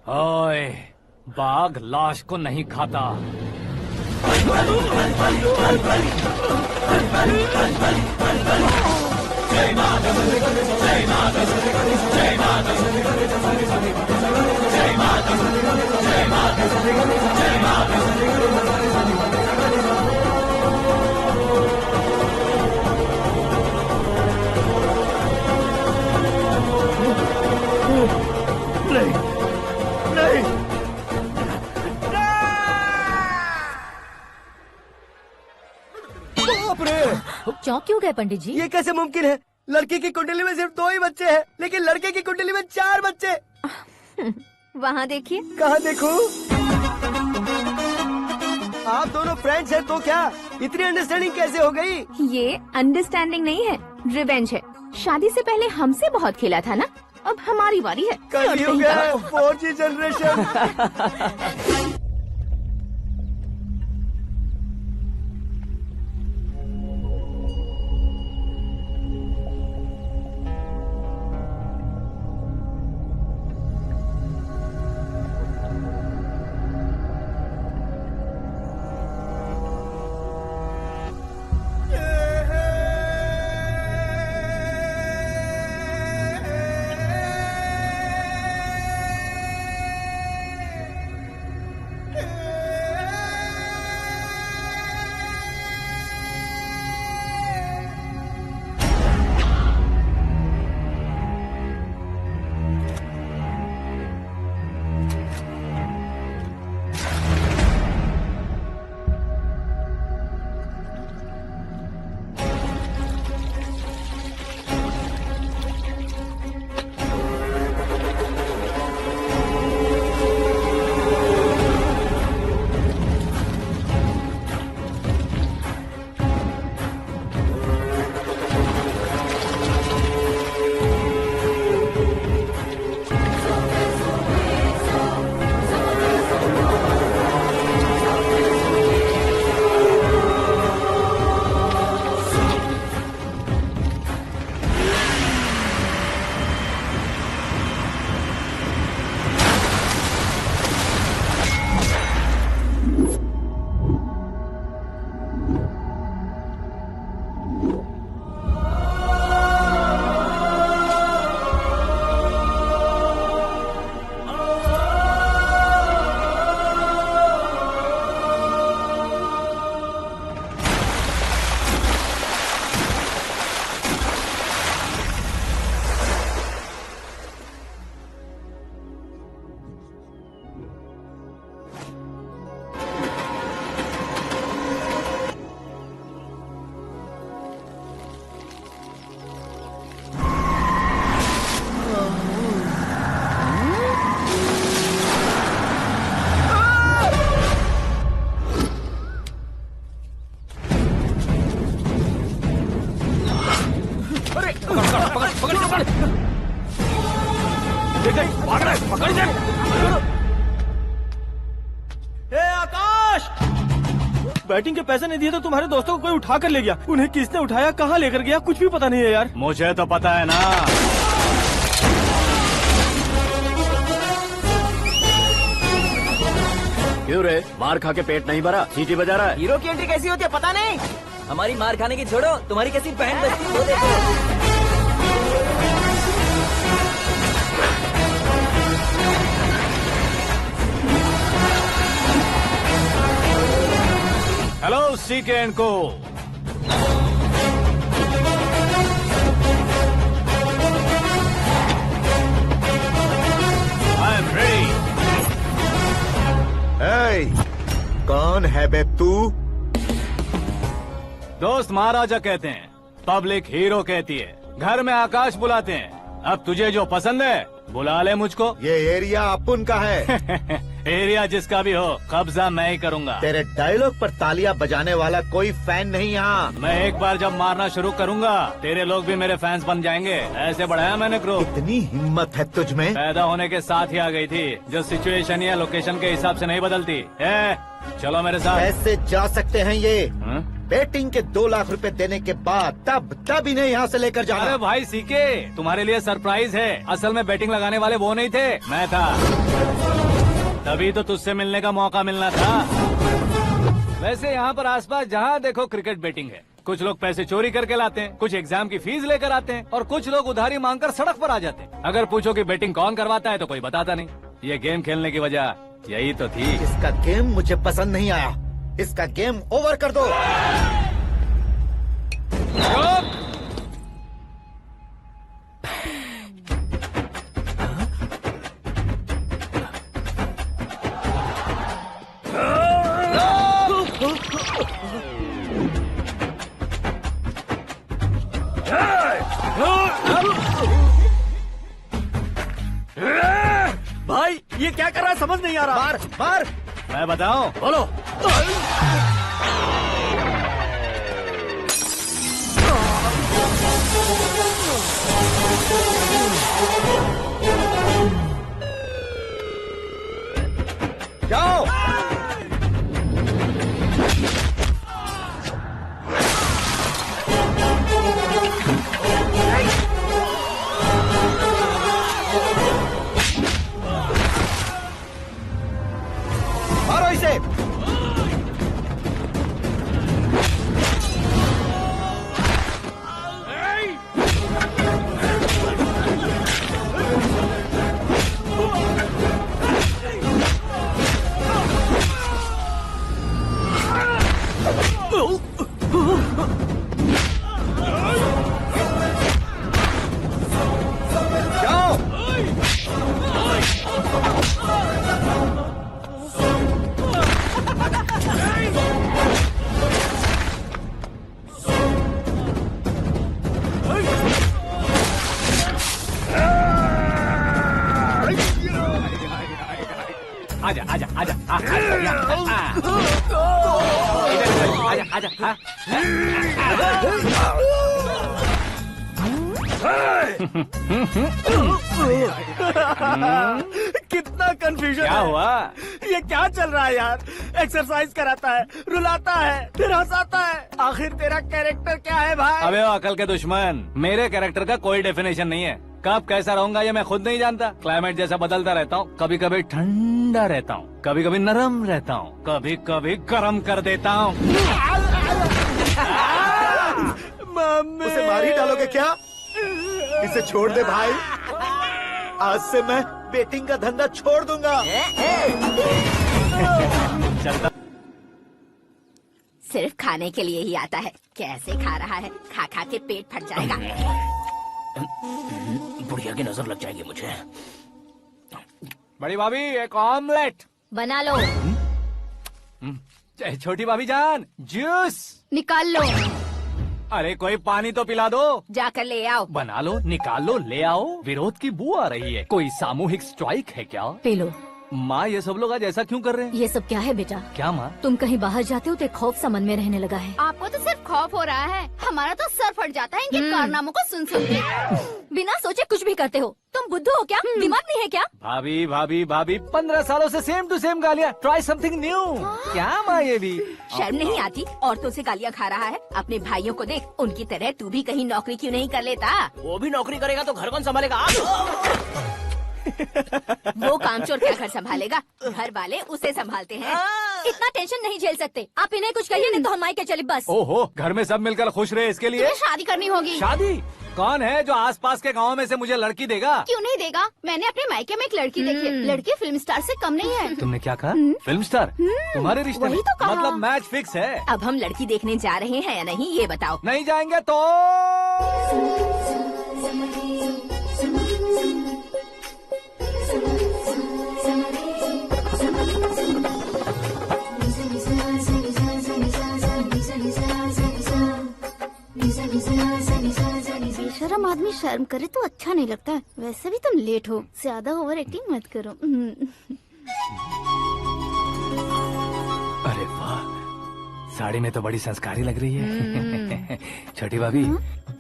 ओए, बाघ लाश को नहीं खाता। नहीं, नहीं। बाप रे! चौंक क्यों गए पंडित जी? ये कैसे मुमकिन है? लड़की की कुंडली में सिर्फ 2 ही बच्चे हैं, लेकिन लड़के की कुंडली में 4 बच्चे। वहाँ देखिए। कहाँ देखूं? आप दोनों फ्रेंड्स हैं तो क्या? इतनी अंडरस्टैंडिंग कैसे हो गई? ये अंडरस्टैंडिंग नहीं है, रिवेंज है। शादी से पहले हमसे बहुत खेला था ना, अब हमारी बारी है। कलयुग है, 4G जनरेशन। बैटिंग के पैसे नहीं दिए तो तुम्हारे दोस्तों को कोई उठा कर ले गया। उन्हें किसने उठाया, कहाँ लेकर गया, कुछ भी पता नहीं है यार। मुझे तो पता है ना। क्यों रे, मार खा के पेट नहीं भरा, सीटी बजा रहा है? हीरो की एंट्री कैसी होती है पता नहीं। हमारी मार खाने की छोड़ो, तुम्हारी कैसी बहन बचती है वो देखो। हेलो सीके एंड को। I am ready. कौन है बे तू? दोस्त महाराजा कहते हैं, पब्लिक हीरो कहती है, घर में आकाश बुलाते हैं। अब तुझे जो पसंद है बुला ले मुझको। ये एरिया अपुन का है। एरिया जिसका भी हो, कब्जा मैं ही करूंगा। तेरे डायलॉग पर तालियां बजाने वाला कोई फैन नहीं यहाँ। मैं एक बार जब मारना शुरू करूंगा, तेरे लोग भी मेरे फैंस बन जाएंगे। ऐसे बढ़ाया मैंने ग्रुप। इतनी हिम्मत है तुझ में? पैदा होने के साथ ही आ गई थी, जो सिचुएशन या लोकेशन के हिसाब से नहीं बदलती। चलो मेरे साथ। कैसे जा सकते हैं ये? हाँ? बेटिंग के 2 लाख रुपए देने के बाद तब इन्हें यहाँ से लेकर अरे जाना। भाई सीके, तुम्हारे लिए सरप्राइज है। असल में बैटिंग लगाने वाले वो नहीं थे, मैं था। तभी तो तुझसे मिलने का मौका मिलना था। वैसे यहाँ पर आसपास जहाँ देखो क्रिकेट बैटिंग है। कुछ लोग पैसे चोरी करके लाते हैं, कुछ एग्जाम की फीस लेकर आते हैं, और कुछ लोग उधारी मांगकर सड़क पर आ जाते हैं। अगर पूछो कि बैटिंग कौन करवाता है तो कोई बताता नहीं। ये गेम खेलने की वजह यही तो थी। इसका गेम मुझे पसंद नहीं आया। इसका गेम ओवर कर दो। भाई ये क्या कर रहा है समझ नहीं आ रहा। मार मार। मैं बताऊं? बोलो। जाओ। मारो इसे। जाओ। आजा आजा आजा आजा आजा आजा। कितना कंफ्यूजन क्या है। हुआ? ये क्या चल रहा है यार? एक्सरसाइज कराता है, रुलाता है, फिर हंसाता है। आखिर तेरा कैरेक्टर क्या है भाई? अबे ओ अकल के दुश्मन, मेरे कैरेक्टर का कोई डेफिनेशन नहीं है। कब कैसा रहूंगा ये मैं खुद नहीं जानता। क्लाइमेट जैसा बदलता रहता हूँ। कभी कभी ठंडा रहता हूँ, कभी कभी नरम रहता हूँ, कभी कभी गर्म कर देता हूँ। उसे मार ही डालोगे क्या? इसे छोड़ दे भाई। आज से मैं बेटिंग का धंधा छोड़ दूंगा। चलता। सिर्फ खाने के लिए ही आता है। कैसे खा रहा है, खा खा के पेट फट जाएगा। बुढ़िया की नजर लग जाएगी मुझे। बड़ी भाभी एक ऑमलेट। बना लो। छोटी भाभी जान जूस। निकाल लो। अरे कोई पानी तो पिला दो। जाकर ले आओ। बना लो, निकाल लो, ले आओ। विरोध की बू आ रही है। कोई सामूहिक स्ट्राइक है क्या? P low. माँ ये सब लोग आज ऐसा क्यों कर रहे हैं? ये सब क्या है बेटा? क्या माँ? तुम कहीं बाहर जाते हो तो एक खौफ सा मन में रहने लगा है। आपको तो सिर्फ खौफ हो रहा है, हमारा तो सर फट जाता है इनके कारनामों को सुन सुन के। बिना सोचे कुछ भी करते हो। तुम बुद्धू हो क्या? दिमाग नहीं है क्या? भाभी भाभी भाभी 15 सालों से सेम टू सेम गालियाँ। Try something new. क्या माँ ये भी? शर्म नहीं आती? औरतों से गालियाँ खा रहा है। अपने भाइयों को देख, उनकी तरह तू भी कहीं नौकरी क्यों नहीं कर लेता? वो भी नौकरी करेगा तो घर कौन संभालेगा? वो कामचोर क्या घर संभालेगा, घर वाले उसे संभालते हैं। इतना टेंशन नहीं झेल सकते आप, इन्हें कुछ कहिए नहीं तो हम मायके चले बस। ओहो, घर में सब मिलकर खुश रहे इसके लिए। तुम्हें शादी करनी होगी। शादी? कौन है जो आसपास के गांव में से मुझे लड़की देगा? क्यों नहीं देगा, मैंने अपने मायके में एक लड़की देखी है। लड़की फिल्म स्टार से कम नहीं है। तुमने क्या कहा? Film star? तुम्हारे रिश्ते में? वही तो कहा। मतलब मैच फिक्स है। अब हम लड़की देखने जा रहे हैं या नहीं ये बताओ। नहीं जाएंगे तो बेशरम आदमी शर्म करे तो अच्छा नहीं लगता है। वैसे भी तुम लेट हो, ज्यादा ओवर एक्टिंग मत करो। अरे वाह, साड़ी में तो बड़ी संस्कारी लग रही है। छोटी भाभी,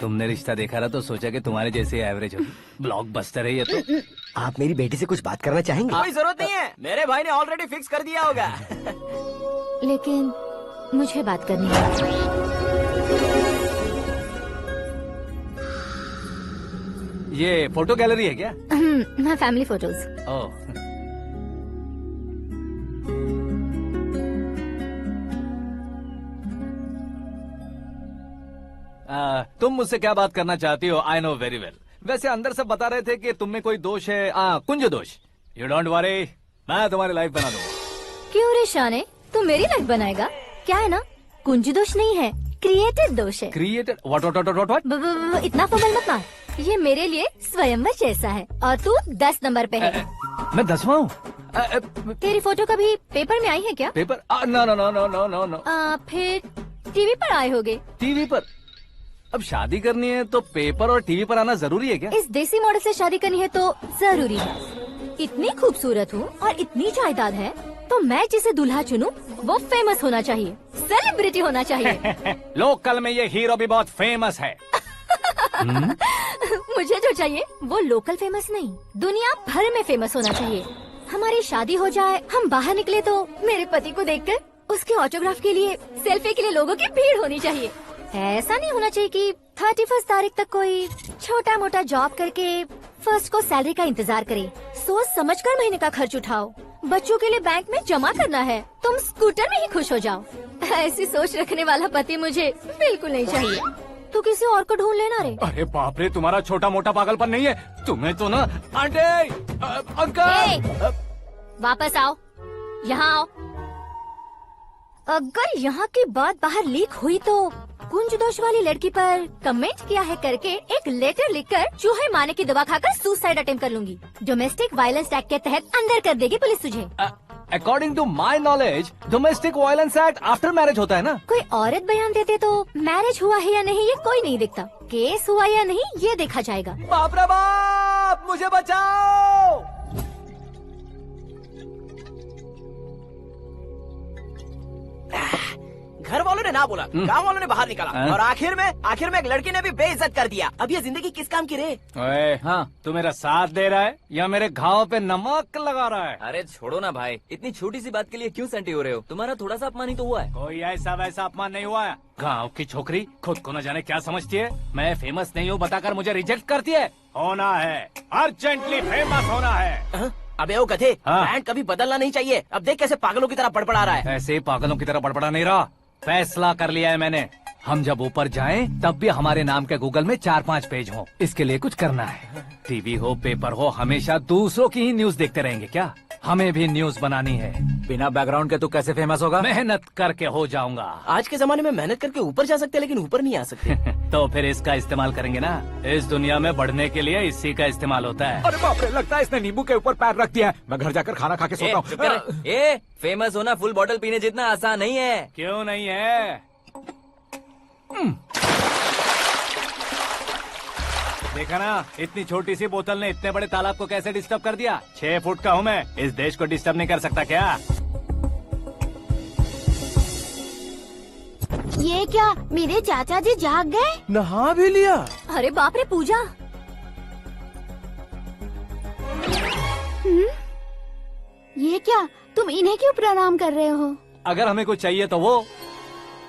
तुमने रिश्ता देखा ना तो सोचा कि तुम्हारे जैसे एवरेज होगी। ब्लॉकबस्टर है ये तो। आप मेरी बेटी से कुछ बात करना चाहेंगे? कोई जरूरत नहीं है, मेरे भाई ने ऑलरेडी फिक्स कर दिया होगा। लेकिन मुझे बात करनी है। ये फोटो गैलरी है क्या? मैं फैमिली फोटोज। ओह, तुम मुझसे क्या बात करना चाहती हो? I know very well. वैसे अंदर से बता रहे थे कि तुम में कोई दोष है, कुंज दोष। यू डोंट वरी, मैं तुम्हारी लाइफ बना दूंगा। क्यों रे शाने, तू मेरी लाइफ बनाएगा? क्या है ना, कुंज दोष नहीं है, क्रिएटेड दोष है। क्रिएटेड? व्हाट? इतना फमल मत मार, ये मेरे लिए स्वयंवर जैसा है और तू 10 नंबर पे है। मैं 10वां हूँ? तेरी फोटो कभी पेपर में आई है क्या? Paper? No no no no no no no. फिर टीवी पर आए होगे। टीवी पर? अब शादी करनी है तो पेपर और टीवी पर आना जरूरी है क्या? इस देसी मॉडल से शादी करनी है तो जरूरी है। इतनी खूबसूरत हूँ और इतनी जायदाद है तो मैं जिसे दूल्हा चुनूं वो फेमस होना चाहिए, सेलिब्रिटी होना चाहिए। लोकल में ये हीरो भी बहुत फेमस है। मुझे जो चाहिए वो लोकल फेमस नहीं, दुनिया भर में फेमस होना चाहिए। हमारी शादी हो जाए, हम बाहर निकले तो मेरे पति को देखकर उसके ऑटोग्राफ के लिए, सेल्फी के लिए लोगों की भीड़ होनी चाहिए। ऐसा नहीं होना चाहिए कि 31 तारीख तक कोई छोटा मोटा जॉब करके फर्स्ट को सैलरी का इंतजार करे। सोच समझकर महीने का खर्च उठाओ, बच्चों के लिए बैंक में जमा करना है, तुम स्कूटर में ही खुश हो जाओ। ऐसी सोच रखने वाला पति मुझे बिल्कुल नहीं चाहिए। तू किसी और को ढूंढ लेना रे। अरे बाप रे, तुम्हारा छोटा मोटा पागलपन नहीं है? तुम्हें तो ना आंटी, अंकल। वापस आओ, यहाँ आओ। अगर यहाँ की बात बाहर लीक हुई तो कुंज दोष वाली लड़की पर कमेंट किया है करके एक लेटर लिखकर चूहे मारने की दवा खाकर सुसाइड अटेम्प्ट कर लूंगी। डोमेस्टिक वायलेंस एक्ट के तहत अंदर कर देगी पुलिस तुझे। According to my knowledge domestic violence act after marriage होता है ना? कोई औरत बयान देते तो मैरिज हुआ है या नहीं ये कोई नहीं देखता, केस हुआ या नहीं ये देखा जाएगा। बाप रे बाप, मुझे बचाओ। घर वालों ने ना बोला, गांव वालों ने बाहर निकाला और आखिर में एक लड़की ने भी बेइज्जत कर दिया। अब ये जिंदगी किस काम की रे? ओए, हाँ, तू मेरा साथ दे रहा है या मेरे घाव पे नमक लगा रहा है? अरे छोड़ो ना भाई, इतनी छोटी सी बात के लिए क्यों सैंटी हो रहे हो? तुम्हारा थोड़ा सा अपमान ही तो हुआ है। कोई ऐसा वैसा अपमान नहीं हुआ है। गाँव की छोकरी खुद को न जाने क्या समझती है, मैं फेमस नहीं हूँ बताकर मुझे रिजेक्ट करती है। होना है, अर्जेंटली फेमस होना है। अबे ओ गधे, हाँ। ब्रांड कभी बदलना नहीं चाहिए। अब देख कैसे पागलों की तरह बड़बड़ा रहा है। ऐसे ही पागलों की तरह बड़बड़ा नहीं रहा, फैसला कर लिया है मैंने। हम जब ऊपर जाएं तब भी हमारे नाम के गूगल में 4-5 पेज हो। इसके लिए कुछ करना है। टीवी हो, पेपर हो, हमेशा दूसरों की ही न्यूज देखते रहेंगे क्या? हमें भी न्यूज बनानी है। बिना बैकग्राउंड के तू कैसे फेमस होगा? मेहनत करके हो जाऊंगा। आज के जमाने में मेहनत करके ऊपर जा सकते हैं लेकिन ऊपर नहीं आ सकते। तो फिर इसका इस्तेमाल करेंगे ना। इस दुनिया में बढ़ने के लिए इसी का इस्तेमाल होता है। अरे बाप रे, लगता है इसने नींबू के ऊपर पैर रख दिया है। मैं घर जाकर खाना खा के सोता हूँ। फेमस होना फुल बॉटल पीने जितना आसान नहीं है। क्यों नहीं है? देखा ना, इतनी छोटी सी बोतल ने इतने बड़े तालाब को कैसे डिस्टर्ब कर दिया। 6 फुट का हूँ मैं, इस देश को डिस्टर्ब नहीं कर सकता क्या? ये क्या, मेरे चाचा जी जाग गए? नहा भी लिया? अरे बाप रे पूजा, ये क्या, तुम इन्हें क्यों प्रणाम कर रहे हो? अगर हमें कुछ चाहिए तो वो,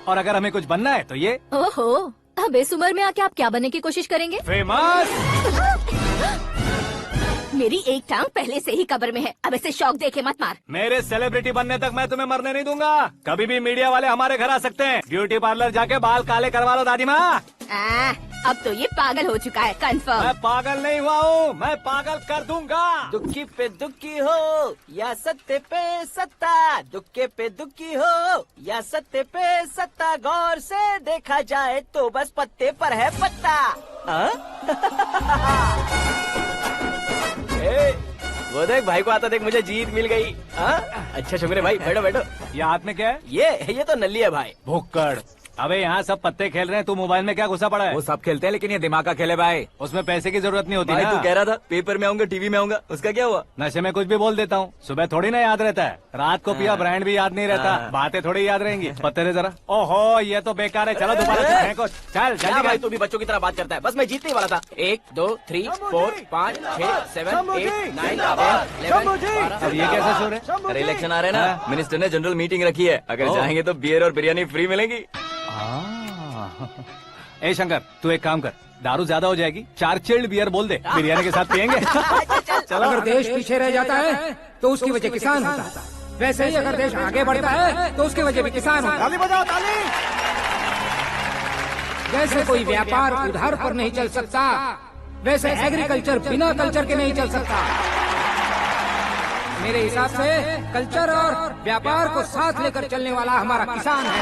और अगर हमें कुछ बनना है तो ये। ओहो, अब इस उम्र में आके आप क्या बनने की कोशिश करेंगे? फेमस। मेरी एक टांग पहले से ही कब्र में है, अब ऐसे शौक देके मत मार। मेरे सेलिब्रिटी बनने तक मैं तुम्हें मरने नहीं दूंगा। कभी भी मीडिया वाले हमारे घर आ सकते हैं। ब्यूटी पार्लर जाके बाल काले करवा लो दादी माँ। अब तो ये पागल हो चुका है, कंफर्म। मैं पागल नहीं हुआ हूँ, मैं पागल कर दूंगा। दुखी पे दुखी हो या सत्य पे सत्ता, दुखे पे दुखी हो या सत्य पे सत्ता, गौर से देखा जाए तो बस पत्ते पर है पत्ता। वो देख भाई को आता देख, मुझे जीत मिल गई। अच्छा शुक्र है भाई, बैठो बैठो। ये हाथ में क्या है? ये तो नल्ली है भाई। भुक्कड़। अबे यहाँ सब पत्ते खेल रहे हैं, तू मोबाइल में क्या घुसा पड़ा है? वो सब खेलते हैं लेकिन ये दिमाग का खेल है भाई। उसमें पैसे की जरूरत नहीं होती भाई ना। तू कह रहा था पेपर में आऊंगा, टीवी में आऊंगा, उसका क्या हुआ? नशे में कुछ भी बोल देता हूँ, सुबह थोड़ी ना याद रहता है। रात को पिया ब्रांड भी याद नहीं रहता, बातें थोड़ी याद रहेंगी। पत्ते दे जरा। ओहो ये तो बेकार है, चलो दोबारा से फेंको। चल क्या जल्दी भाई तू भी बच्चों की तरह बात करता है। बस मैं जीतने वाला था। 1 2 3 4 5 6 7 8 9 10 अब ये कैसा शोर है? अरे इलेक्शन आ रहे हैं ना, मिनिस्टर ने जनरल मीटिंग रखी है। अगर जाएंगे तो बियर और बिरयानी फ्री मिलेगी। ए शंकर तू एक काम कर, दारू ज्यादा हो जाएगी, 4 चिल्ड बियर बोल दे, बिरयानी के साथ पियेंगे। चलो अगर देश पीछे रह जाता है तो उसकी वजह किसान होता है, वैसे ही अगर देश आगे बढ़ता है तो उसकी वजह भी किसान होता है। ताली बजाओ ताली। जैसे कोई व्यापार उधार पर नहीं चल सकता, वैसे एग्रीकल्चर बिना कल्चर के नहीं चल सकता। मेरे हिसाब से कल्चर और व्यापार को साथ लेकर चलने वाला हमारा किसान है।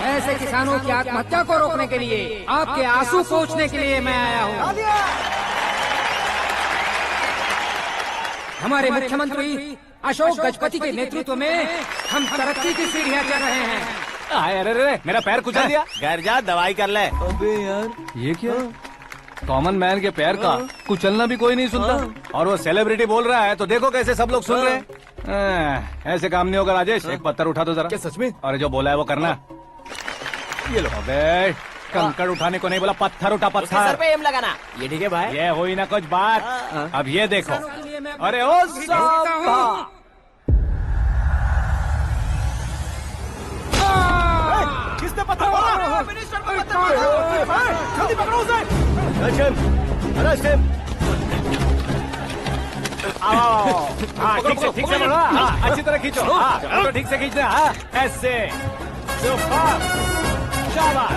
ऐसे किसानों की आत्महत्या को रोकने के लिए, आपके आंसू पोंछने के लिए मैं आया हूँ। हमारे मुख्यमंत्री अशोक गजपति के नेतृत्व में हम तरक्की की सीढ़ियाँ चढ़ रहे हैं। अरे मेरा पैर कुचल दिया। घर जा दवाई कर ले। अबे यार ये क्या? कॉमन मैन के पैर का कुचलना भी कोई नहीं सुनता, और वो सेलिब्रिटी बोल रहा है तो देखो कैसे सब लोग सुन रहे हैं। ऐसे काम नहीं होगा राजेश, एक पत्थर उठा दो जरा। क्या सच में? और जो बोला है वो करना। ये लो। अबे कंकड़ उठाने को नहीं बोला, पत्थर उठा उसके सर पत्थर। पे एम लगाना। ये ठीक है भाई। ये हुई ना कुछ बात। अब ये देखो। अरे ओ साहब, किसने पत्थर मारा? मिनिस्टर को पत्थर मारा। जल्दी पकड़ो उसे। आओ। हाँ ठीक से बढ़ो। हाँ अच्छी तरह खींचो। हाँ तो ठीक से खींचना। हाँ ऐसे। सुपर। शाबाश।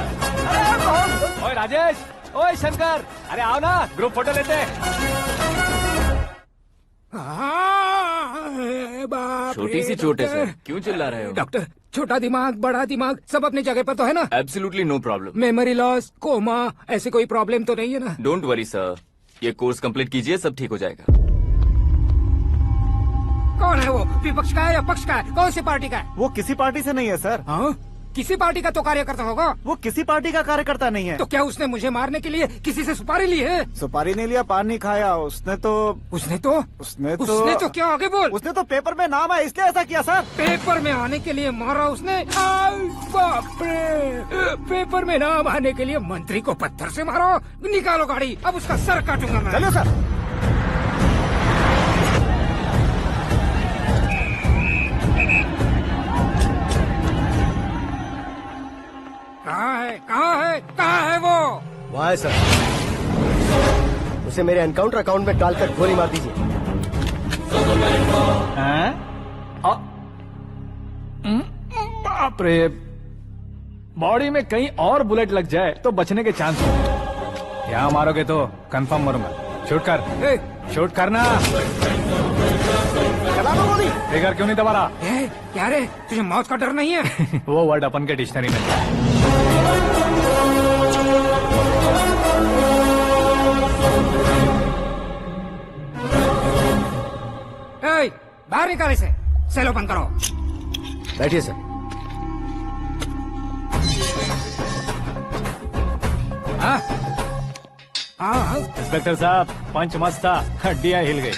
ओए राजेश, ओए शंकर, अरे आओ ना, ग्रुप फोटो लेते हैं। छोटी सी चोट है सर, क्यों चिल्ला रहे हो? डॉक्टर, छोटा दिमाग बड़ा दिमाग सब अपनी जगह पर तो है ना? Absolutely no problem. Memory loss, coma, ऐसी कोई प्रॉब्लम तो नहीं है ना? डोंट वरी सर, ये कोर्स कंप्लीट कीजिए, सब ठीक हो जाएगा। कौन है वो? विपक्ष का है या पक्ष का है? कौन सी पार्टी का है? वो किसी पार्टी से नहीं है सर। हाँ? किसी पार्टी का तो कार्यकर्ता होगा। वो किसी पार्टी का कार्यकर्ता नहीं है। तो क्या उसने मुझे मारने के लिए किसी से सुपारी ली है? सुपारी नहीं लिया, पान नहीं खाया। उसने तो क्या आगे बोल? उसने तो पेपर में नाम है इसलिए ऐसा किया सर। पेपर में आने के लिए मारा उसने? बाप रे! पेपर में नाम आने के लिए मंत्री को पत्थर से मारो? निकालो गाड़ी, अब उसका सर काटूंगा मैं। चलो सर। कहाँ है वो? वहाँ है सर। उसे मेरे एनकाउंटर अकाउंट में डालकर गोली मार दीजिए। बाप रे, बॉडी में कहीं और बुलेट लग जाए तो बचने के चांस हो। यहाँ मारोगे तो कंफर्म मरूंगा। शूट कर, शूट करना। फिगर क्यों नहीं दबा रहा? क्या रे, तुझे मौत का डर नहीं है? वो वर्ड अपन के डिक्शनरी में है। बाहर निकाल इसे, सेल ओपन करो। बैठिए सर। इंस्पेक्टर साहब, पंच मस्त था, हड्डियां हिल गई।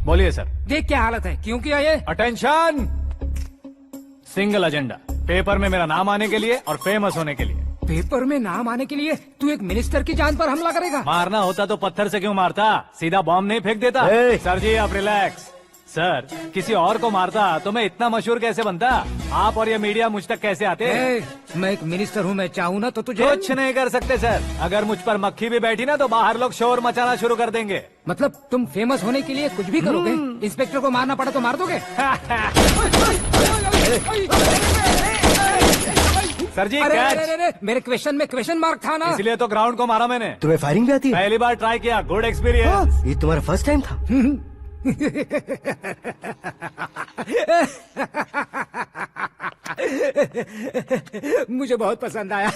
बोलिए सर। देख क्या हालत है, क्यों किया ये? अटेंशन, सिंगल एजेंडा, पेपर में मेरा नाम आने के लिए और फेमस होने के लिए। पेपर में नाम आने के लिए तू एक मिनिस्टर की जान पर हमला करेगा? मारना होता तो पत्थर से क्यों मारता, सीधा बॉम्ब नहीं फेंक देता। सर जी आप रिलैक्स, सर किसी और को मारता तो मैं इतना मशहूर कैसे बनता? आप और ये मीडिया मुझ तक कैसे आते? मैं एक मिनिस्टर हूँ, मैं चाहूँ ना तो तुझे कुछ नहीं कर सकते सर। अगर मुझ पर मक्खी भी बैठी ना तो बाहर लोग शोर मचाना शुरू कर देंगे। मतलब तुम फेमस होने के लिए कुछ भी करोगे? इंस्पेक्टर को मारना पड़ा तो मार दोगे? सर जी अरे, कैच। अरे, अरे, मेरे क्वेश्चन में क्वेश्चन मार्क था ना। इसलिए तो ग्राउंड को मारा मैंने। तुम्हें फायरिंग भी आती है? पहली बार ट्राई किया, गुड एक्सपीरियंस। ये तुम्हारा फर्स्ट टाइम था? मुझे बहुत पसंद आया।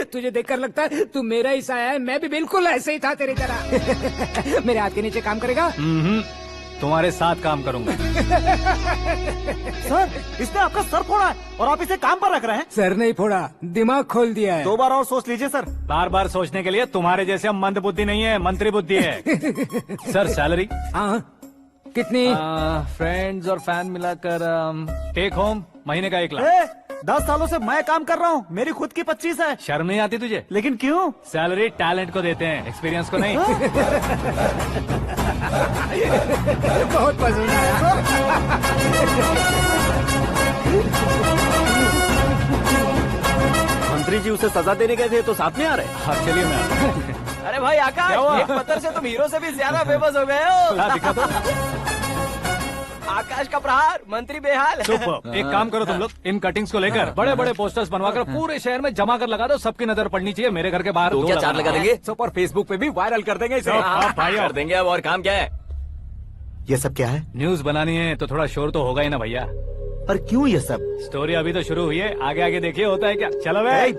तुझे देखकर लगता है तू मेरा ही साया है। मैं भी बिल्कुल ऐसे ही था तेरी तरह। मेरे हाथ के नीचे काम करेगा? तुम्हारे साथ काम करूंगा। सर, इसने आपका सर फोड़ा है और आप इसे काम पर रख रहे हैं। सर नहीं फोड़ा, दिमाग खोल दिया है। 2 बार और सोच लीजिए सर। बार बार सोचने के लिए तुम्हारे जैसे मंद बुद्धि नहीं है, मंत्री बुद्धि है। Sir salary? हाँ, कितनी? फ्रेंड्स और फैन मिलाकर टेक होम महीने का 1 लाख। 10 सालों से मैं काम कर रहा हूँ, मेरी खुद की 25 है। शर्म नहीं आती तुझे? लेकिन क्यों? सैलरी टैलेंट को देते हैं, एक्सपीरियंस को नहीं। बहुत पसंद आया। मंत्री जी उसे सजा देने गए थे तो साथ में आ रहे। हाँ चलिए मैं आता हूँ। अरे भाई आकाश, एक पत्थर से तुम हीरो से भी ज्यादा फेमस हो गए हो। ला, दिखा दो। आकाश का प्रहार, मंत्री बेहाल। सुपर। एक काम करो तुम लोग, इन कटिंग्स को लेकर बड़े बड़े पोस्टर्स बनवाकर पूरे शहर में जमा कर लगा दो। सबकी नजर पड़नी चाहिए। मेरे घर के बाहर तो दो क्या लगाना। 4 लगा देंगे? सब और फेसबुक पे भी वायरल कर देंगे इसे। हाँ, भाई कर देंगे। अब और काम क्या है? ये सब क्या है? न्यूज बनानी है तो थोड़ा शोर तो होगा ही ना भैया। पर क्यों ये सब? स्टोरी अभी तो शुरू हुई है, आगे आगे देखिए होता है क्या। चलो भाई।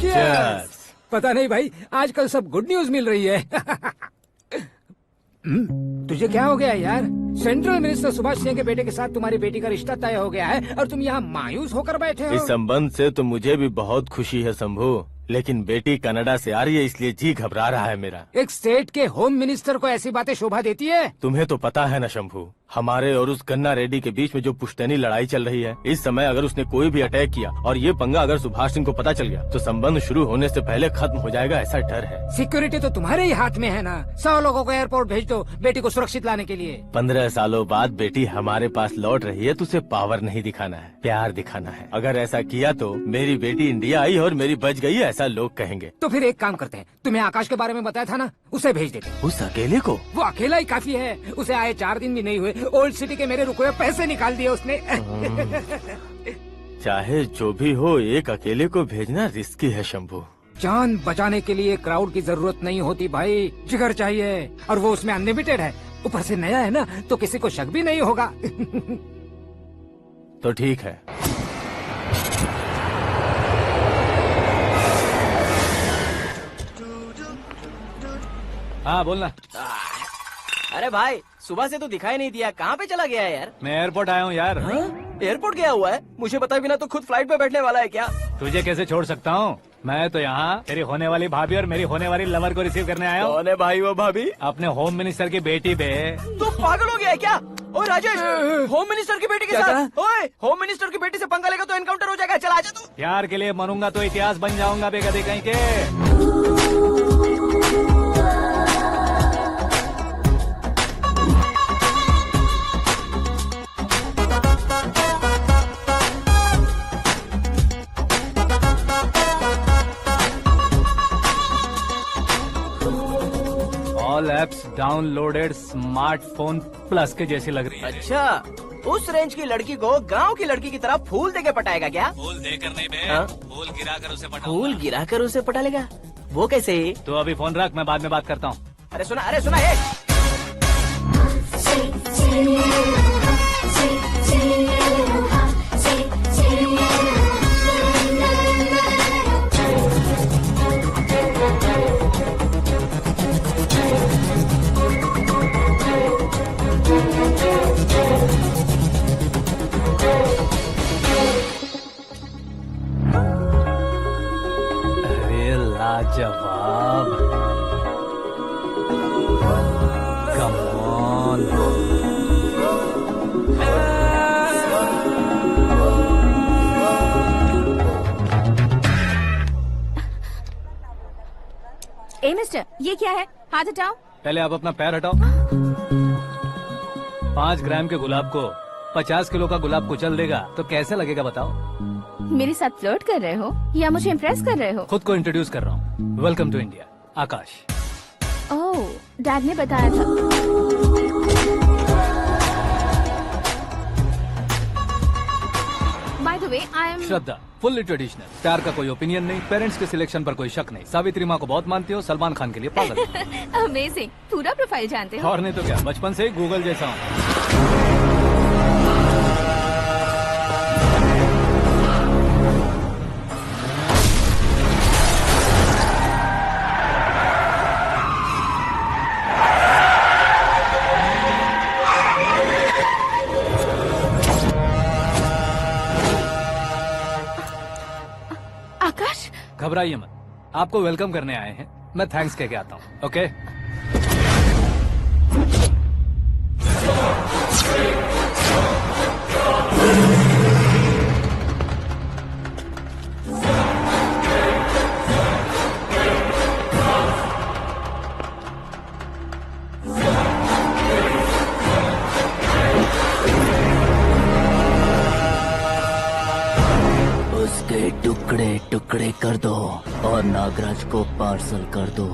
Cheers. पता नहीं भाई, आजकल सब गुड न्यूज मिल रही है। तुझे क्या हो गया यार? सेंट्रल मिनिस्टर सुभाष सिंह के बेटे के साथ तुम्हारी बेटी का रिश्ता तय हो गया है और तुम यहाँ मायूस होकर बैठे हो। इस संबंध से तो मुझे भी बहुत खुशी है शंभू, लेकिन बेटी कनाडा से आ रही है इसलिए जी घबरा रहा है मेरा। एक स्टेट के होम मिनिस्टर को ऐसी बातें शोभा देती है? तुम्हें तो पता है ना शंभू, हमारे और उस कन्ना रेड्डी के बीच में जो पुश्तैनी लड़ाई चल रही है। इस समय अगर उसने कोई भी अटैक किया और ये पंगा अगर सुभाष सिंह को पता चल गया तो संबंध शुरू होने से पहले खत्म हो जाएगा, ऐसा डर है। सिक्योरिटी तो तुम्हारे ही हाथ में है ना। 100 लोगों को एयरपोर्ट भेज दो बेटी को सुरक्षित लाने के लिए। 15 सालों बाद बेटी हमारे पास लौट रही है तो उसे पावर नहीं दिखाना है, प्यार दिखाना है। अगर ऐसा किया तो मेरी बेटी इंडिया आई और मेरी बच गई, ऐसा लोग कहेंगे। तो फिर एक काम करते हैं, तुम्हें आकाश के बारे में बताया था ना, उसे भेज देते हैं। उस अकेले को? वो अकेला ही काफी है। उसे आए 4 दिन भी नहीं हुए, ओल्ड सिटी के मेरे रुके हुए पैसे निकाल दिए उसने। चाहे जो भी हो, एक अकेले को भेजना रिस्की है शंभू। जान बचाने के लिए क्राउड की जरूरत नहीं होती भाई, जिगर चाहिए, और वो उसमें अनलिमिटेड है। ऊपर से नया है ना तो किसी को शक भी नहीं होगा। तो ठीक है। हाँ बोलना। अरे भाई, सुबह से तो दिखाई नहीं दिया, कहाँ पे चला गया है यार? मैं एयरपोर्ट आया हूँ यार। एयरपोर्ट गया हुआ है? मुझे बताए बिना तो खुद फ्लाइट पे बैठने वाला है क्या? तुझे कैसे छोड़ सकता हूँ? मैं तो यहाँ तेरी होने वाली भाभी और मेरी होने वाली लवर को रिसीव करने आया हूँ। कौन है भाई वो भाभी? अपने होम मिनिस्टर की बेटी पे। तू पागल हो गया है क्या? ओए राजेश, होम मिनिस्टर की बेटी के साथ? ओए, होम मिनिस्टर की बेटी से पंगा लेगा तो एनकाउंटर हो जाएगा। चल आजा तू। प्यार के लिए मरूंगा तो इतिहास बन जाऊंगा बेगधे कहीं के। All apps downloaded smartphone plus के जैसी लग रही है। अच्छा, उस रेंज की लड़की को गांव की लड़की की तरह फूल देके पटाएगा क्या? फूल देकर नहीं बे, हाँ? फूल गिराकर उसे पटाऊंगा। फूल गिराकर उसे पटा लेगा? वो कैसे? तो अभी फोन रख, मैं बाद में बात करता हूँ। अरे सुना ये। अरे लाजवाब, कम ऑन। ए मिस्टर, ये क्या है? हाथ हटाओ। पहले आप अपना पैर हटाओ। 5 ग्राम के गुलाब को 50 किलो का गुलाब कुचल देगा तो कैसे लगेगा बताओ? मेरे साथ फ्लर्ट कर रहे हो या मुझे इम्प्रेस कर रहे हो? खुद को इंट्रोड्यूस कर रहा हूँ। Welcome to India, Aakash. Oh, dad ने बताया था। By the way, I am Shraddha, fully traditional. प्यार का कोई ओपिनियन नहीं, पेरेंट्स के सिलेक्शन पर कोई शक नहीं। सावित्री माँ को बहुत मानती हो, सलमान खान के लिए पागल। अमेजिंग, पूरा प्रोफाइल जानते हो। और नहीं तो क्या, बचपन से ही गूगल जैसा हूँ। आकाश, घबराइए मत, आपको वेलकम करने आए हैं। मैं थैंक्स कह के आता हूँ। ओके? उसके टुकड़े टुकड़े कर दो और नागराज को पार्सल कर दो।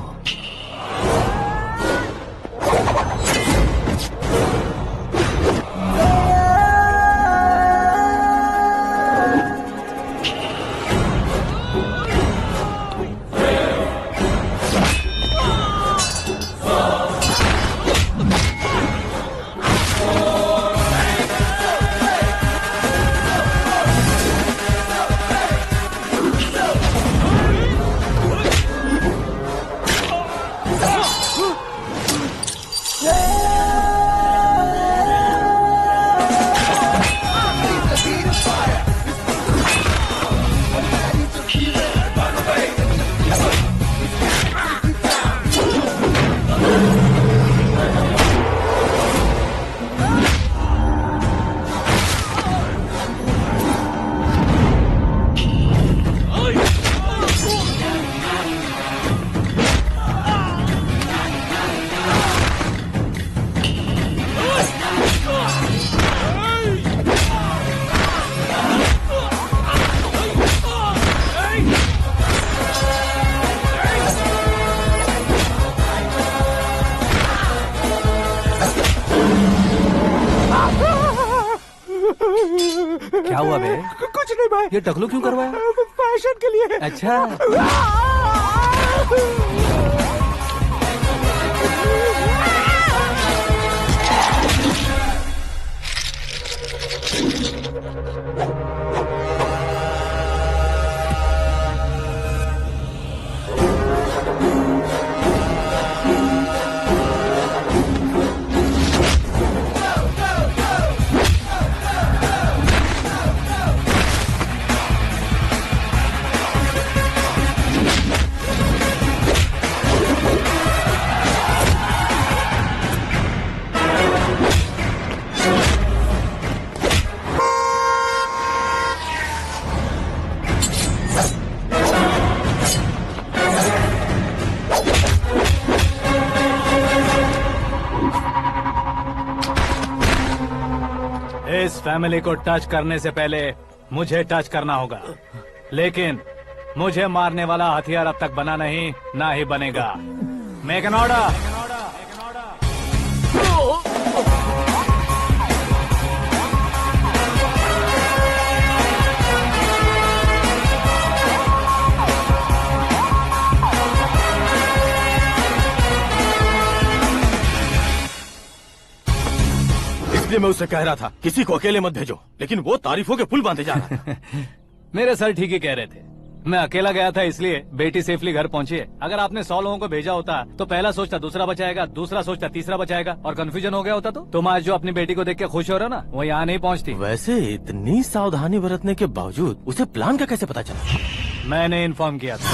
क्या हुआ बे? कुछ नहीं भाई। ये टकलू क्यों करवाया? फैशन के लिए। अच्छा, इस फैमिली को टच करने से पहले मुझे टच करना होगा, लेकिन मुझे मारने वाला हथियार अब तक बना नहीं, ना ही बनेगा। Make an order. इसलिए मैं उससे कह रहा था किसी को अकेले मत भेजो, लेकिन वो तारीफों के पुल बांधे जा रहा था। मेरे सर ठीक ही कह रहे थे। मैं अकेला गया था इसलिए बेटी सेफली घर पहुंची है। अगर आपने 100 लोगों को भेजा होता तो पहला सोचता दूसरा बचाएगा, दूसरा सोचता तीसरा बचाएगा, और कंफ्यूजन हो गया होता तो तुम आज जो अपनी बेटी को देख के खुश हो रहे हो ना, वो यहाँ नहीं पहुँचती। वैसे इतनी सावधानी बरतने के बावजूद उसे प्लान का कैसे पता चला? मैंने इन्फॉर्म किया था।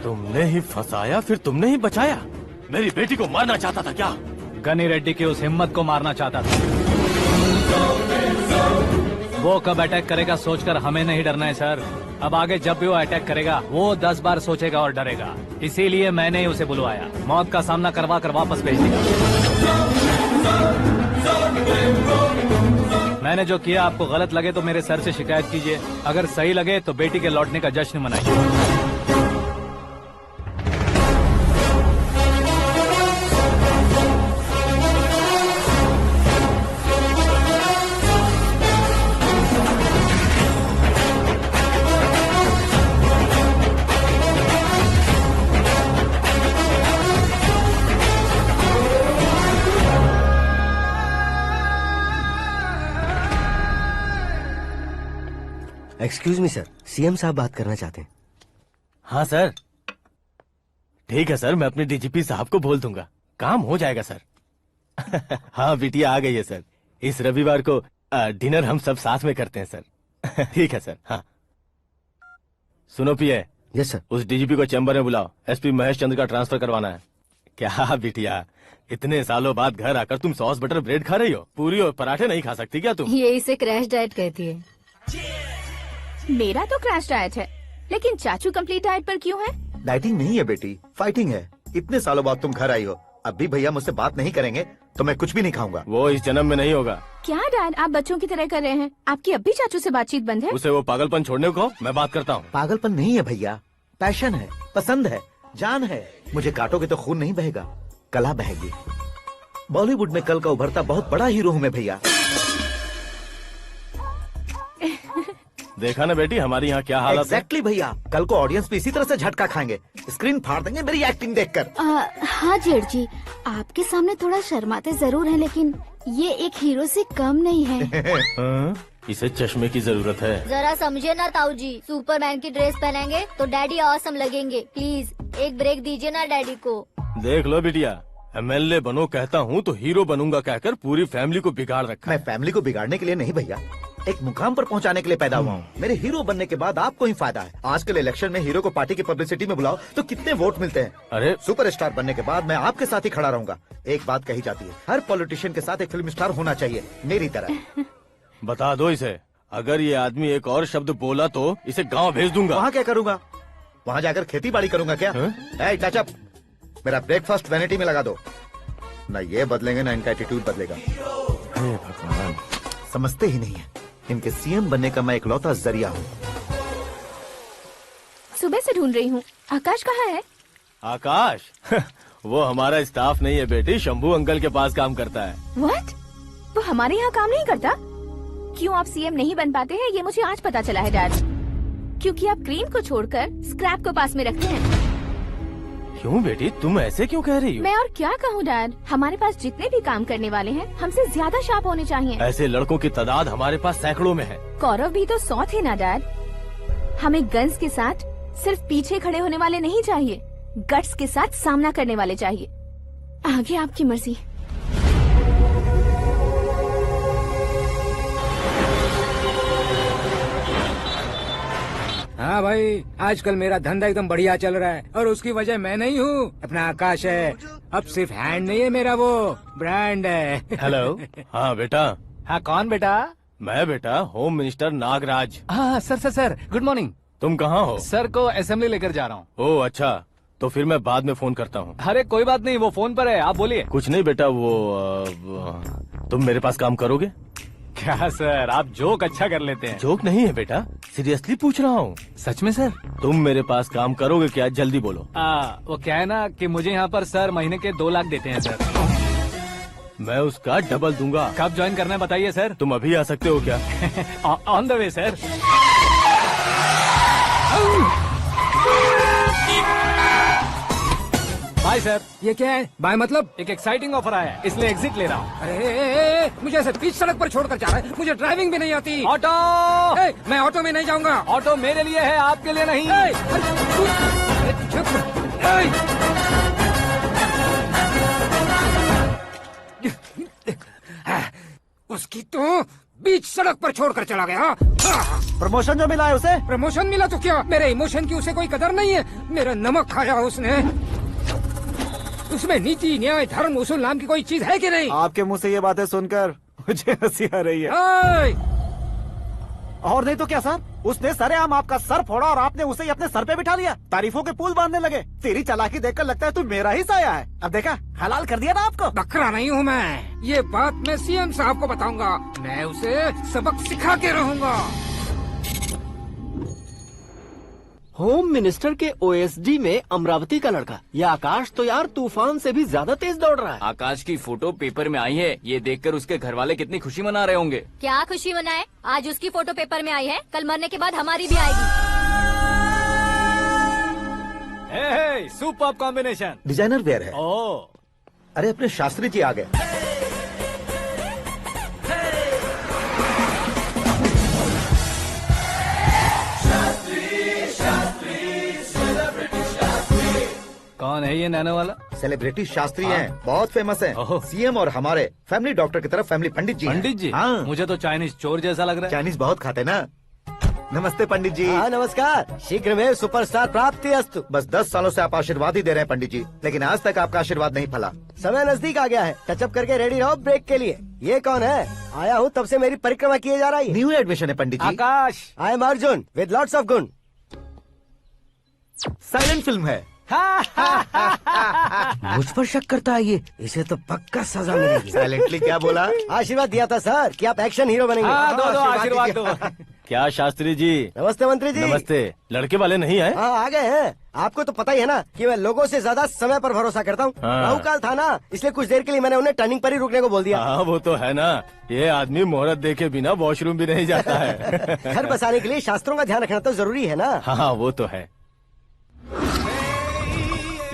तुमने ही फंसाया, फिर तुमने ही बचाया। मेरी बेटी को मारना चाहता था क्या? गनी रेड्डी की उस हिम्मत को मारना चाहता था। वो कब अटैक करेगा सोचकर हमें नहीं डरना है सर। अब आगे जब भी वो अटैक करेगा वो 10 बार सोचेगा और डरेगा। इसीलिए मैंने ही उसे बुलवाया। मौत का सामना करवा कर वापस भेज दिया। मैंने जो किया आपको गलत लगे तो मेरे सर से शिकायत कीजिए, अगर सही लगे तो बेटी के लौटने का जश्न मनाइए। एक्सक्यूज मी सर, सीएम साहब बात करना चाहते हैं। हाँ सर, ठीक है सर, मैं अपने डीजीपी साहब को बोल दूंगा, काम हो जाएगा सर। हाँ बिटिया आ गई है सर। इस रविवार को डिनर हम सब साथ में करते हैं सर। ठीक है सर। हाँ सुनो पिए। Yes sir. उस डीजीपी को चैम्बर में बुलाओ, एसपी महेश चंद्र का ट्रांसफर करवाना है। क्या बिटिया, इतने सालों बाद घर आकर तुम सॉस बटर ब्रेड खा रही हो? पूरी और पराठे नहीं खा सकती क्या तुम? ये इसे क्रैश डाइट कहती है। मेरा तो क्रैश डाइट है, लेकिन चाचू कंप्लीट डाइट पर क्यों है? डाइटिंग नहीं है बेटी, फाइटिंग है। इतने सालों बाद तुम घर आई हो, अब भी भैया मुझसे बात नहीं करेंगे तो मैं कुछ भी नहीं खाऊंगा। वो इस जन्म में नहीं होगा। क्या डैड, आप बच्चों की तरह कर रहे हैं? आपकी अब भी चाचू से बातचीत बंद है? उसे वो पागलपन छोड़ने को कहो, मैं बात करता हूँ। पागलपन नहीं है भैया, पैशन है, पसंद है, जान है। मुझे काटोगे तो खून नहीं बहेगा, कला बहेगी। बॉलीवुड में कल का उभरता बहुत बड़ा हीरो हूँ मैं भैया। देखा ना बेटी हमारी यहाँ क्या हालत है। एग्जैक्टली भैया, कल को ऑडियंस भी इसी तरह से झटका खाएंगे, स्क्रीन फाड़ देंगे मेरी एक्टिंग देखकर। हाँ जेठ जी, आपके सामने थोड़ा शर्माते जरूर हैं, लेकिन ये एक हीरो से कम नहीं है। इसे चश्मे की जरूरत है। जरा समझे ना ताऊ जी, सुपरमैन की ड्रेस पहनेंगे तो डैडी ऑसम लगेंगे। प्लीज एक ब्रेक दीजिए ना डैडी को। देख लो बिटिया, एमएलए बनो कहता हूँ तो हीरो बनूंगा कहकर पूरी फैमिली को बिगाड़ रखा। मैं फैमिली को बिगाड़ने के लिए नहीं भैया, एक मुकाम पर पहुंचाने के लिए पैदा हुआ हूँ। मेरे हीरो बनने के बाद आपको ही फायदा है। आजकल इलेक्शन में हीरो को पार्टी की पब्लिसिटी में बुलाओ तो कितने वोट मिलते हैं। अरे सुपरस्टार बनने के बाद मैं आपके साथ ही खड़ा रहूंगा। एक बात कही जाती है, हर पॉलिटिशियन के साथ एक फिल्म स्टार होना चाहिए, मेरी तरह। बता दो इसे, अगर ये आदमी एक और शब्द बोला तो इसे गाँव भेज दूंगा। वहाँ क्या करूँगा? वहाँ जाकर खेती बाड़ी करूंगा क्या? चाचा, मेरा ब्रेकफास्ट वैनिटी में लगा दो। न ये बदलेंगे, न इनका एटीट्यूड बदलेगा। भगवान, समझते ही नहीं है, इनके सीएम बनने का मैं इकलौता जरिया हूँ। सुबह से ढूंढ रही हूँ, आकाश कहाँ है? आकाश? वो हमारा स्टाफ नहीं है बेटी, शंभू अंकल के पास काम करता है। व्हाट? वो हमारे यहाँ काम नहीं करता? क्यों आप सीएम नहीं बन पाते हैं ये मुझे आज पता चला है डैड। क्योंकि आप क्रीम को छोड़कर स्क्रैप को पास में रखते हैं। क्यों बेटी, तुम ऐसे क्यों कह रही हो? मैं और क्या कहूँ डैड, हमारे पास जितने भी काम करने वाले हैं हमसे ज्यादा शार्प होने चाहिए। ऐसे लड़कों की तादाद हमारे पास सैकड़ों में है। कौरव भी तो 100 थे ना डैड। हमें गन्स के साथ सिर्फ पीछे खड़े होने वाले नहीं चाहिए, गट्स के साथ सामना करने वाले चाहिए। आगे आपकी मर्जी। हाँ भाई, आजकल मेरा धंधा एकदम बढ़िया चल रहा है और उसकी वजह मैं नहीं हूँ, अपना आकाश है। अब सिर्फ हैंड नहीं है मेरा, वो ब्रांड है। हेलो। हाँ बेटा। हाँ कौन बेटा? मैं बेटा होम मिनिस्टर नागराज। हाँ सर गुड मॉर्निंग। तुम कहाँ हो? सर को असेंबली लेकर जा रहा हूँ। ओह अच्छा, तो फिर मैं बाद में फोन करता हूँ। अरे कोई बात नहीं, वो फोन पर है, आप बोलिए। कुछ नहीं बेटा, तुम मेरे पास काम करोगे? क्या सर, आप जोक अच्छा कर लेते हैं। जोक नहीं है बेटा, सीरियसली पूछ रहा हूँ। सच में सर? तुम मेरे पास काम करोगे क्या? जल्दी बोलो। वो क्या है ना कि मुझे यहाँ पर सर महीने के 2 लाख देते हैं सर। मैं उसका डबल दूंगा। कब ज्वाइन करना है बताइए सर। तुम अभी आ सकते हो क्या? On the way sir. Bye sir. ये क्या है? बाय मतलब? एक एक्साइटिंग ऑफर आया है, इसलिए एग्जिट ले रहा हूँ। अरे मुझे ऐसे बीच सड़क पर छोड़कर जा रहा है, मुझे ड्राइविंग भी नहीं आती। ऑटो! मैं ऑटो में नहीं जाऊंगा। ऑटो मेरे लिए है, आपके लिए नहीं। उसकी तो बीच सड़क पर छोड़कर चला गया। प्रमोशन जो मिला है उसे? प्रमोशन मिला तो क्या, मेरे इमोशन की उसे कोई कदर नहीं है। मेरा नमक खाया उसने। उसमें नीति, न्याय, धर्म, उसूल नाम की कोई चीज है कि नहीं? आपके मुंह से ये बातें सुनकर मुझे हंसी आ रही है। और नहीं तो क्या सर, उसने सरेआम आपका सर फोड़ा और आपने उसे ही अपने सर पे बिठा लिया। तारीफों के पुल बांधने लगे। तेरी चालाकी देखकर लगता है तू मेरा ही साया है। अब देखा, हलाल कर दिया ना आपको। बकरा नहीं हूँ मैं, ये बात मैं सीएम साहब को बताऊंगा। मैं उसे सबक सिखा के रहूंगा। होम मिनिस्टर के ओएसडी में अमरावती का लड़का, ये आकाश तो यार तूफान से भी ज्यादा तेज दौड़ रहा है। आकाश की फोटो पेपर में आई है, ये देखकर उसके घर वाले कितनी खुशी मना रहे होंगे। क्या खुशी मनाए, आज उसकी फोटो पेपर में आई है, कल मरने के बाद हमारी भी आएगी। Super combination. डिजाइनर वेयर है। ओह, अरे अपने शास्त्री जी आ गए। कौन है ये नैनो वाला? सेलिब्रिटी शास्त्री हैं, बहुत फेमस हैं। ओहो। सीएम और हमारे फैमिली डॉक्टर की तरफ फैमिली पंडित जी हैं। पंडित जी? हाँ, मुझे तो चाइनीज चोर जैसा लग रहा है। चाइनीज बहुत खाते ना। नमस्ते पंडित जी। हाँ नमस्कार, शीघ्र में सुपरस्टार प्राप्ति अस्तु। बस 10 सालों से आप आशीर्वाद ही दे रहे हैं पंडित जी, लेकिन आज तक आपका आशीर्वाद नहीं फला। समय नजदीक आ गया है, टचअप करके रेडी रहो ब्रेक के लिए। ये कौन है? आया हूँ तब से मेरी परिक्रमा किए जा रही है। न्यू एडमिशन है Pandit ji. Akash. I am Arjun with lots of गुण। साइलेंट फिल्म है। मुझ पर शक करता है ये, इसे तो पक्का सजा मिलेगी। साइलेंटली क्या बोला? आशीर्वाद दिया था सर कि आप एक्शन हीरो बनेंगे। हाँ, दो आशीर्वाद दो। क्या शास्त्री जी? नमस्ते मंत्री जी। नमस्ते। लड़के वाले नहीं आए? हाँ आ गए हैं। आपको तो पता ही है ना कि मैं लोगों से ज्यादा समय पर भरोसा करता हूँ। हाँ। राहु काल था ना, इसलिए कुछ देर के लिए मैंने उन्हें टर्निंग पर ही रुकने को बोल दिया। हाँ वो तो है ना, ये आदमी मुहूर्त देखे बिना वॉशरूम भी नहीं जाता है। घर बसाने के लिए शास्त्रों का ध्यान रखना तो जरूरी है ना। हाँ वो तो है।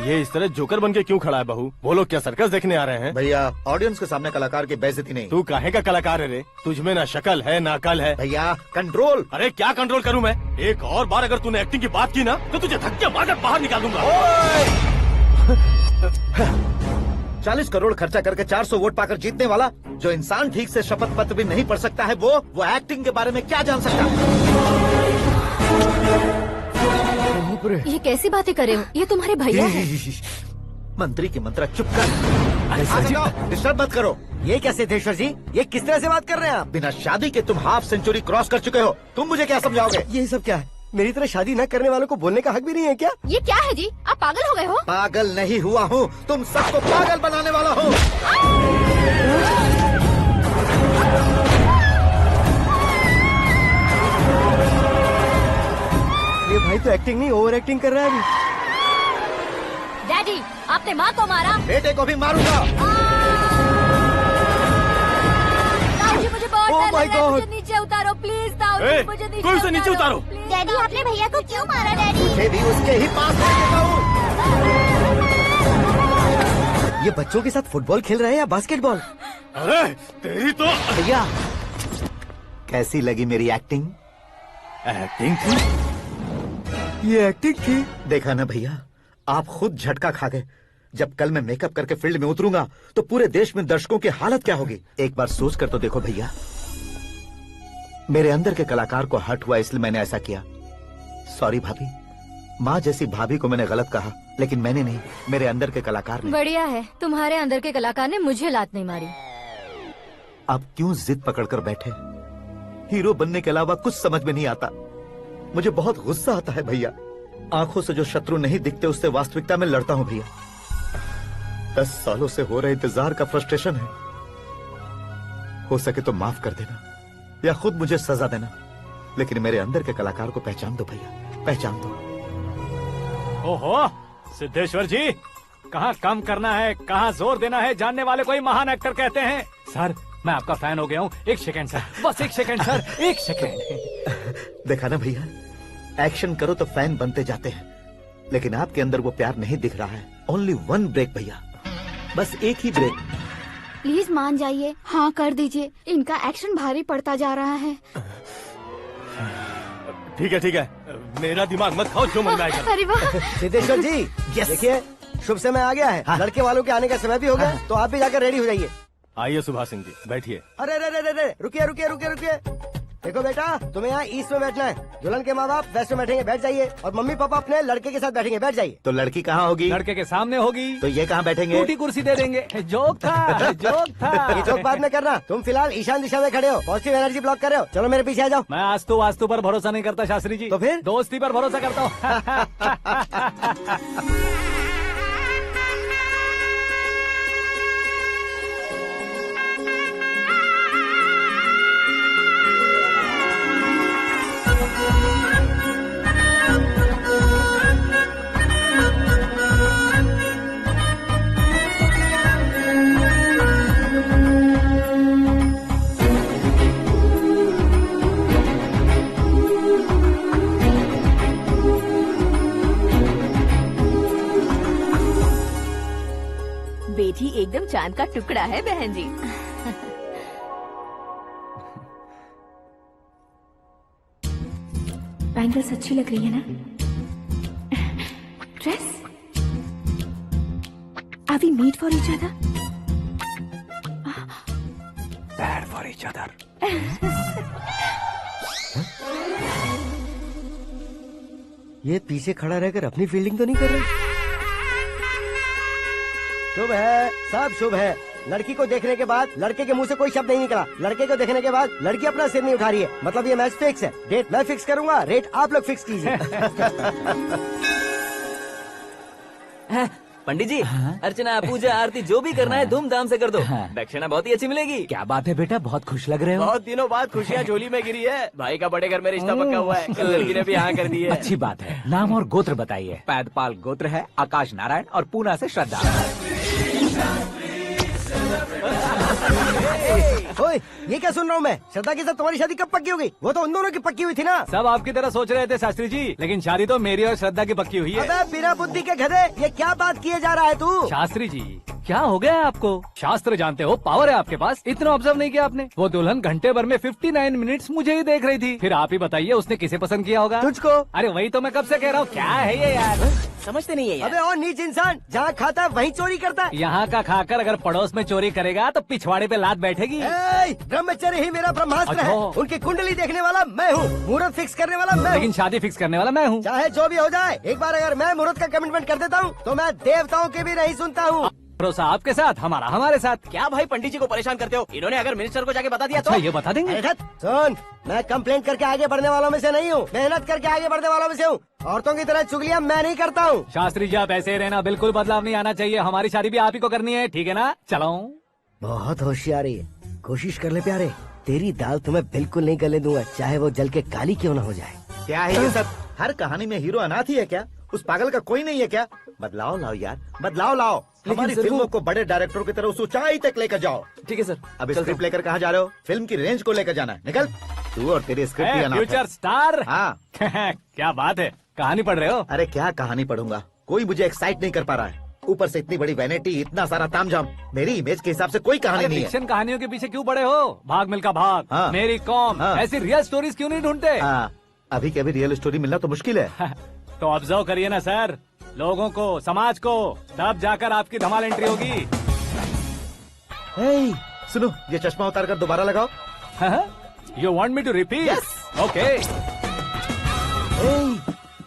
ये इस तरह जोकर बन के क्यों खड़ा है बहू? वो लोग क्या सर्कस देखने आ रहे हैं? भैया ऑडियंस के सामने कलाकार की बेइज्जती नहीं। तू काहे का कलाकार है रे? तुझमें ना शक्ल है ना अकल है। भैया कंट्रोल। अरे क्या कंट्रोल करूं मैं? एक और बार अगर तूने एक्टिंग की बात की ना तो तुझे धक्के मारकर बाहर निकाल दूंगा। 40 करोड़ खर्चा करके 400 वोट पाकर जीतने वाला, जो इंसान ठीक से शपथ पत्र भी नहीं पढ़ सकता है, वो एक्टिंग के बारे में क्या जान सकता है? ये कैसी बातें करे हो? ये तुम्हारे भैया हैं। मंत्री की मंत्रा चुप कर। डिस्टर्ब मत करो। ये क्या सिद्धेश्वर जी, ये किस तरह से बात कर रहे हैं आप? बिना शादी के तुम हाफ सेंचुरी क्रॉस कर चुके हो, तुम मुझे क्या समझाओगे? ये सब क्या है? मेरी तरह शादी न करने वालों को बोलने का हक भी नहीं है क्या? ये क्या है जी, आप पागल हो गए हो? पागल नहीं हुआ हूँ, तुम सबको पागल बनाने वाला हूँ। ये भाई तो एक्टिंग नहीं ओवर एक्टिंग कर रहा है अभी। डैडी, आपने माँ को मारा। बेटे को भी मारूंगा। ताऊजी मुझे बहुत Oh डर my लग रहा है, God! मुझे नीचे उतारो प्लीज। ताऊजी ए, मुझे कोई उसे नीचे उतारो। प्लीज। डैडी आपने भैया को क्यों मारा? डैडी मुझे भी उसके ही पास लेके जाऊं। ये बच्चों के साथ फुटबॉल खेल रहे हैं या बास्केटबॉल? अरे तेरी तो भैया कैसी लगी मेरी एक्टिंग? एक्टिंग थी। ये एक्टिंग थी। देखा ना भैया, आप खुद झटका खा गए। जब कल मैं मेकअप करके फील्ड में उतरूंगा तो पूरे देश में दर्शकों की हालत क्या होगी? एक बार सोच कर तो देखो भैया। मेरे अंदर के कलाकार को हर्ट हुआ इसलिए मैंने ऐसा किया। सॉरी भाभी। माँ जैसी भाभी को मैंने गलत कहा, लेकिन मैंने नहीं, मेरे अंदर के कलाकार ने। बढ़िया है, तुम्हारे अंदर के कलाकार ने मुझे लात नहीं मारी। आप क्यों जिद पकड़कर बैठे? हीरो बनने के अलावा कुछ समझ में नहीं आता। मुझे बहुत गुस्सा आता है भैया। आंखों से जो शत्रु नहीं दिखते उससे वास्तविकता में लड़ता हूँ भैया। 10 सालों से हो रहे इंतजार का फ्रस्ट्रेशन है। हो सके तो माफ कर देना या खुद मुझे सजा देना, लेकिन मेरे अंदर के कलाकार को पहचान दो भैया, पहचान दो। ओहो सिद्धेश्वर जी, कहाँ कम करना है कहाँ जोर देना है, जानने वाले को ही महान एक्टर कहते हैं। सर मैं आपका फैन हो गया हूँ। एक सेकंड सर, बस एक सेकंड सर, एक सेकंड। देखा ना भैया, एक्शन करो तो फैन बनते जाते हैं, लेकिन आपके अंदर वो प्यार नहीं दिख रहा है। ओनली 1 ब्रेक भैया, बस एक ही ब्रेक। प्लीज मान जाइए, हाँ कर दीजिए। इनका एक्शन भारी पड़ता जा रहा है। ठीक है, मेरा दिमाग मत खाओ, जो मन में आएगा। अरे वाह! सिद्धेश्वर जी देखिए, शुभ समय आ गया है। हाँ। लड़के वालों के आने का समय भी हो गया, तो आप भी जाकर रेडी हो जाइए। आइए सुभाष सिंह जी, बैठिए। अरे रुकिए। देखो बेटा, तुम्हें यहाँ ईस्ट में बैठना है, दुल्हन के माँ बाप वेस्ट में बैठेंगे, बैठ जाइए, और मम्मी पापा अपने लड़के के साथ बैठेंगे, बैठ जाइए। तो लड़की कहाँ होगी? लड़के के सामने होगी। तो ये कहाँ बैठेंगे? टूटी कुर्सी दे देंगे। जोक था, जोक था। ये जोक बाद में करना, तुम फिलहाल ईशान दिशा में खड़े हो, पॉजिटिव एनर्जी ब्लॉक कर रहे हो। चलो मेरे पीछे आ जाओ। मैं वास्तु पर भरोसा नहीं करता शास्त्री जी। तो फिर? दोस्ती पर भरोसा करता हूँ। बेटी एकदम चांद का टुकड़ा है बहन जी। बैंगल्स अच्छी लग रही है ना? Dress? Are we made for each other? Bad for each other. ये पीछे खड़ा रहकर अपनी फील्डिंग तो नहीं कर रहा? शुभ है, सब शुभ है। लड़की को देखने के बाद लड़के के मुंह से कोई शब्द नहीं निकला, लड़के को देखने के बाद लड़की अपना सिर नहीं उठा रही है, मतलब ये मैच फिक्स है। डेट मैं फिक्स करूंगा, रेट आप लोग फिक्स कीजिए। पंडित जी, अर्चना पूजा आरती जो भी करना है धूमधाम से कर दो। दक्षिणा बहुत ही अच्छी मिलेगी। क्या बात है बेटा, बहुत खुश लग रहे हो। बहुत दिनों बाद खुशियाँ झोली में गिरी है। भाई का बड़े घर में रिश्ता पक्का हुआ है, कल लड़की ने भी हाँ कर दी है। अच्छी बात है। नाम और गोत्र बताइए। पैदपाल गोत्र है, आकाश नारायण, और पूना से श्रद्धा। ओए, ये क्या सुन रहा हूँ मैं? श्रद्धा के साथ तुम्हारी शादी कब पक्की हो गई? वो तो उन दोनों की पक्की हुई थी ना। सब आपकी तरह सोच रहे थे शास्त्री जी, लेकिन शादी तो मेरी और श्रद्धा की पक्की हुई है। अबे बिना बुद्धि के गधे, ये क्या बात किए जा रहा है तू? शास्त्री जी, क्या हो गया है आपको? शास्त्र जानते हो, पावर है आपके पास। इतना ऑब्जर्व नहीं किया आपने? वो दुल्हन घंटे भर में 59 मिनट्स मुझे ही देख रही थी। फिर आप ही बताइए उसने किसे पसंद किया होगा? तुझको। अरे वही तो मैं कब से कह रहा हूँ, क्या है ये यार? समझते नहीं है यार। अबे और नीच इंसान, जहाँ खाता है वहीं चोरी करता है। यहाँ का खाकर अगर पड़ोस में चोरी करेगा तो पिछवाड़े पे लात बैठेगी। ब्रह्मचर्य ही मेरा ब्रह्मास्त्र है। अच्छा। उनकी कुंडली देखने वाला मैं हूँ, मुहूर्त फिक्स करने वाला मैं हूँ। लेकिन शादी फिक्स करने वाला मैं हूँ। चाहे जो भी हो जाए, एक बार अगर मैं मुहूर्त का कमिटमेंट कर देता हूँ तो मैं देवताओं की भी नहीं सुनता हूँ। भरोसा आपके साथ, हमारा हमारे साथ। क्या भाई पंडित जी को परेशान करते हो? इन्होंने अगर मिनिस्टर को जाके बता दिया तो? अच्छा, ये बता देंगे। सुन, मैं कंप्लेंट करके आगे बढ़ने वालों में से नहीं हूँ, मेहनत करके आगे बढ़ने वालों में से हूँ। औरतों की तरह चुगलियाँ मैं नहीं करता हूँ। शास्त्री जी आप ऐसे ही रहना, बिल्कुल बदलाव नहीं आना चाहिए। हमारी शादी भी आप ही को करनी है, ठीक है ना? चलो। बहुत होशियारी है, कोशिश कर ले प्यारे, तेरी दाल तुम्हें बिल्कुल नहीं गलने दूंगा, चाहे वो जल के काली क्यों न हो जाए। क्या है ये सब? हर कहानी में हीरो अनाथ ही है क्या? उस पागल का कोई नहीं है क्या? बदलाव लाओ यार, बदलाव लाओ। हमारी फिल्मों को बड़े डायरेक्टरों की तरह उस ऊंचाई तक लेकर जाओ। ठीक है सर। अब स्क्रिप्ट लेकर कहाँ जा रहे हो? फिल्म की रेंज को लेकर जाना है, निकल। तू और तेरी स्क्रिप्ट ही अनाथ है। Future star. हाँ। क्या बात है, कहानी पढ़ रहे हो? अरे क्या कहानी पढ़ूंगा, कोई मुझे एक्साइट नहीं कर पा रहा है। ऊपर से इतनी बड़ी वैनिटी, इतना सारा तामझाम, मेरी इमेज के हिसाब से कोई कहानी नहीं है। फिक्शन कहानियों के पीछे क्यों पड़े हो? भाग मिल्खा भाग, हाँ। मेरी कॉम, हाँ। ऐसी रियल स्टोरीज क्यों नहीं ढूंढते? हाँ, अभी के अभी रियल स्टोरी मिलना तो मुश्किल है। तो ऑब्जर्व करिए ना सर, लोगों को, समाज को, तब जाकर आपकी धमाल एंट्री होगी। सुनो, ये चश्मा उतार कर दोबारा लगाओ। You want me to repeat? Okay.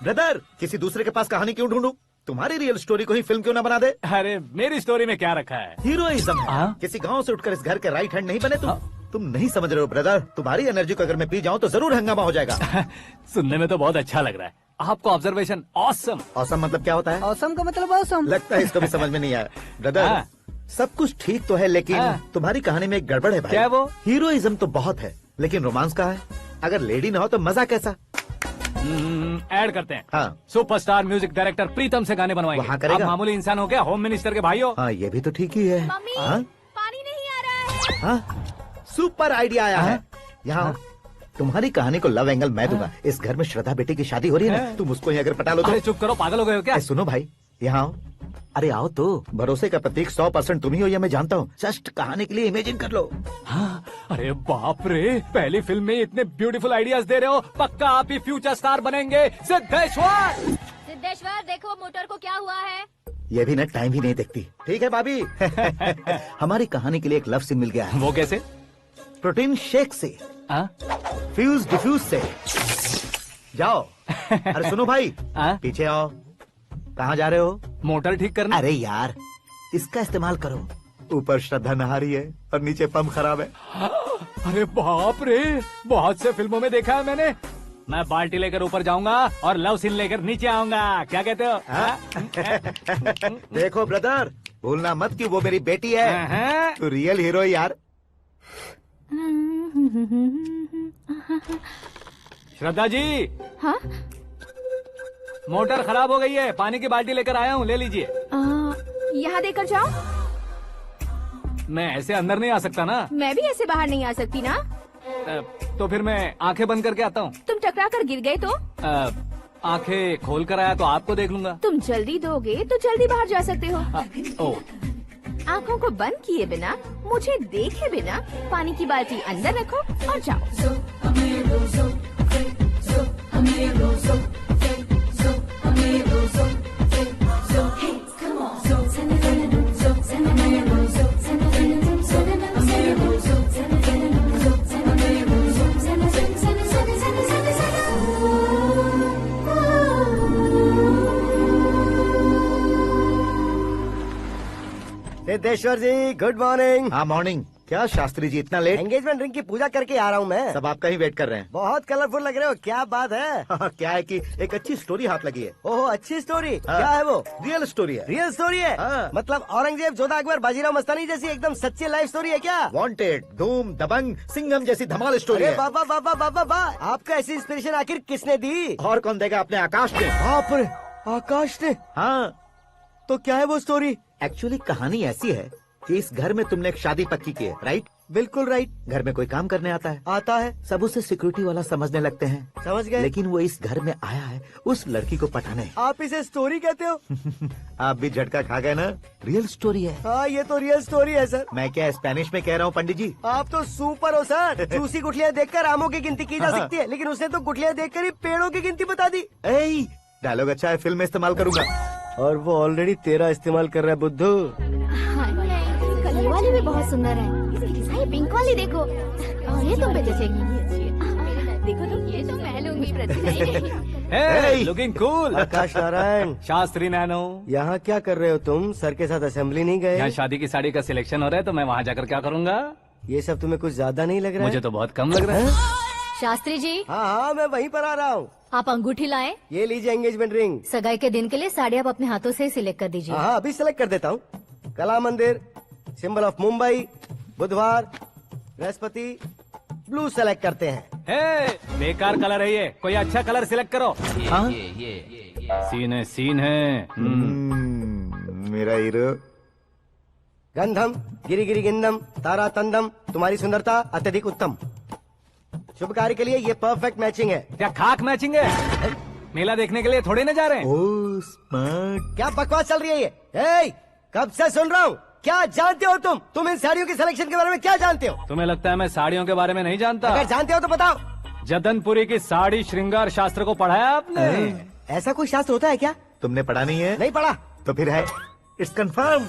Brother, किसी दूसरे के पास कहानी क्यों ढूंढूं? तुम्हारी रियल स्टोरी को ही फिल्म क्यों ना बना दे? अरे मेरी स्टोरी में क्या रखा है? हीरोइज्म। किसी गांव से उठकर इस घर के राइट हैंड नहीं बने तुम। तुम नहीं समझ रहे हो ब्रदर, तुम्हारी एनर्जी को अगर मैं पी जाऊं तो जरूर हंगामा हो जाएगा। सुनने में तो बहुत अच्छा लग रहा है। आपको ऑब्जर्वेशन ऑसम। ऑसम मतलब क्या होता है? औसम का मतलब औसम। लगता है इसको भी समझ में नहीं आया। ब्रदर, सब कुछ ठीक तो है, लेकिन तुम्हारी कहानी में एक गड़बड़ है भाई। क्या वो? हीरोइज्म तो बहुत है, लेकिन रोमांस कहाँ है? अगर लेडी ना हो तो मजा कैसा? ऐड करते हैं। हाँ। सुपरस्टार म्यूजिक डायरेक्टर प्रीतम से गाने बनवाएंगे। वहाँ करेगा? आप मामूली इंसान हो क्या? होम मिनिस्टर के भाई हो। हाँ, ये भी तो ठीक ही है। मम्मी, हाँ? पानी नहीं आ रहा है। हाँ? सुपर आइडिया आया है। यहाँ तुम्हारी कहानी को लव एंगल मैं दूंगा। इस घर में श्रद्धा बेटी की शादी हो रही है ना, तुम उसको ही अगर पटा लो तो। अरे चुप करो, पागल हो गए हो क्या? सुनो भाई, यहाँ आओ। अरे आओ तो, भरोसे का प्रतीक 100% तुम ही हो, ये मैं जानता हूँ। जस्ट कहानी के लिए इमेजिन कर लो। हाँ, अरे बाप रे, पहली फिल्म में इतने ब्यूटीफुल आइडियाज दे रहे हो, पक्का आप ही फ्यूचर स्टार बनेंगे। सिद्धेश्वर, सिद्धेश्वर देखो मोटर को क्या हुआ है। ये भी ना टाइम ही नहीं देखती। ठीक है भाभी। हमारी कहानी के लिए एक लव सीन मिल गया है। वो कैसे? प्रोटीन शेक से। फ्यूज डिफ्यूज से जाओ। अरे सुनो भाई, पीछे आओ। कहाँ जा रहे हो? मोटर ठीक करना। अरे यार, इसका इस्तेमाल करो। ऊपर श्रद्धा नहा रही है और नीचे पंप खराब है। अरे बाप रे, बहुत से फिल्मों में देखा है मैंने। मैं बाल्टी लेकर ऊपर जाऊंगा और लव सीन लेकर नीचे आऊंगा। क्या कहते हो? देखो ब्रदर, भूलना मत कि वो मेरी बेटी है। तू रियल हीरो यार। श्रद्धा जी। हाँ? मोटर खराब हो गई है, पानी की बाल्टी लेकर आया हूँ, ले लीजिए। यहाँ देकर जाओ। मैं ऐसे अंदर नहीं आ सकता ना। मैं भी ऐसे बाहर नहीं आ सकती ना। तो फिर मैं आंखें बंद करके आता हूँ। तुम टकरा कर गिर गए तो? आंखें खोल कर आया तो आपको देख लूंगा। तुम जल्दी दोगे तो जल्दी बाहर जा सकते हो। ओ। आँखों को बंद किए बिना, मुझे देखे बिना पानी की बाल्टी अंदर रखो और जाओ। सिद्धेश्वर जी, गुड मॉर्निंग। हाँ मॉर्निंग। क्या शास्त्री जी इतना लेट? एंगेजमेंट रिंग की पूजा करके आ रहा हूँ मैं। सब आपका ही वेट कर रहे हैं। बहुत कलरफुल लग रहे हो, क्या बात है? क्या है कि एक अच्छी स्टोरी हाथ लगी है। ओहो, अच्छी स्टोरी। क्या है वो? रियल स्टोरी है। रियल स्टोरी है? मतलब औरंगजेब, जोधा अकबर, बाजीराव मस्तानी जैसी एकदम सच्ची लाइफ स्टोरी है क्या? वांटेड, धूम, दबंग, सिंघम जैसी धमाल स्टोरी है। बाबा बाबा बाबा बा, आपका ऐसी इंस्पिरेशन आखिर किसने दी? और कौन देगा? अपने आकाश ने। बाप रे, आकाश ने? हाँ। तो क्या है वो स्टोरी? एक्चुअली कहानी ऐसी है कि इस घर में तुमने एक शादी पक्की की है, राइट? बिल्कुल राइट। घर में कोई काम करने आता है? आता है। सब उसे सिक्योरिटी वाला समझने लगते हैं। समझ गए। लेकिन वो इस घर में आया है उस लड़की को पटाने। आप इसे स्टोरी कहते हो? आप भी झटका खा गए ना। रियल स्टोरी है। हाँ, ये तो रियल स्टोरी है सर। मैं क्या स्पेनिश में कह रहा हूँ पंडित जी? आप तो सुपर हो सर। चूसी गुठलियाँ देखकर आमों की गिनती की जा सकती है, लेकिन उसने तो गुठलियाँ देखकर ही पेड़ों की गिनती बता दी। डायलॉग अच्छा है, फिल्म में इस्तेमाल करूंगा। और वो ऑलरेडी तेरा इस्तेमाल कर रहा है बुद्धू। ये वाली भी बहुत सुंदर है। ये पिंक वाली देखो, और ये तुम पे जचेगी। देखो तो ये तो मैं लूंगी। Looking cool. Akash Narayan. Shastri nano. यहाँ क्या कर रहे हो तुम? सर के साथ असेंबली नहीं गए? यहाँ शादी की साड़ी का सिलेक्शन हो रहा है तो मैं वहाँ जाकर क्या करूँगा? ये सब तुम्हें कुछ ज्यादा नहीं लग रहा है? मुझे तो बहुत कम लग रहा है। शास्त्री जी। हाँ हाँ, मैं वहीं पर आ रहा हूँ। आप अंगूठी लाएं। ये लीजिए एंगेजमेंट रिंग। सगाई के दिन के लिए साड़ी आप अपने हाथों से सिलेक्ट कर दीजिए। हाँ, अभी सिलेक्ट कर देता हूँ। कला मंदिर, सिंबल ऑफ मुंबई, बुधवार, बृहस्पति, ब्लू सेलेक्ट करते हैं। बेकार कलर है ये, कोई अच्छा कलर सिलेक्ट करो। ये सीन है। मेरा हीरो। गंधम, गिरी गिरी गिंदम, तारा तंदम, तुम्हारी सुंदरता अत्यधिक उत्तम। शुभ कार्य के लिए ये परफेक्ट मैचिंग है। क्या खाक मैचिंग है? मेला देखने के लिए थोड़ी ना जा रहे हैं। Oh smart. क्या बकवास चल रही है ये? कब से सुन रहा हूँ। क्या जानते हो तुम इन साड़ियों की सिलेक्शन के बारे में क्या जानते हो? तुम्हें लगता है मैं साड़ियों के बारे में नहीं जानता? अगर जानते हो तो बताओ। जदनपुरी की साड़ी श्रृंगार शास्त्र को पढ़ा है आपने? ऐसा कोई शास्त्र होता है क्या? तुमने पढ़ा नहीं है? नहीं पढ़ा। तो फिर है, इट्स कंफर्म।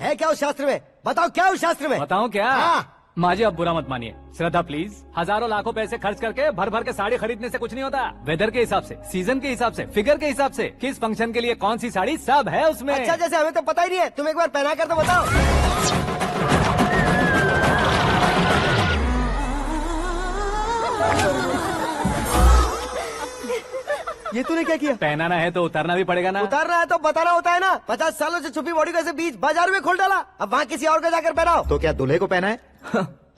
है क्या उस शास्त्र में? बताओ क्या उस शास्त्र में? बताऊं क्या? माँ जी आप बुरा मत मानिए। श्रद्धा प्लीज, हजारों लाखों पैसे खर्च करके भर भर के साड़ी खरीदने से कुछ नहीं होता। वेदर के हिसाब से, सीजन के हिसाब से, फिगर के हिसाब से, किस फंक्शन के लिए कौन सी साड़ी, सब है उसमें। अच्छा, जैसे हमें तो पता ही नहीं है, तुम एक बार पहना कर तो बताओ। ये तूने क्या किया? पहनाना है तो उतारना भी पड़ेगा ना। उतारना है तो बताना होता है ना। 50 सालों से छुपी बॉडी को ऐसे बीच बाजार में खोल डाला, अब वहाँ किसी और को जाकर पहनाओ। तो क्या दूल्हे को पहना है?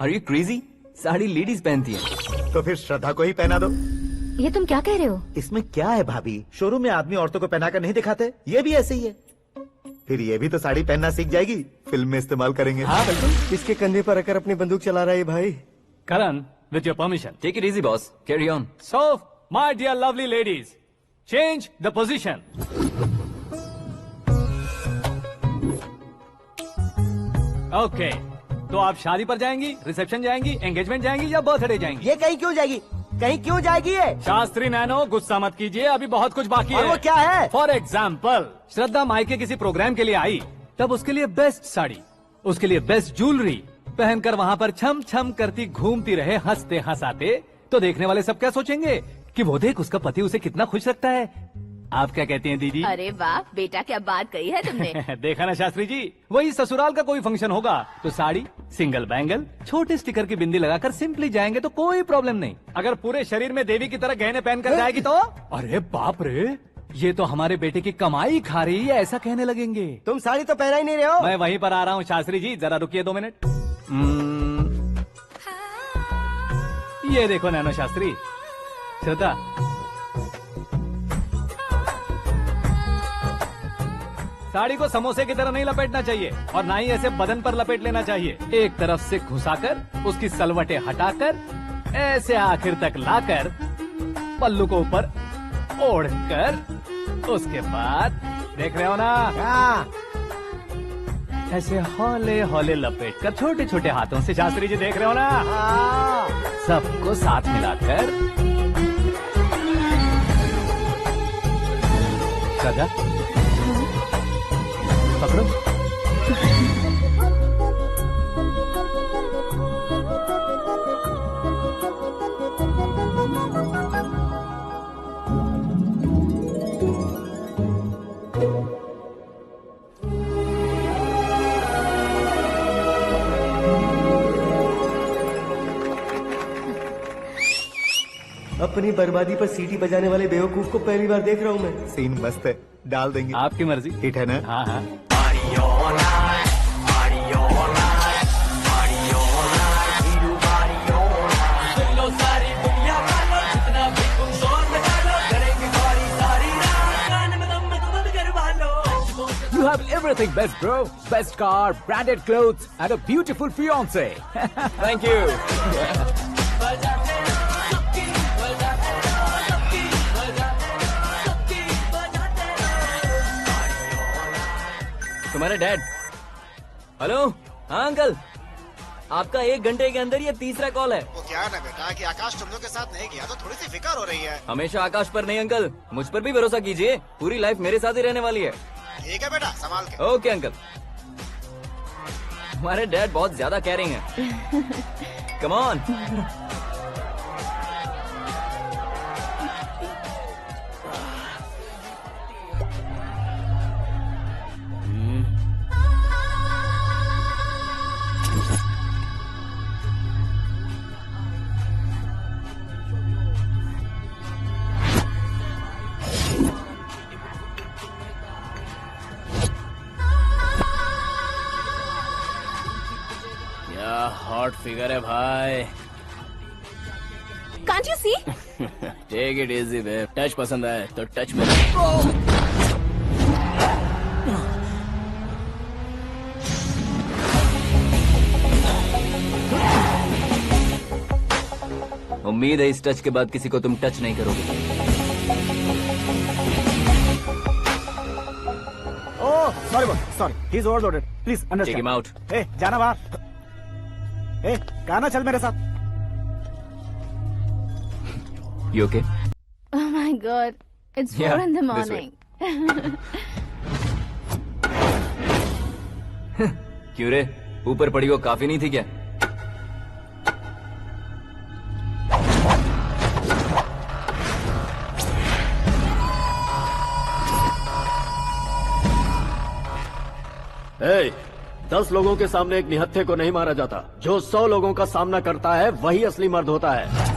Are you crazy? Sari ladies पहनती है। तो फिर श्रद्धा को ही पहना दो। ये तुम क्या कह रहे हो? इसमें क्या है भाभी, शोरूम में आदमी औरतों को पहनाकर नहीं दिखाते, ये भी ऐसे ही है। फिर ये भी तो साड़ी पहनना सीख जाएगी, फिल्म में इस्तेमाल करेंगे। हाँ बिल्कुल। इसके कंधे पर रखकर अपनी बंदूक चला रहा है भाई। करण, with your permission. Take it easy, boss. Carry on. So, my dear lovely ladies, change the position. Okay. तो आप शादी पर जाएंगी, रिसेप्शन जाएंगी, एंगेजमेंट जाएंगी या बर्थडे जाएंगी? ये कहीं क्यों जाएगी? कहीं क्यों जाएगी ये? शास्त्री नैनो, गुस्सा मत कीजिए, अभी बहुत कुछ बाकी है। और वो क्या है? फॉर एग्जाम्पल, श्रद्धा माई के किसी प्रोग्राम के लिए आई, तब उसके लिए बेस्ट साड़ी, उसके लिए बेस्ट ज्वेलरी, पहनकर वहाँ पर छम छम करती घूमती रहे हंसते हंसाते, तो देखने वाले सब क्या सोचेंगे कि वो देख उसका पति उसे कितना खुश रखता है। आप क्या कहती हैं दीदी? अरे वाह बेटा, क्या बात कही है तुमने। देखा ना शास्त्री जी, वही ससुराल का कोई फंक्शन होगा तो साड़ी, सिंगल बैंगल, छोटे स्टिकर की बिंदी लगाकर सिंपली जाएंगे तो कोई प्रॉब्लम नहीं। अगर पूरे शरीर में देवी की तरह गहने पहनकर जाएगी तो अरे बाप रे, ये तो हमारे बेटे की कमाई खा रही है, ऐसा कहने लगेंगे। तुम साड़ी तो पहना ही नहीं रहे हो। मैं वहीं पर आ रहा हूँ शास्त्री जी, जरा रुकिए 2 मिनट। ये देखो नैनो शास्त्री, श्रद्धा, साड़ी को समोसे की तरह नहीं लपेटना चाहिए और ना ही ऐसे बदन पर लपेट लेना चाहिए। एक तरफ से घुसाकर उसकी सलवटें हटाकर ऐसे आखिर तक लाकर पल्लू को ऊपर ओढ़कर, उसके बाद देख रहे हो ना, ऐसे हौले हौले लपेट कर छोटे छोटे हाथों से, शास्त्री जी देख रहे हो ना, सबको साथ मिलाकर सजा पकड़ो। अपनी बर्बादी पर सीटी बजाने वाले बेवकूफ को पहली बार देख रहा हूँ मैं। सीन मस्त है, डाल देंगे। आपकी मर्जी। हिट है ना? हाँ हाँ। You have everything best, bro. Best car, branded clothes, and a beautiful fiance. Thank you. तुम्हारे डैड। हेलो, हाँ अंकल, आपका 1 घंटे के अंदर ये तीसरा कॉल है। वो क्या है ना बेटा कि आकाश तुम लोग के साथ नहीं गया तो थोड़ी सी फिक्र हो रही है। हमेशा आकाश पर नहीं अंकल, मुझ पर भी भरोसा कीजिए, पूरी लाइफ मेरे साथ ही रहने वाली है। ठीक है बेटा, संभाल के। Okay uncle. हमारे डैड बहुत ज्यादा केयरिंग है। Come on. हॉट फिगर है भाई। Can't you see? Take it easy babe, touch पसंद आए तो टच में। उम्मीद है इस टच के बाद किसी को तुम टच नहीं करोगे। Oh sorry, he is overloaded, please take understand. Him out. ए जाना बाहर। ए गाना चल मेरे साथ। You okay? Oh my God, it's 4 Yeah, in the this way. morning. क्यों रे, ऊपर पड़ी वो काफी नहीं थी क्या? Hey, 10 लोगों के सामने एक निहत्थे को नहीं मारा जाता। जो 100 लोगों का सामना करता है वही असली मर्द होता है।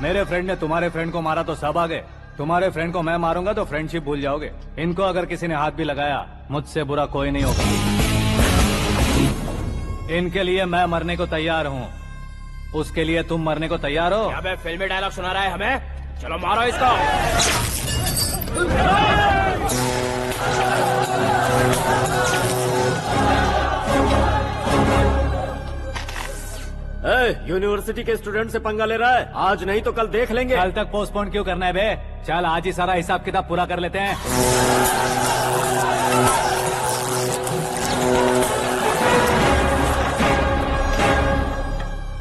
मेरे फ्रेंड ने तुम्हारे फ्रेंड को मारा तो सब आ गए, तुम्हारे फ्रेंड को मैं मारूंगा तो फ्रेंडशिप भूल जाओगे। इनको अगर किसी ने हाथ भी लगाया, मुझसे बुरा कोई नहीं होगा। इनके लिए मैं मरने को तैयार हूँ, उसके लिए तुम मरने को तैयार हो? अबे फिल्मी डायलॉग सुना रहा है हमें? चलो मारो इसको। यूनिवर्सिटी के स्टूडेंट से पंगा ले रहा है। आज नहीं तो कल देख लेंगे। कल तक पोस्टपोन क्यों करना है बे? चल आज ही सारा हिसाब किताब पूरा कर लेते हैं।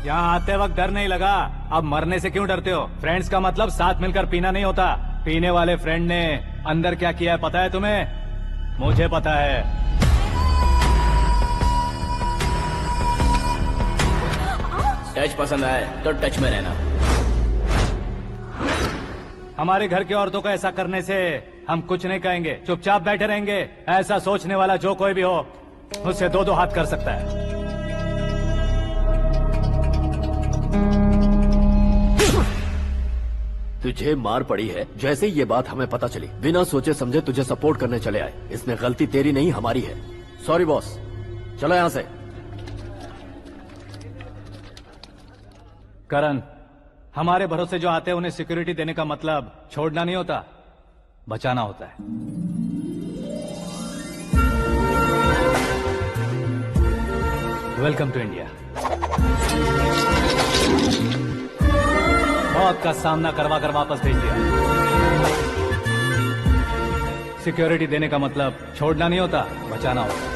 यहाँ आते वक्त डर नहीं लगा, अब मरने से क्यों डरते हो? फ्रेंड्स का मतलब साथ मिलकर पीना नहीं होता। पीने वाले फ्रेंड ने अंदर क्या किया है पता है तुम्हें? मुझे पता है। टच पसंद आए तो टच में रहना। हमारे घर की औरतों को ऐसा करने से हम कुछ नहीं कहेंगे, चुपचाप बैठे रहेंगे। ऐसा सोचने वाला जो कोई भी हो उससे दो दो हाथ कर सकता है। तुझे मार पड़ी है जैसे ये बात हमें पता चली, बिना सोचे समझे तुझे सपोर्ट करने चले आए। इसमें गलती तेरी नहीं हमारी है। सॉरी बॉस, चलो यहाँ से। करण, हमारे भरोसे जो आते हैं उन्हें सिक्योरिटी देने का मतलब छोड़ना नहीं होता, बचाना होता है। Welcome to India. मौत का सामना करवा कर वापस भेज दिया। सिक्योरिटी देने का मतलब छोड़ना नहीं होता, बचाना होता।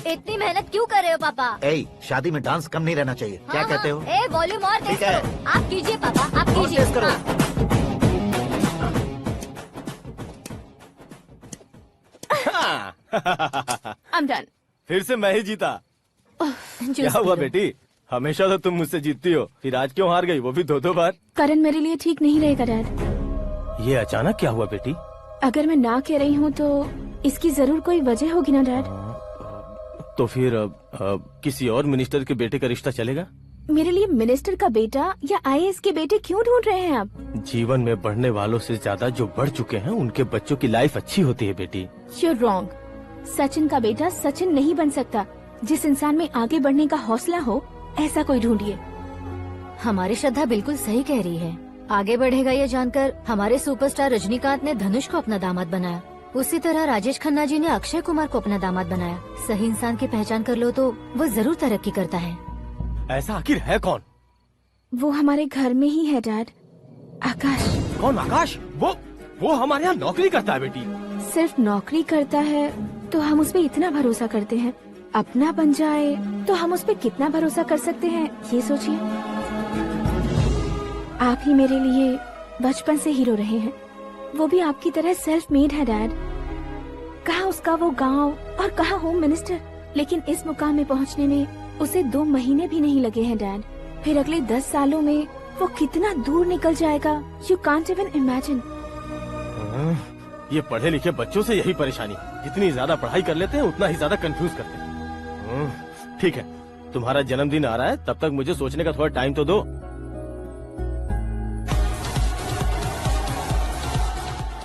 इतनी मेहनत क्यों कर रहे हो पापा? ए, शादी में डांस कम नहीं रहना चाहिए। क्या कहते हो? ए वॉल्यूम और तेज ठीक है। करो। आप कीजिए पापा, आप और कीजिए। तेज करो। I'm done. फिर से मैं ही जीता। क्या हुआ बेटी? हमेशा तो तुम मुझसे जीतती हो, फिर आज क्यों हार गई, वो भी दो दो बार? करण मेरे लिए ठीक नहीं रहेगा डैड। ये अचानक क्या हुआ बेटी? अगर मैं ना कह रही हूँ तो इसकी जरूर कोई वजह होगी ना डैड। तो फिर किसी और मिनिस्टर के बेटे का रिश्ता चलेगा? मेरे लिए मिनिस्टर का बेटा या आईएएस के बेटे क्यों ढूंढ रहे हैं आप? जीवन में बढ़ने वालों से ज्यादा जो बढ़ चुके हैं उनके बच्चों की लाइफ अच्छी होती है बेटी। You're wrong. सचिन का बेटा सचिन नहीं बन सकता। जिस इंसान में आगे बढ़ने का हौसला हो ऐसा कोई ढूंढिए। हमारी श्रद्धा बिल्कुल सही कह रही है। आगे बढ़ेगा ये जानकर हमारे सुपरस्टार रजनीकांत ने धनुष को अपना दामाद बनाया। उसी तरह राजेश खन्ना जी ने अक्षय कुमार को अपना दामाद बनाया। सही इंसान की पहचान कर लो तो वो जरूर तरक्की करता है। ऐसा आखिर है कौन? वो हमारे घर में ही है डैड। आकाश। कौन आकाश? वो हमारे यहाँ नौकरी करता है बेटी। सिर्फ नौकरी करता है तो हम उस पे इतना भरोसा करते हैं, अपना बन जाए तो हम उस पे कितना भरोसा कर सकते हैं ये सोचिए। आप ही मेरे लिए बचपन से हीरो रहे हैं, वो भी आपकी तरह सेल्फ मेड है डैड। कहाँ उसका वो गांव और कहाँ होम मिनिस्टर, लेकिन इस मुकाम में पहुँचने में उसे 2 महीने भी नहीं लगे हैं डैड। फिर अगले 10 सालों में वो कितना दूर निकल जाएगा, यू कांट इवन इमेजिन। ये पढ़े लिखे बच्चों से यही परेशानी, जितनी ज्यादा पढ़ाई कर लेते हैं उतना ही ज्यादा कंफ्यूज करते हैं। ठीक है, तुम्हारा जन्मदिन आ रहा है, तब तक मुझे सोचने का थोड़ा टाइम तो दो।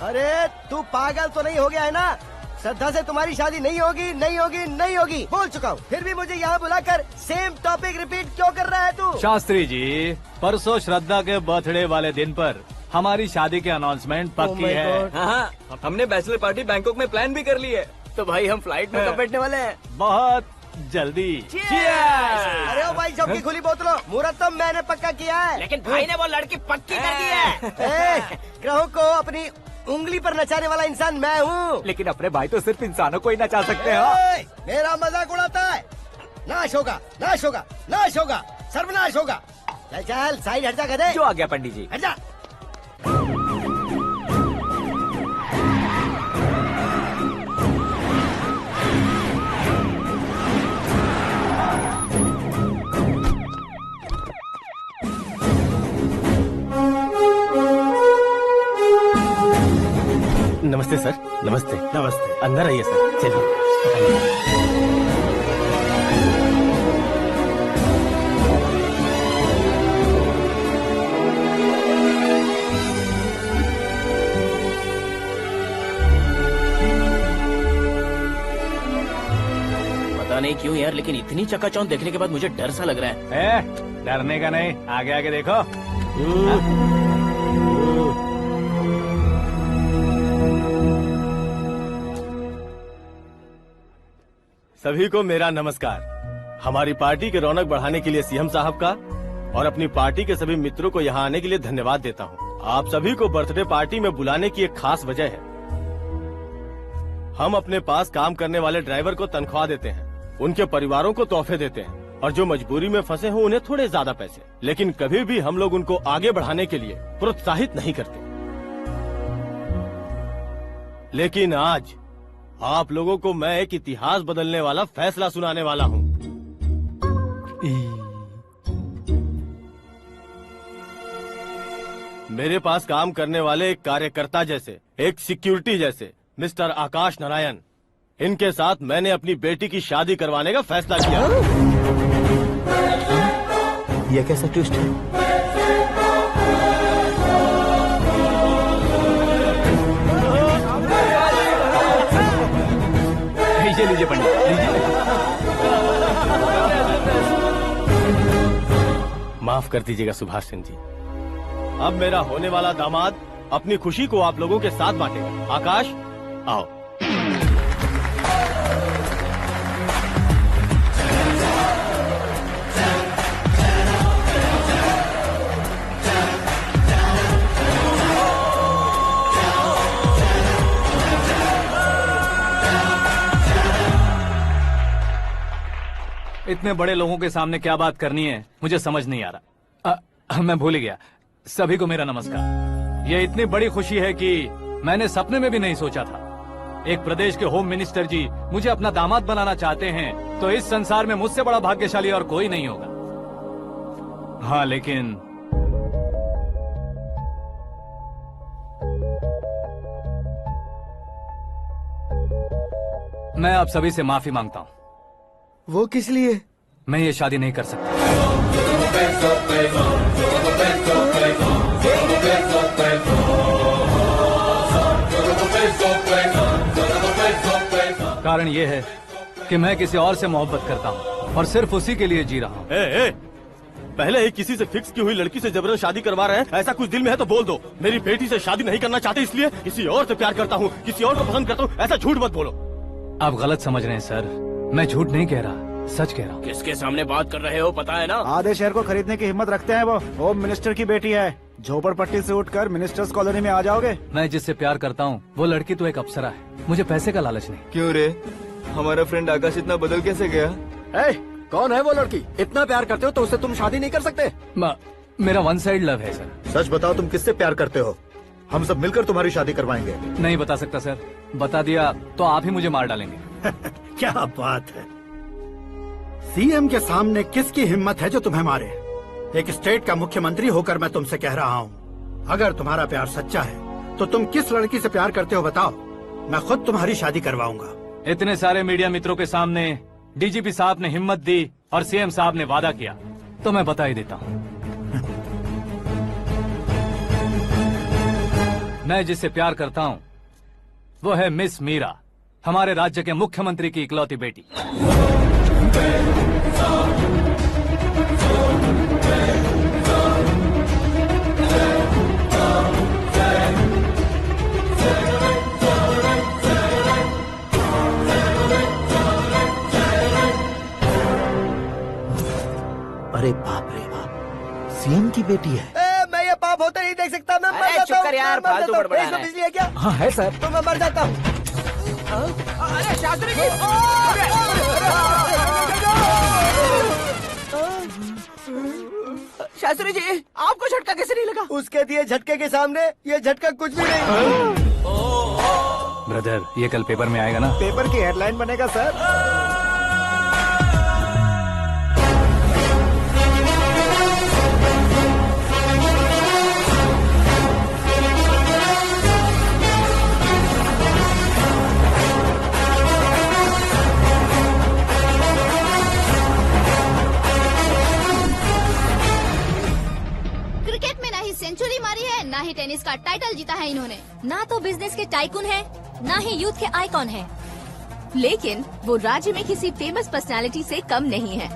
अरे तू पागल तो नहीं हो गया है ना? श्रद्धा से तुम्हारी शादी नहीं होगी, नहीं होगी, नहीं होगी, बोल चुका हूँ। फिर भी मुझे यहाँ बुलाकर सेम टॉपिक रिपीट क्यों कर रहा है तू? शास्त्री जी, परसों श्रद्धा के बर्थडे वाले दिन पर हमारी शादी की अनाउंसमेंट पक्की है। हाँ, हमने बैचलर पार्टी बैंकॉक में प्लान भी कर ली है। तो भाई हम फ्लाइट में कब बैठने वाले हैं? बहुत जल्दी। अरे ओ भाई, सबकी खुली बोतलों, मुहूर्त तो मैंने पक्का किया है। लेकिन भाई ने वो लड़की पक्की कर दी है। ग्रहों को अपनी उंगली पर नचाने वाला इंसान मैं हूँ। लेकिन अपने भाई तो सिर्फ इंसानों को ही नचा सकते हैं। मेरा मजाक उड़ाता है? नाश होगा, नाश होगा, नाश होगा, सर्वनाश होगा। चल चल साइड हट जा गधे। जो आ गया पंडित जी। हट जा। नमस्ते सर। नमस्ते। नमस्ते। अंदर आइए सर, चलिए। पता नहीं क्यों यार, लेकिन इतनी चकाचौंध देखने के बाद मुझे डर सा लग रहा है। डरने का नहीं, आगे आगे देखो। सभी को मेरा नमस्कार। हमारी पार्टी के रौनक बढ़ाने के लिए सीएम साहब का और अपनी पार्टी के सभी मित्रों को यहाँ आने के लिए धन्यवाद देता हूँ। आप सभी को बर्थडे पार्टी में बुलाने की एक खास वजह है। हम अपने पास काम करने वाले ड्राइवर को तनख्वाह देते हैं, उनके परिवारों को तोहफे देते हैं और जो मजबूरी में फंसे हो उन्हें थोड़े ज्यादा पैसे, लेकिन कभी भी हम लोग उनको आगे बढ़ाने के लिए प्रोत्साहित नहीं करते। लेकिन आज आप लोगों को मैं एक इतिहास बदलने वाला फैसला सुनाने वाला हूँ। मेरे पास काम करने वाले एक कार्यकर्ता जैसे, एक सिक्योरिटी जैसे मिस्टर आकाश नारायण, इनके साथ मैंने अपनी बेटी की शादी करवाने का फैसला किया। यह कैसा ट्विस्ट है? लीजिए पंडित, लीजिए। माफ कर दीजिएगा सुभाष सिंह जी। अब मेरा होने वाला दामाद अपनी खुशी को आप लोगों के साथ बांटेगा। आकाश, आओ। इतने बड़े लोगों के सामने क्या बात करनी है मुझे समझ नहीं आ रहा। मैं भूल गया। सभी को मेरा नमस्कार। ये इतनी बड़ी खुशी है कि मैंने सपने में भी नहीं सोचा था। एक प्रदेश के होम मिनिस्टर जी मुझे अपना दामाद बनाना चाहते हैं तो इस संसार में मुझसे बड़ा भाग्यशाली और कोई नहीं होगा। हाँ, लेकिन मैं आप सभी से माफी मांगता हूँ। वो किस लिए? मैं ये शादी नहीं कर सकता। कारण ये है कि मैं किसी और से मोहब्बत करता हूँ और सिर्फ उसी के लिए जी रहा हूँ। पहले ही किसी से फिक्स की हुई लड़की से जबरन शादी करवा रहे हैं। ऐसा कुछ दिल में है तो बोल दो। मेरी बेटी से शादी नहीं करना चाहते इसलिए किसी और से प्यार करता हूँ, किसी और को पसंद करता हूँ, ऐसा झूठ मत बोलो। आप गलत समझ रहे हैं सर। मैं झूठ नहीं कह रहा, सच कह रहा हूँ। किसके सामने बात कर रहे हो पता है ना? आधे शहर को खरीदने की हिम्मत रखते हैं वो। होम मिनिस्टर की बेटी है। झोपड़पट्टी से उठकर मिनिस्टर्स कॉलोनी में आ जाओगे। मैं जिससे प्यार करता हूँ वो लड़की तो एक अप्सरा है। मुझे पैसे का लालच नहीं। क्यों रे? हमारा फ्रेंड आकाश इतना बदल कैसे गया? कौन है वो लड़की? इतना प्यार करते हो तो उससे तुम शादी नहीं कर सकते? मेरा वन साइड लव है सर। सच बताओ, तुम किससे प्यार करते हो? हम सब मिलकर तुम्हारी शादी करवाएंगे। नहीं बता सकता सर। बता दिया तो आप ही मुझे मार डालेंगे। क्या बात है। सीएम के सामने किसकी हिम्मत है जो तुम्हें मारे? एक स्टेट का मुख्यमंत्री होकर मैं तुमसे कह रहा हूँ, अगर तुम्हारा प्यार सच्चा है तो तुम किस लड़की से प्यार करते हो बताओ। मैं खुद तुम्हारी शादी करवाऊंगा। इतने सारे मीडिया मित्रों के सामने डीजीपी साहब ने हिम्मत दी और सीएम साहब ने वादा किया तो मैं बता ही देता हूँ। मैं जिससे प्यार करता हूँ वो है मिस मीरा, हमारे राज्य के मुख्यमंत्री की इकलौती बेटी। अरे बाप रे बाप, सीएम की बेटी है। मैं ये पाप होते नहीं देख सकता। मैं मर जाता हूँ। यार, फालतू बड़बड़ा रहा है। बिजली है क्या? हाँ है सर। तो मैं मर जाता हूँ। अरे शास्त्री जी! शास्त्री जी, आपको झटका कैसे नहीं लगा? उसके दिए झटके के सामने ये झटका कुछ भी नहीं। ब्रदर, ये कल पेपर में आएगा ना? पेपर की हेडलाइन बनेगा सर। क्रिकेट में ना ही सेंचुरी मारी है, ना ही टेनिस का टाइटल जीता है इन्होंने। ना तो बिजनेस के टाइकून है, ना ही यूथ के आइकॉन है। लेकिन वो राज्य में किसी फेमस पर्सनालिटी से कम नहीं है।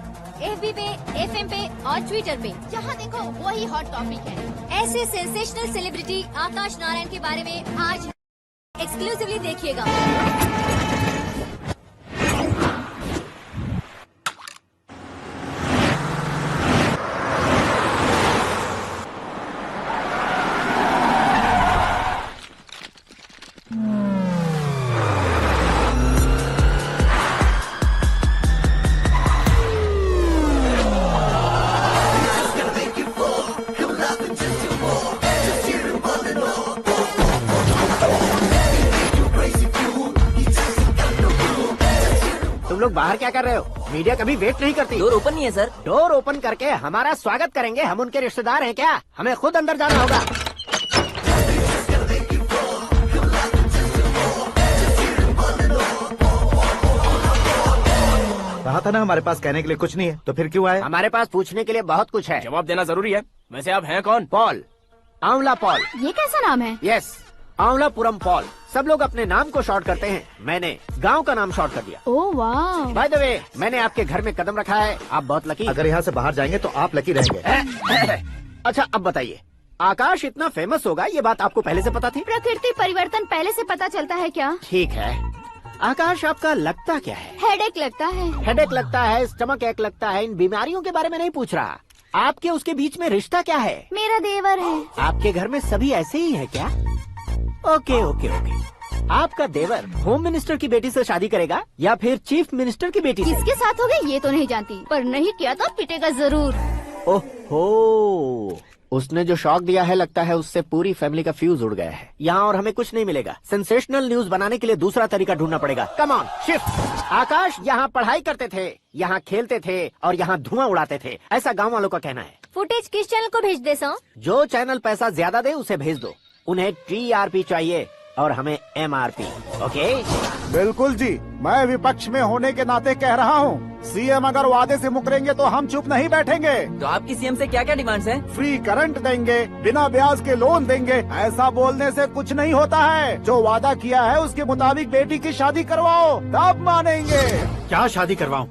FB पे, FM पे और ट्विटर पे जहाँ देखो वही हॉट टॉपिक है। ऐसे सेंसेशनल सेलिब्रिटी आकाश नारायण के बारे में आज एक्सक्लूसिवली देखिएगा। लोग बाहर क्या कर रहे हो? मीडिया कभी वेट नहीं करती। डोर ओपन नहीं है सर। डोर ओपन करके हमारा स्वागत करेंगे? हम उनके रिश्तेदार हैं क्या? हमें खुद अंदर जाना होगा। कहा था ना हमारे पास कहने के लिए कुछ नहीं है, तो फिर क्यों आए? हमारे पास पूछने के लिए बहुत कुछ है। जवाब देना जरूरी है। वैसे आप हैं कौन? पॉल, आंवला पॉल। ये कैसा नाम है? Yes, Amlapuram Paul. सब लोग अपने नाम को शॉर्ट करते हैं, मैंने गांव का नाम शॉर्ट कर दिया। ओह वाह। बाय द वे, मैंने आपके घर में कदम रखा है, आप बहुत लकी। अगर यहाँ से बाहर जाएंगे तो आप लकी रहेंगे। अच्छा अब बताइए, आकाश इतना फेमस होगा ये बात आपको पहले से पता थी? प्रकृति परिवर्तन पहले से पता चलता है क्या? ठीक है, आकाश आपका लगता क्या है? हेडेक लगता है। हेडेक लगता है, स्टमक एक लगता है, इन बीमारियों के बारे में नहीं पूछ रहा। आपके उसके बीच में रिश्ता क्या है? मेरा देवर है। आपके घर में सभी ऐसे ही है क्या? Okay okay okay. आपका देवर होम मिनिस्टर की बेटी से शादी करेगा या फिर चीफ मिनिस्टर की बेटी से? किसके साथ होगा ये तो नहीं जानती, पर नहीं किया तो पिटेगा जरूर। ओहो, उसने जो शॉक दिया है लगता है उससे पूरी फैमिली का फ्यूज उड़ गया है। यहाँ और हमें कुछ नहीं मिलेगा। सेंसेशनल न्यूज बनाने के लिए दूसरा तरीका ढूंढना पड़ेगा। Come on shift. आकाश यहाँ पढ़ाई करते थे, यहाँ खेलते थे और यहाँ धुआं उड़ाते थे, ऐसा गाँव वालों का कहना है। फुटेज किस चैनल को भेज दे सो? जो चैनल पैसा ज्यादा दे उसे भेज दो। उन्हें TRP चाहिए और हमें MRP। ओके? बिल्कुल जी, मैं विपक्ष में होने के नाते कह रहा हूँ, सीएम अगर वादे से मुकरेंगे तो हम चुप नहीं बैठेंगे। तो आपकी सीएम से क्या क्या डिमांड्स हैं? फ्री करंट देंगे, बिना ब्याज के लोन देंगे। ऐसा बोलने से कुछ नहीं होता है। जो वादा किया है उसके मुताबिक बेटी की शादी करवाओ, तब मानेंगे। क्या शादी करवाऊं?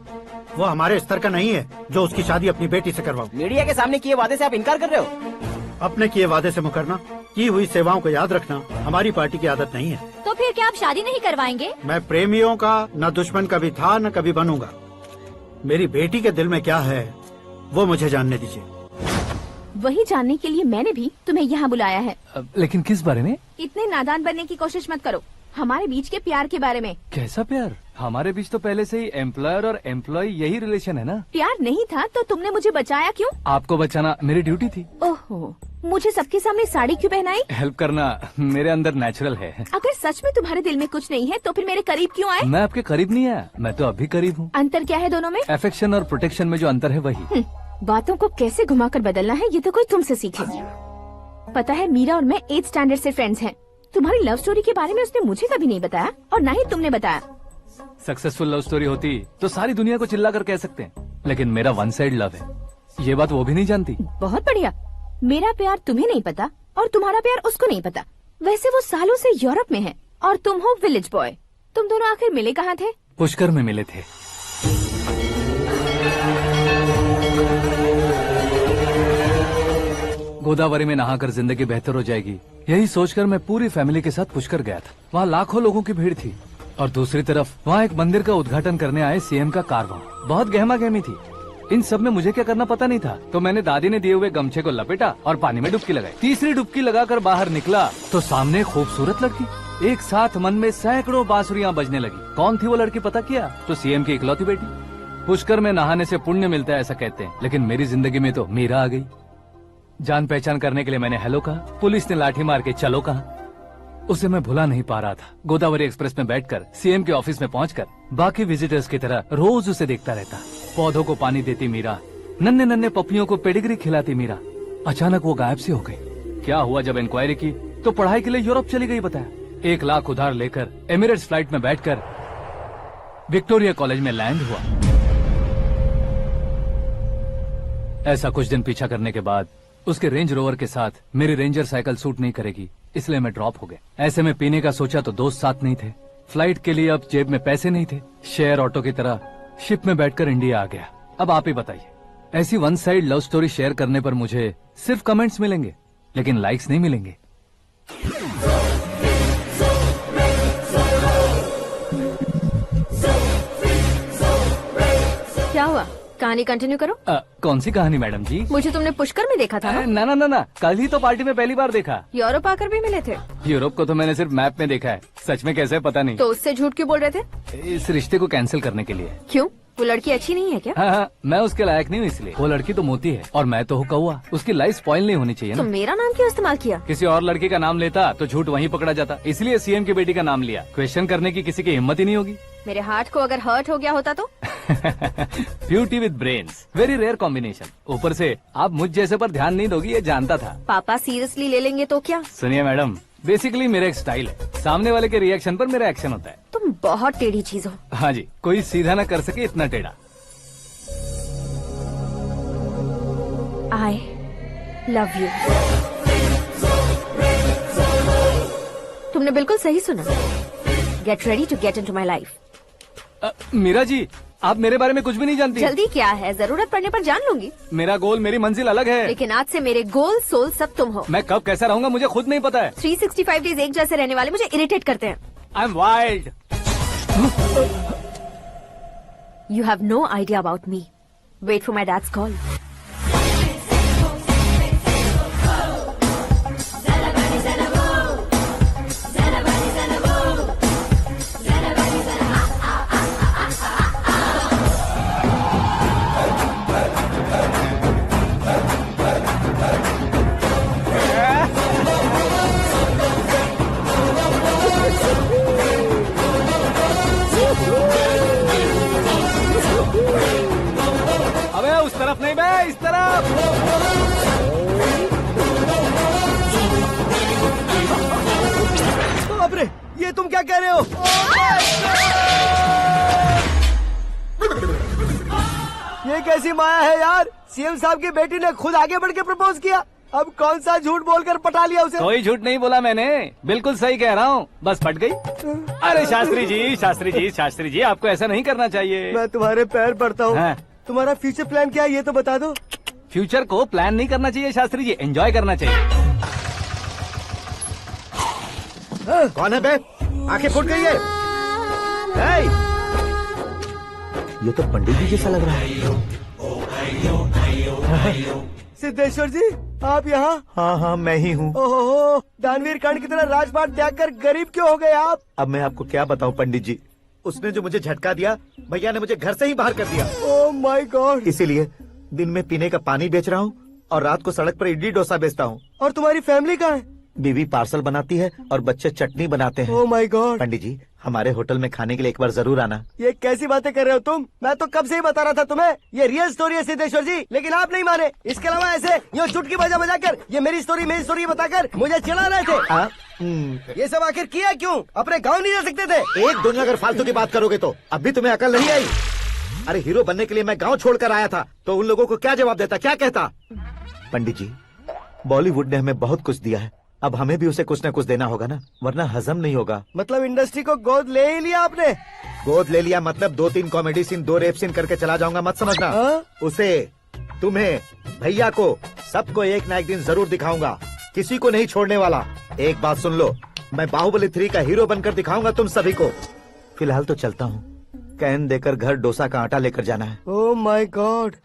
वो हमारे स्तर का नहीं है जो उसकी शादी अपनी बेटी से करवाऊं। मीडिया के सामने किए वादे से आप इनकार कर रहे हो? अपने किए वादे से मुकरना, की हुई सेवाओं को याद रखना हमारी पार्टी की आदत नहीं है। तो फिर क्या आप शादी नहीं करवाएंगे? मैं प्रेमियों का न दुश्मन कभी था न कभी बनूंगा। मेरी बेटी के दिल में क्या है वो मुझे जानने दीजिए। वही जानने के लिए मैंने भी तुम्हें यहाँ बुलाया है। लेकिन किस बारे में? इतने नादान बनने की कोशिश मत करो। हमारे बीच के प्यार के बारे में। कैसा प्यार? हमारे बीच तो पहले से ही एम्प्लॉयर और एम्प्लॉय यही रिलेशन है ना। प्यार नहीं था तो तुमने मुझे बचाया क्यों? आपको बचाना मेरी ड्यूटी थी। ओहो, मुझे सबके सामने साड़ी क्यों पहनाई? हेल्प करना मेरे अंदर नेचुरल है। अगर सच में तुम्हारे दिल में कुछ नहीं है तो फिर मेरे करीब क्यों आए? मैं आपके करीब नहीं आया, मैं तो अभी करीब हूँ। अंतर क्या है दोनों में? अफेक्शन और प्रोटेक्शन में जो अंतर है वही। बातों को कैसे घुमाकर बदलना है ये तो कोई तुमसे सीखे। पता है मीरा और मैं 8th स्टैंडर्ड से फ्रेंड्स हैं। तुम्हारी लव स्टोरी के बारे में उसने मुझे कभी नहीं बताया और न ही तुमने बताया। सक्सेसफुल लव स्टोरी होती तो सारी दुनिया को चिल्ला कर कह सकते हैं, लेकिन मेरा वन साइड लव है, ये बात वो भी नहीं जानती। बहुत बढ़िया। मेरा प्यार तुम्हें नहीं पता और तुम्हारा प्यार उसको नहीं पता। वैसे वो सालों से यूरोप में है और तुम हो विलेज बॉय। तुम दोनों आखिर मिले कहाँ थे? पुष्कर में मिले थे। गोदावरी में नहाकर जिंदगी बेहतर हो जाएगी, यही सोचकर मैं पूरी फैमिली के साथ पुष्कर गया था। वहाँ लाखों लोगों की भीड़ थी और दूसरी तरफ वहाँ एक मंदिर का उद्घाटन करने आए सीएम का कारवां। बहुत गहमा गहमी थी। इन सब में मुझे क्या करना पता नहीं था, तो मैंने दादी ने दिए हुए गमछे को लपेटा और पानी में डुबकी लगाई। तीसरी डुबकी लगाकर बाहर निकला तो सामने खूबसूरत लड़की। एक साथ मन में सैकड़ों बांसुरियां बजने लगी। कौन थी वो लड़की पता किया? तो सीएम की इकलौती बेटी। पुष्कर में नहाने से पुण्य मिलता है ऐसा कहते हैं, लेकिन मेरी जिंदगी में तो मीरा आ गई। जान पहचान करने के लिए मैंने हेलो कहा, पुलिस ने लाठी मार के चलो कहा। उसे मैं भुला नहीं पा रहा था। गोदावरी एक्सप्रेस में बैठकर सीएम के ऑफिस में पहुंचकर बाकी विजिटर्स की तरह रोज उसे देखता रहता। पौधों को पानी देती मीरा, नन्हे नन्हे पपियों को पेडिग्री खिलाती मीरा। अचानक वो गायब सी हो गई। क्या हुआ? जब इंक्वायरी की तो पढ़ाई के लिए यूरोप चली गई बताया। 1 लाख उधार लेकर एमिरेट्स फ्लाइट में बैठकर विक्टोरिया कॉलेज में लैंड हुआ। ऐसा कुछ दिन पीछा करने के बाद उसके रेंज रोवर के साथ मेरी रेंजर साइकिल सूट नहीं करेगी, इसलिए मैं ड्रॉप हो गया। ऐसे में पीने का सोचा तो दोस्त साथ नहीं थे। फ्लाइट के लिए अब जेब में पैसे नहीं थे। शेयर ऑटो की तरह शिप में बैठकर इंडिया आ गया। अब आप ही बताइए, ऐसी one side love story share करने पर मुझे सिर्फ कमेंट्स मिलेंगे, लेकिन लाइक्स नहीं मिलेंगे। क्या हुआ? कहानी कंटिन्यू करो। कौन सी कहानी मैडम जी? मुझे तुमने पुष्कर में देखा था ना? ना ना ना, कल ही तो पार्टी में पहली बार देखा। यूरोप आकर भी मिले थे? यूरोप को तो मैंने सिर्फ मैप में देखा है, सच में कैसे पता नहीं। तो उससे झूठ क्यों बोल रहे थे? इस रिश्ते को कैंसिल करने के लिए। क्यों? वो लड़की अच्छी नहीं है क्या? हाँ, मैं उसके लायक नहीं हूँ इसलिए। वो लड़की तो मोती है और मैं तो हूँ कौवा। उसकी लाइफ स्पॉइल नहीं होनी चाहिए तो ना। मेरा नाम क्यों इस्तेमाल किया? किसी और लड़की का नाम लेता तो झूठ वहीं पकड़ा जाता, इसलिए सीएम की बेटी का नाम लिया। क्वेश्चन करने की किसी की हिम्मत ही नहीं होगी। मेरे हार्ट को अगर हर्ट हो गया होता तो? Beauty with brains, very rare combination. ऊपर से आप मुझ जैसे पर ध्यान नहीं दोगी ये जानता था। पापा सीरियसली ले लेंगे तो क्या? सुनिए मैडम, बेसिकली मेरा एक स्टाइल है, सामने वाले के रिएक्शन पर मेरा एक्शन होता है। तुम बहुत टेढ़ी चीज हो। हाँ जी, कोई सीधा न कर सके इतना टेढ़ा। I love you। तुमने बिल्कुल सही सुना। Get ready to get into my life। Meera ji, आप मेरे बारे में कुछ भी नहीं जानती। जल्दी क्या है, जरूरत पड़ने पर जान लूंगी। मेरा गोल, मेरी मंजिल अलग है। लेकिन आज से मेरे गोल सोल सब तुम हो। मैं कब कैसा रहूंगा मुझे खुद नहीं पता है। 365 डेज एक जैसे रहने वाले मुझे इरिटेट करते हैं। I am wild. You have no idea about me। Wait for my dad's call। अबे उस तरफ नहीं बे, इस तरफ। बाप रे, ये तुम क्या कह रहे हो? ये कैसी माया है यार? सीएम साहब की बेटी ने खुद आगे बढ़ के प्रपोज किया। अब कौन सा झूठ बोलकर पटा लिया उसे? कोई झूठ नहीं बोला मैंने, बिल्कुल सही कह रहा हूँ, बस पट गई। अरे शास्त्री जी, शास्त्री जी, शास्त्री जी, आपको ऐसा नहीं करना चाहिए। मैं तुम्हारे पैर पड़ता हूँ। हाँ। तुम्हारा फ्यूचर प्लान क्या है ये तो बता दो। फ्यूचर को प्लान नहीं करना चाहिए शास्त्री जी, एंजॉय करना चाहिए। कौन है बे? आंखें फूट गई है। हे! ये तो पंडित जी जैसा लग रहा है। सिद्धेश्वर जी, आप यहाँ? हाँ हाँ, मैं ही हूँ। ओहो, दानवीर कर्ण की तरह राजपाट त्याग कर गरीब क्यों हो गए आप? अब मैं आपको क्या बताऊँ पंडित जी, उसने जो मुझे झटका दिया, भैया ने मुझे घर से ही बाहर कर दिया। Oh my God. इसीलिए दिन में पीने का पानी बेच रहा हूँ और रात को सड़क पर इडली डोसा बेचता हूँ। और तुम्हारी फैमिली कहाँ है? बीवी पार्सल बनाती है और बच्चे चटनी बनाते हैं। Oh my God. पंडित जी, हमारे होटल में खाने के लिए एक बार जरूर आना। ये कैसी बातें कर रहे हो तुम? मैं तो कब से ही बता रहा था तुम्हें, ये रियल स्टोरी है सिद्धेश्वर जी, लेकिन आप नहीं माने। इसके अलावा ऐसे यूँ चुटकी बजा बजा कर ये मेरी स्टोरी बताकर मुझे चिढ़ा रहे थे। ये सब आखिर किया क्यों? अपने गाँव नहीं जा सकते थे? एक दुनिया अगर फालतू की बात करोगे तो अब भी तुम्हें अकल नहीं आई। अरे हीरो बनने के लिए मैं गाँव छोड़कर आया था तो उन लोगों को क्या जवाब देता, क्या कहता? पंडित जी, बॉलीवुड ने हमें बहुत कुछ दिया है, अब हमें भी उसे कुछ न कुछ देना होगा ना, वरना हजम नहीं होगा। मतलब इंडस्ट्री को गोद ले ही लिया आपने? गोद ले लिया मतलब 2-3 कॉमेडी सीन, 2 रेप सीन करके चला जाऊंगा मत समझना। उसे, तुम्हें, भैया को, सबको एक ना एक दिन जरूर दिखाऊंगा, किसी को नहीं छोड़ने वाला। एक बात सुन लो, मैं बाहुबली 3 का हीरो बनकर दिखाऊंगा तुम सभी को। फिलहाल तो चलता हूँ, कैन देकर घर डोसा का आटा लेकर जाना है। Oh my God.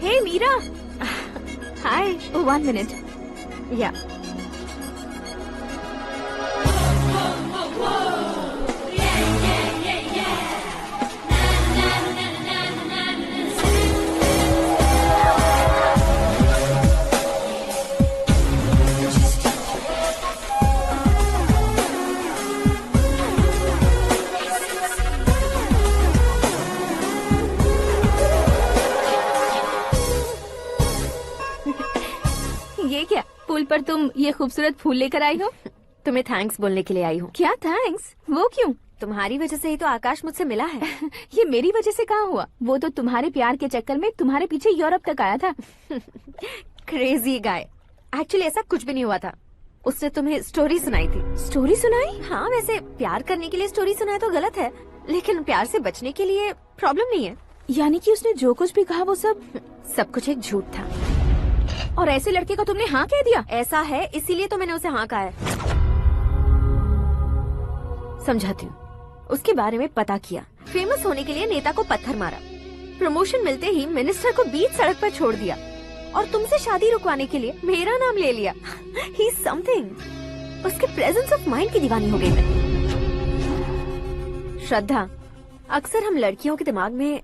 Hey Meera। Hi। Oh, 1 minute। Yeah। ये क्या, पुल पर तुम ये खूबसूरत फूल लेकर आई हो? तुम्हें थैंक्स बोलने के लिए आई हूँ। क्या थैंक्स? वो क्यों? तुम्हारी वजह से ही तो आकाश मुझसे मिला है। ये मेरी वजह से कहाँ हुआ? वो तो तुम्हारे प्यार के चक्कर में तुम्हारे पीछे यूरोप तक आया था। Crazy guy. एक्चुअली ऐसा कुछ भी नहीं हुआ था, उसने तुम्हें स्टोरी सुनाई थी। स्टोरी सुनाई? हाँ, वैसे प्यार करने के लिए स्टोरी सुनाए तो गलत है, लेकिन प्यार से बचने के लिए प्रॉब्लम नहीं है। यानी कि उसने जो कुछ भी कहा वो सब कुछ एक झूठ था। और ऐसे लड़के को तुमने हाँ कह दिया? ऐसा है इसीलिए तो मैंने उसे हाँ कहा है। समझाती हूँ। उसके बारे में पता किया, फेमस होने के लिए नेता को पत्थर मारा, प्रमोशन मिलते ही मिनिस्टर को बीच सड़क पर छोड़ दिया और तुमसे शादी रुकवाने के लिए मेरा नाम ले लिया। He is something. उसके प्रेजेंस ऑफ माइंड की दीवानी हो गई मैं। श्रद्धा, अक्सर हम लड़कियों के दिमाग में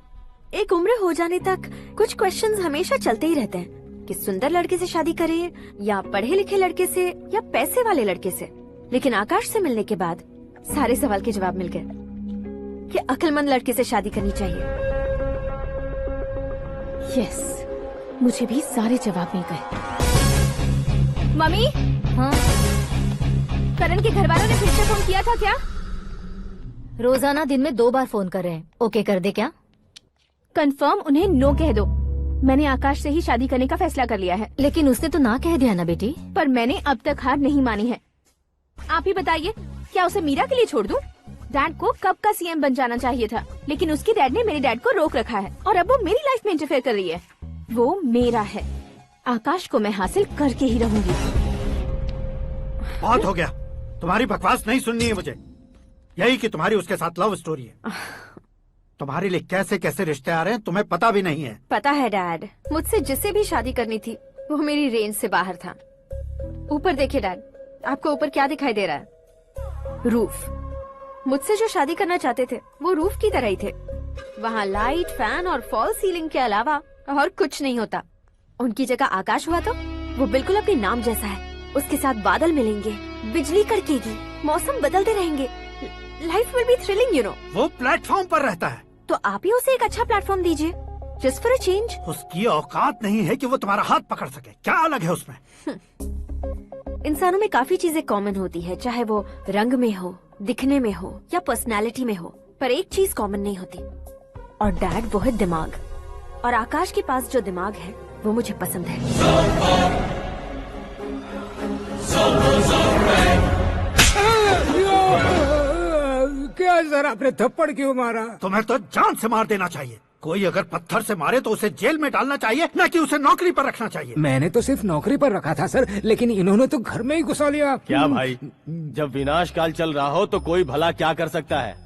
एक उम्र हो जाने तक कुछ क्वेश्चंस हमेशा चलते ही रहते हैं कि सुंदर लड़के से शादी करें या पढ़े लिखे लड़के से या पैसे वाले लड़के से। लेकिन आकाश से मिलने के बाद सारे सवाल के जवाब मिल गए कि अक्लमंद लड़के से शादी करनी चाहिए। यस, मुझे भी सारे जवाब मिल गए। मम्मी, हाँ? करण के घर वालों ने फिर से फोन किया था क्या? रोजाना दिन में 2 बार फोन कर रहे हैं। ओके कर दे क्या? कंफर्म उन्हें नो कह दो। मैंने आकाश से ही शादी करने का फैसला कर लिया है। लेकिन उसने तो ना कह दिया ना बेटी। पर मैंने अब तक हार नहीं मानी है। आप ही बताइए, क्या उसे मीरा के लिए छोड़ दूं? डैड को कब का सीएम बन जाना चाहिए था, लेकिन उसके डैड ने मेरे डैड को रोक रखा है और अब वो मेरी लाइफ में इंटरफेयर कर रही है। वो मेरा है, आकाश को मैं हासिल करके ही रहूंगी। बहुत हो गया, तुम्हारी बकवास नहीं सुननी है मुझे। यही कि तुम्हारी उसके साथ लव स्टोरी है। तुम्हारे लिए कैसे कैसे रिश्ते आ रहे हैं तुम्हें पता भी नहीं है। पता है डैड, मुझसे जिससे भी शादी करनी थी वो मेरी रेंज से बाहर था। ऊपर देखिए डैड, आपको ऊपर क्या दिखाई दे रहा है? रूफ। मुझसे जो शादी करना चाहते थे वो रूफ की तरह ही थे। वहाँ लाइट, फैन और फॉल सीलिंग के अलावा और कुछ नहीं होता। उनकी जगह आकाश हुआ तो वो बिल्कुल अपने नाम जैसा है। उसके साथ बादल मिलेंगे, बिजली कड़केगी, मौसम बदलते रहेंगे। Life will be thrilling, you know. वो प्लेटफॉर्म पर रहता है तो आप ही उसे एक अच्छा प्लेटफॉर्म दीजिए, जस्ट फॉर अ चेंज। उसकी औकात नहीं है कि वो तुम्हारा हाथ पकड़ सके। क्या अलग है उसमें? इंसानों में काफी चीजें कॉमन होती है, चाहे वो रंग में हो, दिखने में हो या पर्सनालिटी में हो, पर एक चीज कॉमन नहीं होती, और डैड वो है दिमाग। और आकाश के पास जो दिमाग है वो मुझे पसंद है। क्या सर, आपने थप्पड़ क्यों मारा? तुम्हें तो जान से मार देना चाहिए। कोई अगर पत्थर से मारे तो उसे जेल में डालना चाहिए, न कि उसे नौकरी पर रखना चाहिए। मैंने तो सिर्फ नौकरी पर रखा था सर, लेकिन इन्होंने तो घर में ही घुसा लिया। क्या भाई, जब विनाश काल चल रहा हो तो कोई भला क्या कर सकता है?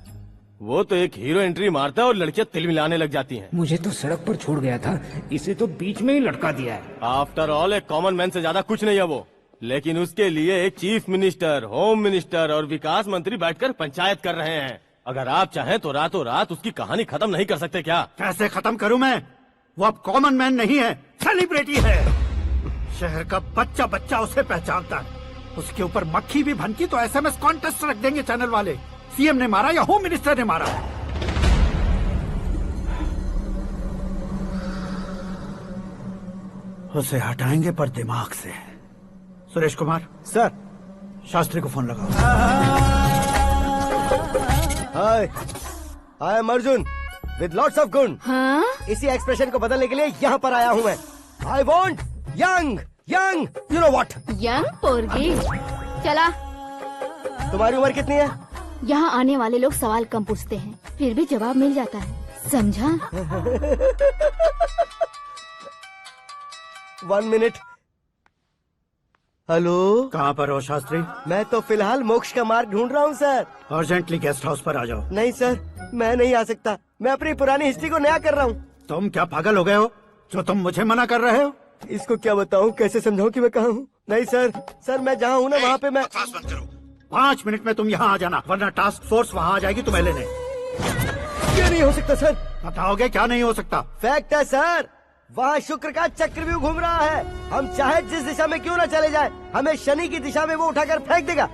वो तो एक हीरो एंट्री मारता है और लड़कियां तिल मिलाने लग जाती हैं। मुझे तो सड़क पर छोड़ गया था, इसे तो बीच में ही लटका दिया है। आफ्टर ऑल एक कॉमन मैन से ज्यादा कुछ नहीं है वो, लेकिन उसके लिए एक चीफ मिनिस्टर, होम मिनिस्टर और विकास मंत्री बैठकर पंचायत कर रहे हैं। अगर आप चाहें तो रातों रात उसकी कहानी खत्म नहीं कर सकते क्या? कैसे खत्म करूं मैं? वो अब कॉमन मैन नहीं है, सेलिब्रिटी है। शहर का बच्चा बच्चा उसे पहचानता है। उसके ऊपर मक्खी भी भनकी तो एसएमएस कॉन्टेस्ट रख देंगे चैनल वाले। सीएम ने मारा या होम मिनिस्टर ने मारा? उसे हटाएंगे पर दिमाग से। सुरेश कुमार सर, शास्त्री को फोन लगाओ। Hi, I am Arjun with lots of गुण। हाँ? इसी एक्सप्रेशन को बदलने के लिए यहाँ पर आया हूँ मैं। I want young young, you know what? Young पोरगी। चला। तुम्हारी उम्र कितनी है? यहाँ आने वाले लोग सवाल कम पूछते हैं, फिर भी जवाब मिल जाता है, समझा? 1 मिनट। हेलो, कहाँ पर हो शास्त्री? मैं तो फिलहाल मोक्ष का मार्ग ढूंढ रहा हूँ सर। अर्जेंटली गेस्ट हाउस पर आ जाओ। नहीं सर, मैं नहीं आ सकता। मैं अपनी पुरानी हिस्ट्री को नया कर रहा हूँ। तुम क्या पागल हो गए हो जो तुम मुझे मना कर रहे हो? इसको क्या बताऊँ, कैसे समझाऊँ कि मैं कहाँ हूँ? नहीं सर, सर मैं जहाँ हूँ ना वहाँ पे मैं। 5 मिनट में तुम यहाँ आ जाना, वरना टास्क फोर्स वहाँ आ जाएगी तुम्हें लेने। क्यों नहीं हो सकता सर? बताओगे क्या नहीं हो सकता? फैक्ट है सर, वहाँ शुक्र का चक्रव्यूह घूम रहा है। हम चाहे जिस दिशा में क्यों न चले जाएं, हमें शनि की दिशा में वो उठाकर फेंक देगा।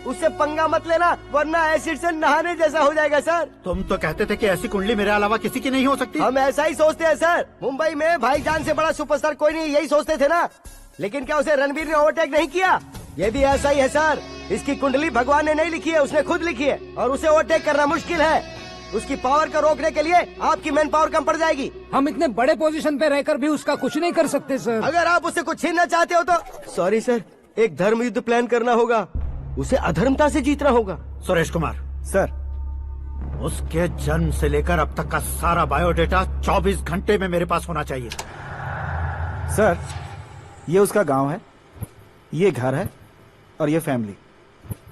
उससे पंगा मत लेना, वरना एसिड से नहाने जैसा हो जाएगा सर। तुम तो कहते थे कि ऐसी कुंडली मेरे अलावा किसी की नहीं हो सकती। हम ऐसा ही सोचते हैं सर। मुंबई में भाईजान से बड़ा सुपरस्टार कोई नहीं, यही सोचते थे ना। लेकिन क्या उसे रणबीर ने ओवरटेक नहीं किया? ये भी ऐसा ही है सर। इसकी कुंडली भगवान ने नहीं लिखी है, उसने खुद लिखी है, और उसे ओवरटेक करना मुश्किल है। उसकी पावर को रोकने के लिए आपकी मैन पावर कम पड़ जाएगी। हम इतने बड़े पोजीशन पे रहकर भी उसका कुछ नहीं कर सकते सर। अगर आप उससे कुछ छीनना चाहते हो तो सॉरी सर, एक धर्म युद्ध प्लान करना होगा। उसे अधर्मता से जीतना होगा। सुरेश कुमार सर, उसके जन्म से लेकर अब तक का सारा बायोडेटा 24 घंटे में मेरे पास होना चाहिए। सर, ये उसका गांव है, ये घर है और ये फैमिली।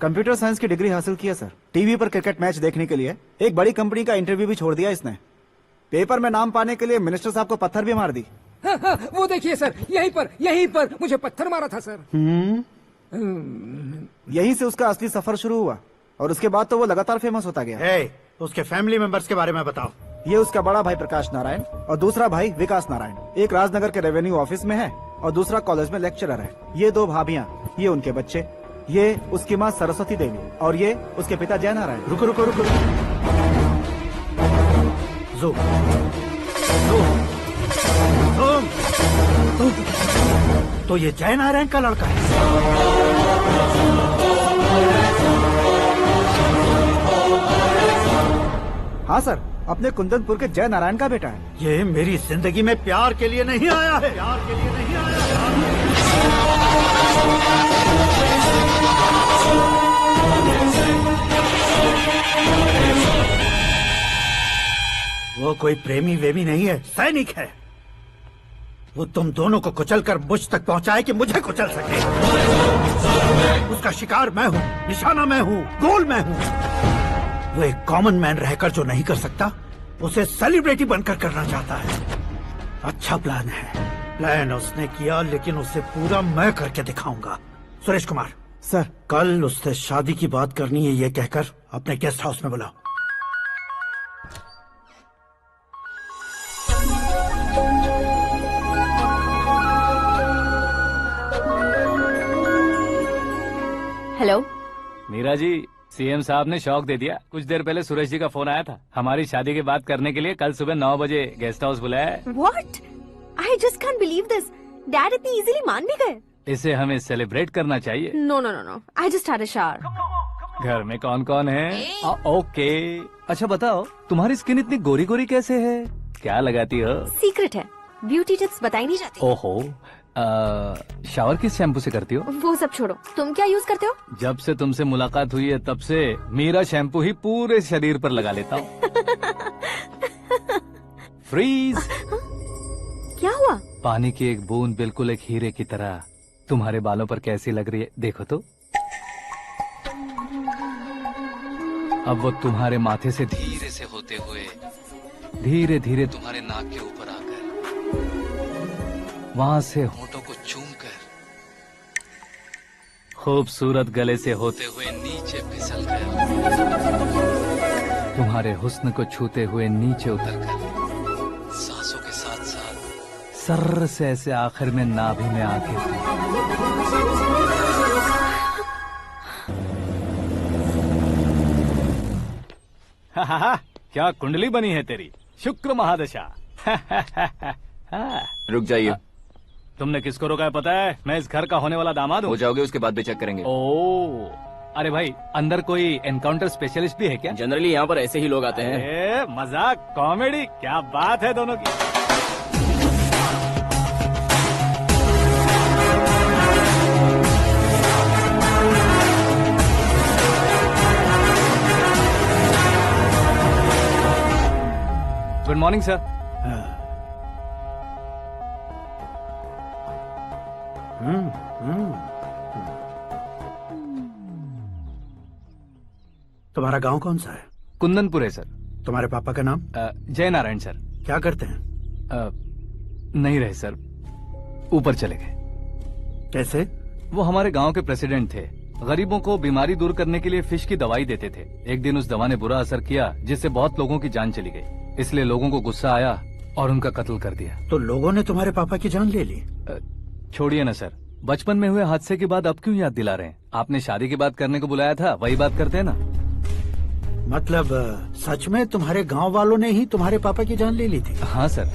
कंप्यूटर साइंस की डिग्री हासिल किया सर। टीवी पर क्रिकेट मैच देखने के लिए एक बड़ी कंपनी का इंटरव्यू भी छोड़ दिया इसने। पेपर में नाम पाने के लिए मिनिस्टर साहब को पत्थर भी मार दी। हाँ, हाँ, वो देखिए सर, यहीं पर मुझे पत्थर मारा था सर। यहीं से उसका असली सफर शुरू हुआ और उसके बाद तो वो लगातार फेमस होता गया। उसके फैमिली मेंबर्स के बारे में बताओ। ये उसका बड़ा भाई प्रकाश नारायण और दूसरा भाई विकास नारायण। एक राजनगर के रेवेन्यू ऑफिस में है और दूसरा कॉलेज में लेक्चरर है। ये 2 भाभियाँ, ये उनके बच्चे, ये उसकी माँ सरस्वती देवी और ये उसके पिता जय नारायण। रुको रुको रुको, ज़ूम। तो ये जय नारायण का लड़का है। हाँ सर, अपने कुंदनपुर के जय नारायण का बेटा है। ये मेरी जिंदगी में प्यार के लिए नहीं आया है। प्यार के लिए नहीं आया वो कोई प्रेमी वेमी नहीं है, सैनिक है। वो तुम दोनों को कुचलकर मुझ तक पहुंचाए कि मुझे कुचल सके। उसका शिकार मैं हूँ, निशाना मैं हूँ, गोल मैं हूँ। वो एक कॉमन मैन रहकर जो नहीं कर सकता, उसे सेलिब्रिटी बनकर करना चाहता है। अच्छा प्लान है। प्लान उसने किया, लेकिन उसे पूरा मैं करके दिखाऊंगा। सुरेश कुमार सर, कल उससे शादी की बात करनी है, ये कहकर अपने गेस्ट हाउस में बुलाओ। हेलो मीरा जी, सीएम साहब ने शौक दे दिया। कुछ देर पहले सुरेश जी का फोन आया था, हमारी शादी की बात करने के लिए कल सुबह 9 बजे गेस्ट हाउस बुलाया है। What? I just can't believe this. Dad इतनी इजीली मान भी गए। इसे हमें सेलिब्रेट करना चाहिए। No no no no, I just had a shower. घर में कौन कौन है? ओके, अच्छा बताओ, तुम्हारी स्किन इतनी गोरी गोरी कैसे है? क्या लगाती हो? सीक्रेट है, ब्यूटी टिप्स बताई नहीं जाती। ओहो, शावर किस शैम्पू से करती हो? वो सब छोड़ो, तुम क्या यूज करते हो? जब से तुमसे मुलाकात हुई है तब से मीरा शैम्पू ही पूरे शरीर पर लगा लेता हूँ। फ्रीज। क्या हुआ? पानी की एक बूंद बिल्कुल एक हीरे की तरह तुम्हारे बालों पर कैसी लग रही है, देखो तो। अब वो तुम्हारे माथे से धीरे से होते हुए धीरे धीरे तुम्हारे नाक के ऊपर आकर वहां से होठों को चूमकर खूबसूरत गले से होते हुए नीचे फिसल कर तुम्हारे हुस्न को छूते हुए नीचे उतरकर सांसों के साथ साथ सर्र से ऐसे आखिर में नाभि में आके क्या कुंडली बनी है तेरी, शुक्र महादशा। रुक जाइए। तुमने किसको रोका है पता है? मैं इस घर का होने वाला दामाद हूँ। हो जाओगे उसके बाद भी चेक करेंगे। ओ, अरे भाई, अंदर कोई एनकाउंटर स्पेशलिस्ट भी है क्या? जनरली यहाँ पर ऐसे ही लोग आते हैं। मजाक, कॉमेडी, क्या बात है दोनों की। Good morning sir. तुम्हारा गांव कौन सा है? कुंदनपुर है सर। तुम्हारे पापा का नाम? जय नारायण सर। क्या करते हैं? नहीं रहे सर, ऊपर चले गए। कैसे? वो हमारे गांव के प्रेसिडेंट थे। गरीबों को बीमारी दूर करने के लिए फिश की दवाई देते थे। एक दिन उस दवा ने बुरा असर किया, जिससे बहुत लोगों की जान चली गई। इसलिए लोगों को गुस्सा आया और उनका कत्ल कर दिया। तो लोगों ने तुम्हारे पापा की जान ले ली? छोड़िए ना सर, बचपन में हुए हादसे की बात अब क्यों याद दिला रहे हैं? आपने शादी की बात करने को बुलाया था, वही बात करते हैं ना। मतलब सच में तुम्हारे गांव वालों ने ही तुम्हारे पापा की जान ले ली थी? हाँ सर।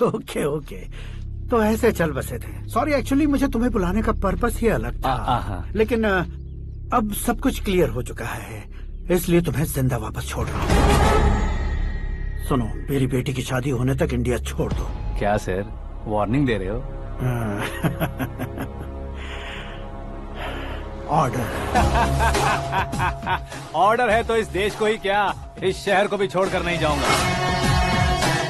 ओके ओके, तो ऐसे चल बसे थे। सॉरी, एक्चुअली मुझे तुम्हें बुलाने का पर्पस ही अलग था। लेकिन अब सब कुछ क्लियर हो चुका है, इसलिए तुम्हें जिंदा वापस छोड़ रहा हूँ। सुनो, मेरी बेटी की शादी होने तक इंडिया छोड़ दो। क्या सर, वार्निंग दे रहे हो? ऑर्डर। ऑर्डर है तो इस देश को ही क्या, इस शहर को भी छोड़कर नहीं जाऊंगा।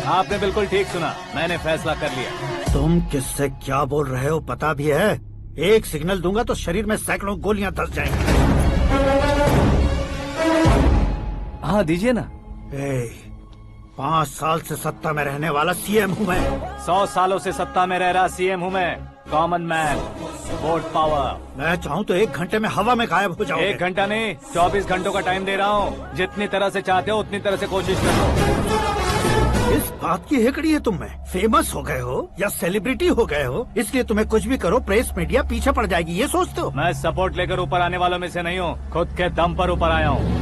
आपने बिल्कुल ठीक सुना, मैंने फैसला कर लिया। तुम किससे क्या बोल रहे हो पता भी है? एक सिग्नल दूंगा तो शरीर में सैकड़ों गोलियां धस जाएंगी। हाँ दीजिए ना। 5 साल से सत्ता में रहने वाला सीएम हूँ मैं। 100 सालों से सत्ता में रह रहा सीएम हूँ मैं। Common man, vote power. मैं चाहूँ तो 1 घंटे में हवा में गायब हो जाऊँ। 1 घंटा नहीं, 24 घंटों का टाइम दे रहा हूँ। जितनी तरह से चाहते हो उतनी तरह से कोशिश कर लो। इस बात की हेकड़ी है तुम में। फेमस हो गए हो या सेलिब्रिटी हो गए हो, इसलिए तुम्हें कुछ भी करो प्रेस मीडिया पीछे पड़ जाएगी, ये सोचते हो? मैं सपोर्ट लेकर ऊपर आने वालों में से नहीं हूँ, खुद के दम पर ऊपर आया हूँ।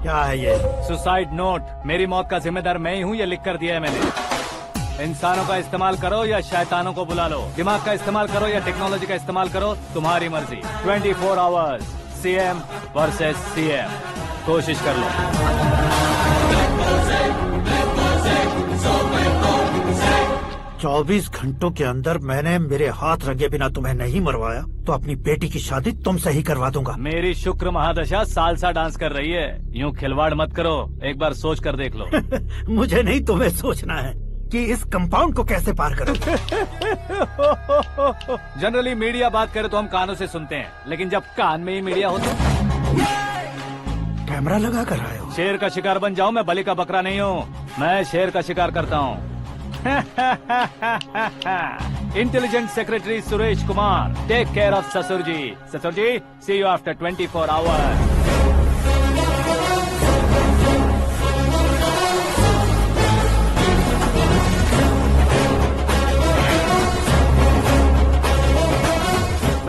क्या है ये? Suicide note. मेरी मौत का जिम्मेदार मैं ही हूँ, ये लिख कर दिया है मैंने। इंसानों का इस्तेमाल करो या शैतानों को बुला लो, दिमाग का इस्तेमाल करो या टेक्नोलॉजी का इस्तेमाल करो, तुम्हारी मर्जी। 24 आवर्स, सीएम वर्सेस सीएम, कोशिश कर लो। 24 घंटों के अंदर मैंने मेरे हाथ रंगे बिना तुम्हें नहीं मरवाया तो अपनी बेटी की शादी तुमसे ही करवा दूंगा। मेरी शुक्र महादशा सालसा डांस कर रही है, यूँ खिलवाड़ मत करो, एक बार सोच कर देख लो। मुझे नहीं तुम्हें सोचना है कि इस कंपाउंड को कैसे पार करो। जनरली मीडिया बात करे तो हम कानों से सुनते हैं, लेकिन जब कान में ही मीडिया हो तो कैमरा लगा कर आए हो। शेर का शिकार बन जाऊं, मैं बलि का बकरा नहीं हूँ, मैं शेर का शिकार करता हूँ। Intelligent secretary Suresh Kumar, take care of ससुर जी। ससुर जी, सी यू आफ्टर 24 आवर्स।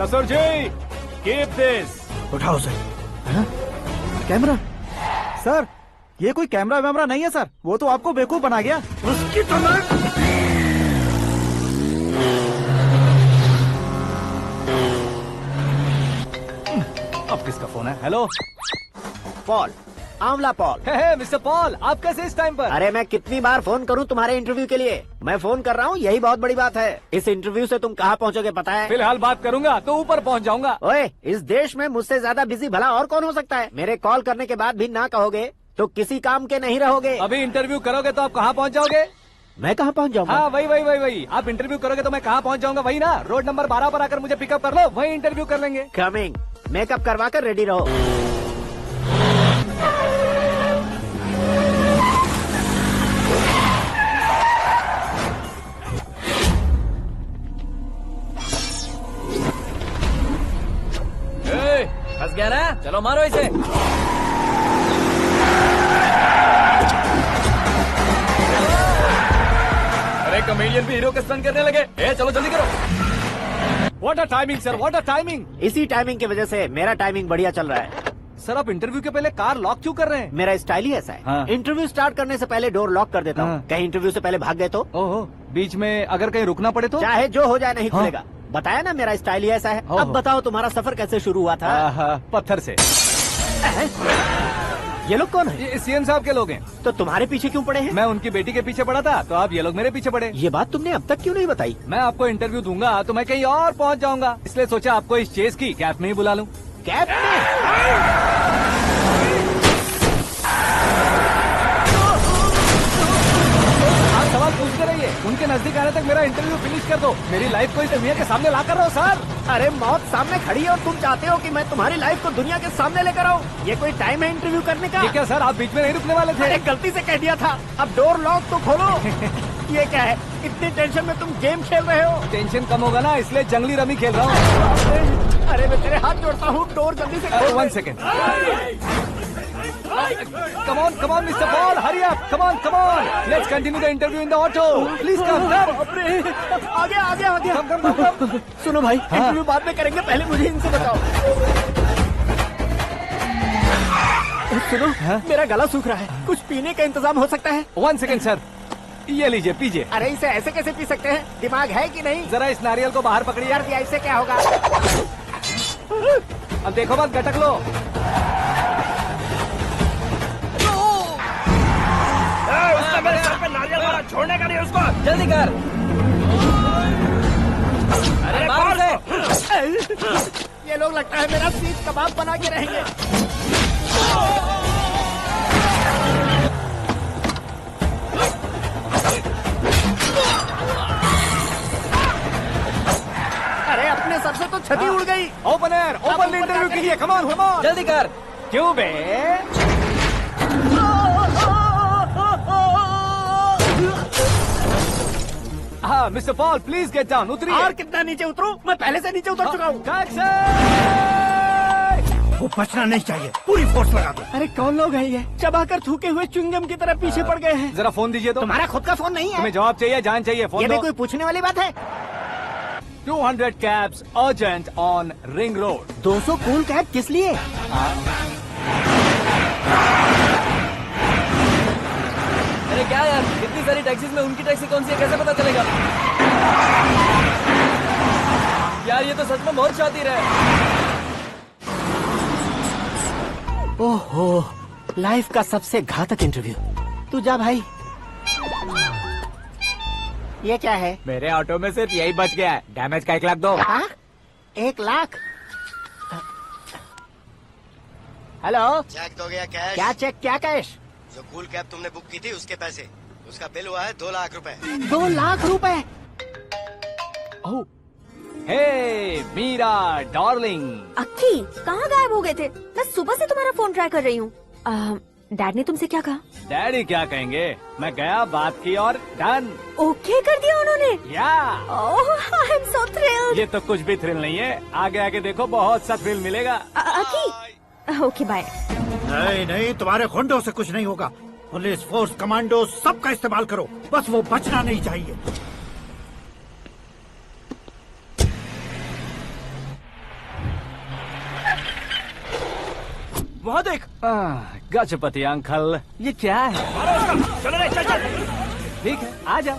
ससुर जी, कीप दिस। उठाओ सर। कैमरा? सर, ये कोई कैमरा वैमरा नहीं है सर, वो तो आपको बेवकूफ बना गया। उसकी तो अब किसका फोन है? हेलो पॉल, आंवला पॉल। मिस्टर पॉल, आप कैसे इस टाइम पर? अरे मैं कितनी बार फोन करूं तुम्हारे इंटरव्यू के लिए? मैं फोन कर रहा हूं, यही बहुत बड़ी बात है। इस इंटरव्यू से तुम कहां पहुंचोगे पता है? फिलहाल बात करूंगा तो ऊपर पहुंच जाऊंगा। ओए, इस देश में मुझसे ज्यादा बिजी भला और कौन हो सकता है? मेरे कॉल करने के बाद भी ना कहोगे तो किसी काम के नहीं रहोगे। अभी इंटरव्यू करोगे तो आप कहाँ पहुँच जाओगे? मैं कहाँ पहुँच जाऊंगा? हाँ वही। आप इंटरव्यू करोगे तो मैं कहाँ पहुँच जाऊंगा? वही ना, रोड नंबर 12 पर आकर मुझे पिकअप कर लो, वही इंटरव्यू कर लेंगे। कमिंग। मेकअप करवा कर रेडी रहो। फंस गया ना, चलो मारो इसे। अरे कमेडियन भी हीरो के स्टंट करने लगे। चलो जल्दी करो। What a timing sir, what a timing. इसी टाइमिंग की वजह से मेरा टाइमिंग बढ़िया चल रहा है। सर आप इंटरव्यू के पहले कार लॉक क्यों कर रहे हैं? मेरा स्टाइल ही ऐसा है। हाँ। इंटरव्यू स्टार्ट करने से पहले डोर लॉक कर देता हूँ। हाँ। कहीं इंटरव्यू से पहले भाग गए तो? ओहो, बीच में अगर कहीं रुकना पड़े तो? चाहे जो हो जाए नहीं हाँ। खुलेगा। बताया ना मेरा स्टाइल ही ऐसा है। अब बताओ तुम्हारा सफर कैसे शुरू हुआ था? पत्थर से। ये लोग कौन है? ये सीएम साहब के लोग हैं। तो तुम्हारे पीछे क्यों पड़े हैं? मैं उनकी बेटी के पीछे पड़ा था, तो आप ये लोग मेरे पीछे पड़े। ये बात तुमने अब तक क्यों नहीं बताई? मैं आपको इंटरव्यू दूंगा तो मैं कहीं और पहुंच जाऊंगा, इसलिए सोचा आपको इस चेस की कैप में ही बुला लूं। कैप में? आप सवाल पूछते रहिए, उनके नजदीक आने तक मेरा इंटरव्यू फिनिश कर दो। मेरी लाइफ को इस दुनिया के सामने ला कर रहो सर। अरे मौत सामने खड़ी है और तुम चाहते हो कि मैं तुम्हारी लाइफ को दुनिया के सामने लेकर आऊं? ये कोई टाइम है इंटरव्यू करने का? ये क्या सर, आप बीच में नहीं रुकने वाले थे? अरे गलती से कह दिया था। अब डोर लॉक तो खोलो। ये क्या है? इतनी टेंशन में तुम गेम खेल रहे हो? टेंशन कम होगा ना, इसलिए जंगली रमी खेल रहा हूँ। अरे मैं तेरे हाथ जोड़ता हूँ, डोर जल्दी से खोलो। 1 second. Come on, Mr. Paul, hurry up! Come on! Let's continue the interview in the auto. Please come. आ गया। Come. सुनो भाई, इंटरव्यू बाद में करेंगे, पहले मुझे इनसे बताओ। सुनो, मेरा गला सूख रहा है, कुछ पीने का इंतजाम हो सकता है? 1 सेकेंड सर, ये लीजिए पीजिए। अरे इसे ऐसे कैसे पी सकते हैं? दिमाग है कि नहीं? जरा इस नारियल को बाहर पकड़िए। यार दिया, इससे क्या होगा? अब देखो मत, गटक लो। उसने मेरे सर पे नारियल मारा, छोड़ने का नहीं उसको। जल्दी कर। अरे मार उसे। ये लोग लगता है मेरा सीख कबाब बना के रहेंगे। अरे अपने सर से तो छती उड़ गई। ओपनर ओपन इंटरव्यू के लिए कम ऑन जल्दी कर। क्यों बे? हाँ mister Paul please get down, उतरिए। और कितना नीचे उतरूं? मैं पहले से नीचे उतर चुका हूँ। वो बचना नहीं चाहिए, पूरी फोर्स लगा दो। अरे कौन लोग हैं ये? चबाकर थूके हुए च्युइंगम की तरह पीछे पड़ गए हैं। जरा फोन दीजिए तो। तुम्हारा खुद का फोन नहीं है? तुम्हें जवाब चाहिए, जान चाहिए, फोन ये दो। भी कोई पूछने वाली बात है? 200 cabs urgent on Ring Road। 200 cool cab किस लिए? अरे क्या यार, इतनी सारी टैक्सीज में उनकी टैक्सी कौन सी है कैसे पता चलेगा? यार ये तो सच में बहुत शातिर है। ओहो, लाइफ का सबसे घातक इंटरव्यू। तू जा भाई। ये क्या है? मेरे ऑटो में सिर्फ यही बच गया है, डैमेज का 1 लाख दो। 1 लाख? हेलो, चेक तो गया कैश। क्या चेक, क्या कैश? जो कूल कैब तुमने बुक की थी उसके पैसे, उसका बिल हुआ है 2 लाख रुपए। 2 लाख रुपए? हे मीरा डार्लिंग। अक्की कहाँ गायब हो गए थे? मैं सुबह से तुम्हारा फोन ट्राई कर रही हूँ। डैड ने तुमसे क्या कहा? डैडी क्या कहेंगे, मैं गया, बात की और डन। ओके कर दिया उन्होंने? या आई एम सो थ्रिल्ड। ये तो कुछ भी थ्रिल नहीं है, आगे आगे देखो बहुत सा थ्रिल मिलेगा। अक्की ओके बाय। नहीं नहीं, तुम्हारे गुंडों से कुछ नहीं होगा। पुलिस फोर्स, कमांडो सबका इस्तेमाल करो, बस वो बचना नहीं चाहिए। वहाँ देख। गजपति अंकल, ये क्या है? चलो रे, चल चल। ठीक है, आ जा।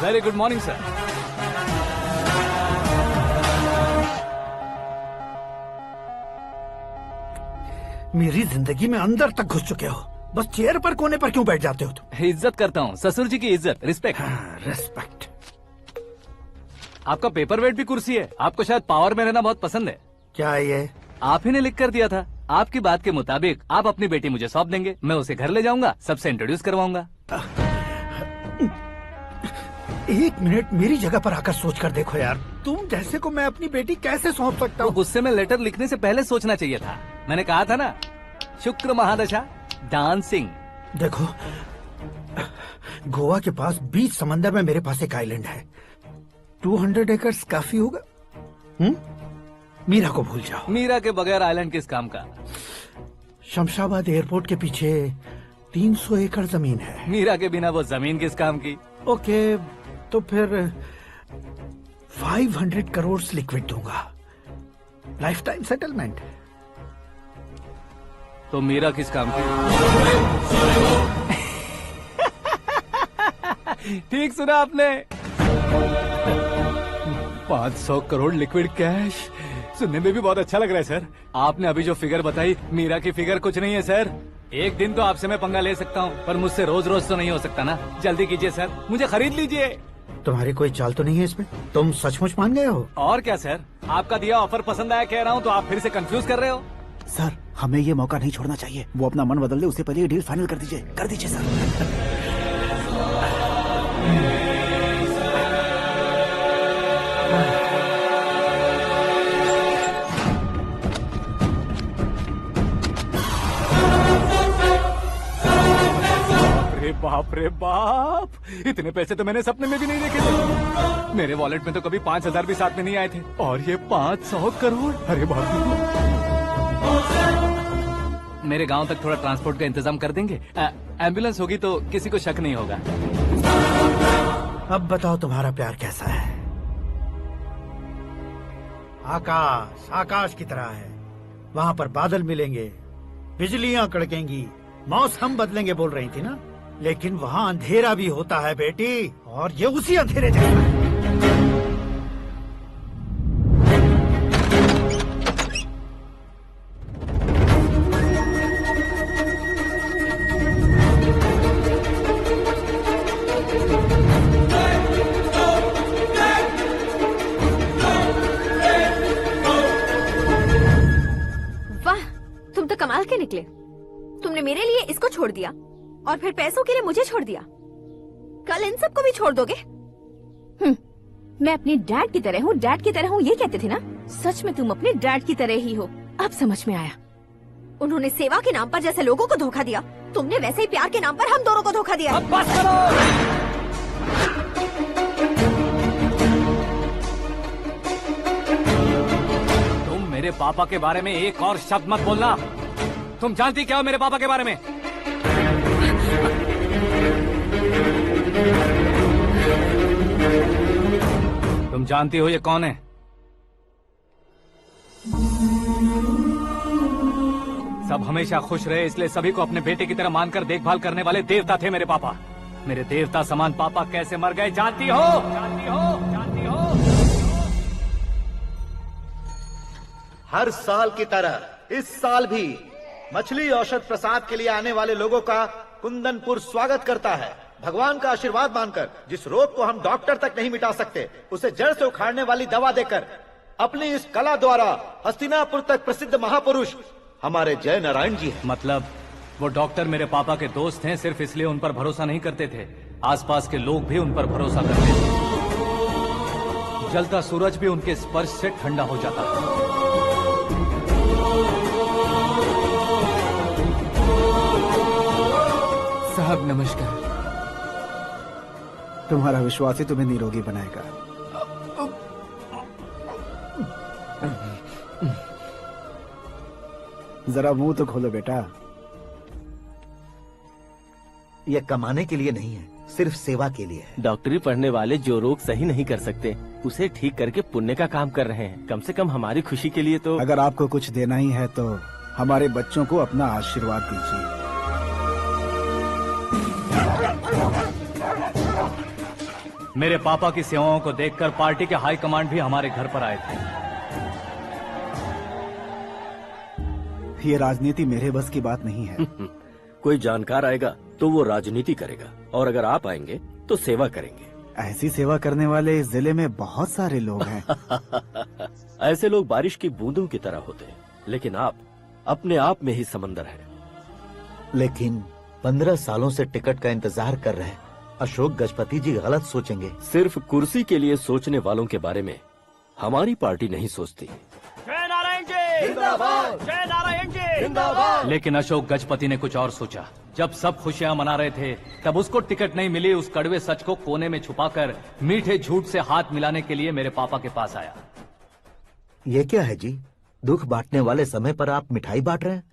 Very good morning sir. मेरी जिंदगी में अंदर तक घुस चुके हो, बस चेयर पर कोने पर क्यों बैठ जाते हो तुम? इज्जत करता हूँ, ससुर जी की इज्जत, रिस्पेक्ट। रिस्पेक्ट। आपका पेपर वेट भी कुर्सी है, आपको शायद पावर में रहना बहुत पसंद है। क्या ये? आप ही ने लिख कर दिया था। आपकी बात के मुताबिक आप अपनी बेटी मुझे सौंप देंगे, मैं उसे घर ले जाऊंगा, सबसे इंट्रोड्यूस करवाऊंगा। एक मिनट मेरी जगह पर आकर सोच कर देखो यार, तुम जैसे को मैं अपनी बेटी कैसे सौंप सकता हूँ? गुस्से में लेटर लिखने से पहले सोचना चाहिए था। मैंने कहा था ना, शुक्र महादशा डांसिंग। देखो, गोवा के पास बीच समंदर में मेरे पास एक आइलैंड है, 200 एकर्स काफी होगा। मीरा को भूल जाओ। मीरा के बगैर आइलैंड किस काम का? शमशाबाद एयरपोर्ट के पीछे 300 एकड़ जमीन है। मीरा के बिना वो जमीन किस काम की? ओके, तो फिर 500 करोड़ लिक्विड दूंगा, लाइफ टाइम सेटलमेंट। तो मीरा किस काम की? ठीक सुना आपने, 500 करोड़ लिक्विड कैश। सुनने में भी बहुत अच्छा लग रहा है सर। आपने अभी जो फिगर बताई, मीरा की फिगर कुछ नहीं है सर। एक दिन तो आपसे मैं पंगा ले सकता हूँ, पर मुझसे रोज रोज तो नहीं हो सकता ना। जल्दी कीजिए सर, मुझे खरीद लीजिए। तुम्हारी कोई चाल तो नहीं है इसमें? तुम सचमुच मान गए हो? और क्या सर, आपका दिया ऑफर पसंद आया कह रहा हूँ, तो आप फिर से कंफ्यूज कर रहे हो। सर, हमें ये मौका नहीं छोड़ना चाहिए। वो अपना मन बदल दे, उससे पहले ये डील फाइनल कर दीजिए सर। बाप रे बाप, इतने पैसे तो मैंने सपने में भी नहीं देखे थे। मेरे वॉलेट में तो कभी 5000 भी साथ में नहीं आए थे, और ये 500 करोड़। अरे बाप रे। मेरे गांव तक थोड़ा ट्रांसपोर्ट का इंतजाम कर देंगे? एम्बुलेंस होगी तो किसी को शक नहीं होगा। अब बताओ तुम्हारा प्यार कैसा है? आकाश आकाश की तरह है, वहाँ पर बादल मिलेंगे, बिजलियाँ कड़केंगी, मौसम बदलेंगे बोल रही थी ना, लेकिन वहाँ अंधेरा भी होता है बेटी, और ये उसी अंधेरे जैसा है। वाह, तुम तो कमाल के निकले। तुमने मेरे लिए इसको छोड़ दिया और फिर पैसों के लिए मुझे छोड़ दिया। कल इन सबको भी छोड़ दोगे? मैं अपने डैड की तरह हूँ, डैड की तरह हूँ, ये कहते थे ना। सच में तुम अपने डैड की तरह ही हो, अब समझ में आया। उन्होंने सेवा के नाम पर जैसे लोगों को धोखा दिया, तुमने वैसे ही प्यार के नाम पर हम दोनों को धोखा दिया। अब बस करो। तुम मेरे पापा के बारे में एक और शब्द मत बोलना। तुम जानती क्या हो मेरे पापा के बारे में? तुम जानती हो ये कौन है? सब हमेशा खुश रहे, इसलिए सभी को अपने बेटे की तरह मानकर देखभाल करने वाले देवता थे मेरे पापा। मेरे देवता समान पापा कैसे मर गए जानती हो? जानती हो? जानती हो? हर साल की तरह इस साल भी मछली औषध प्रसाद के लिए आने वाले लोगों का कुंदनपुर स्वागत करता है। भगवान का आशीर्वाद मानकर जिस रोग को हम डॉक्टर तक नहीं मिटा सकते, उसे जड़ से उखाड़ने वाली दवा देकर अपनी इस कला द्वारा हस्तिनापुर तक प्रसिद्ध महापुरुष हमारे जय नारायण जी हैं। मतलब वो डॉक्टर मेरे पापा के दोस्त हैं, सिर्फ इसलिए उन पर भरोसा नहीं करते थे, आसपास के लोग भी उन पर भरोसा करते थे। जलता सूरज भी उनके स्पर्श से ठंडा हो जाता था। साहब नमस्कार। तुम्हारा विश्वास ही तुम्हें निरोगी बनाएगा। जरा मुंह तो खोलो बेटा। यह कमाने के लिए नहीं है, सिर्फ सेवा के लिए है। डॉक्टरी पढ़ने वाले जो रोग सही नहीं कर सकते, उसे ठीक करके पुण्य का काम कर रहे हैं। कम से कम हमारी खुशी के लिए तो। अगर आपको कुछ देना ही है तो हमारे बच्चों को अपना आशीर्वाद दीजिए। मेरे पापा की सेवाओं को देखकर पार्टी के हाई कमांड भी हमारे घर पर आए थे। ये राजनीति मेरे बस की बात नहीं है। कोई जानकार आएगा तो वो राजनीति करेगा, और अगर आप आएंगे तो सेवा करेंगे। ऐसी सेवा करने वाले इस जिले में बहुत सारे लोग हैं। ऐसे लोग बारिश की बूंदों की तरह होते हैं, लेकिन आप अपने आप में ही समंदर हैं। लेकिन 15 सालों से टिकट का इंतजार कर रहे हैं, अशोक गजपति जी गलत सोचेंगे। सिर्फ कुर्सी के लिए सोचने वालों के बारे में हमारी पार्टी नहीं सोचती। जय नारायण जी जिंदाबाद, जय नारायण जी जिंदाबाद। लेकिन अशोक गजपति ने कुछ और सोचा। जब सब खुशियां मना रहे थे तब उसको टिकट नहीं मिली। उस कड़वे सच को कोने में छुपाकर मीठे झूठ से हाथ मिलाने के लिए मेरे पापा के पास आया। ये क्या है जी? दुख बांटने वाले समय पर आप मिठाई बांट रहे हैं।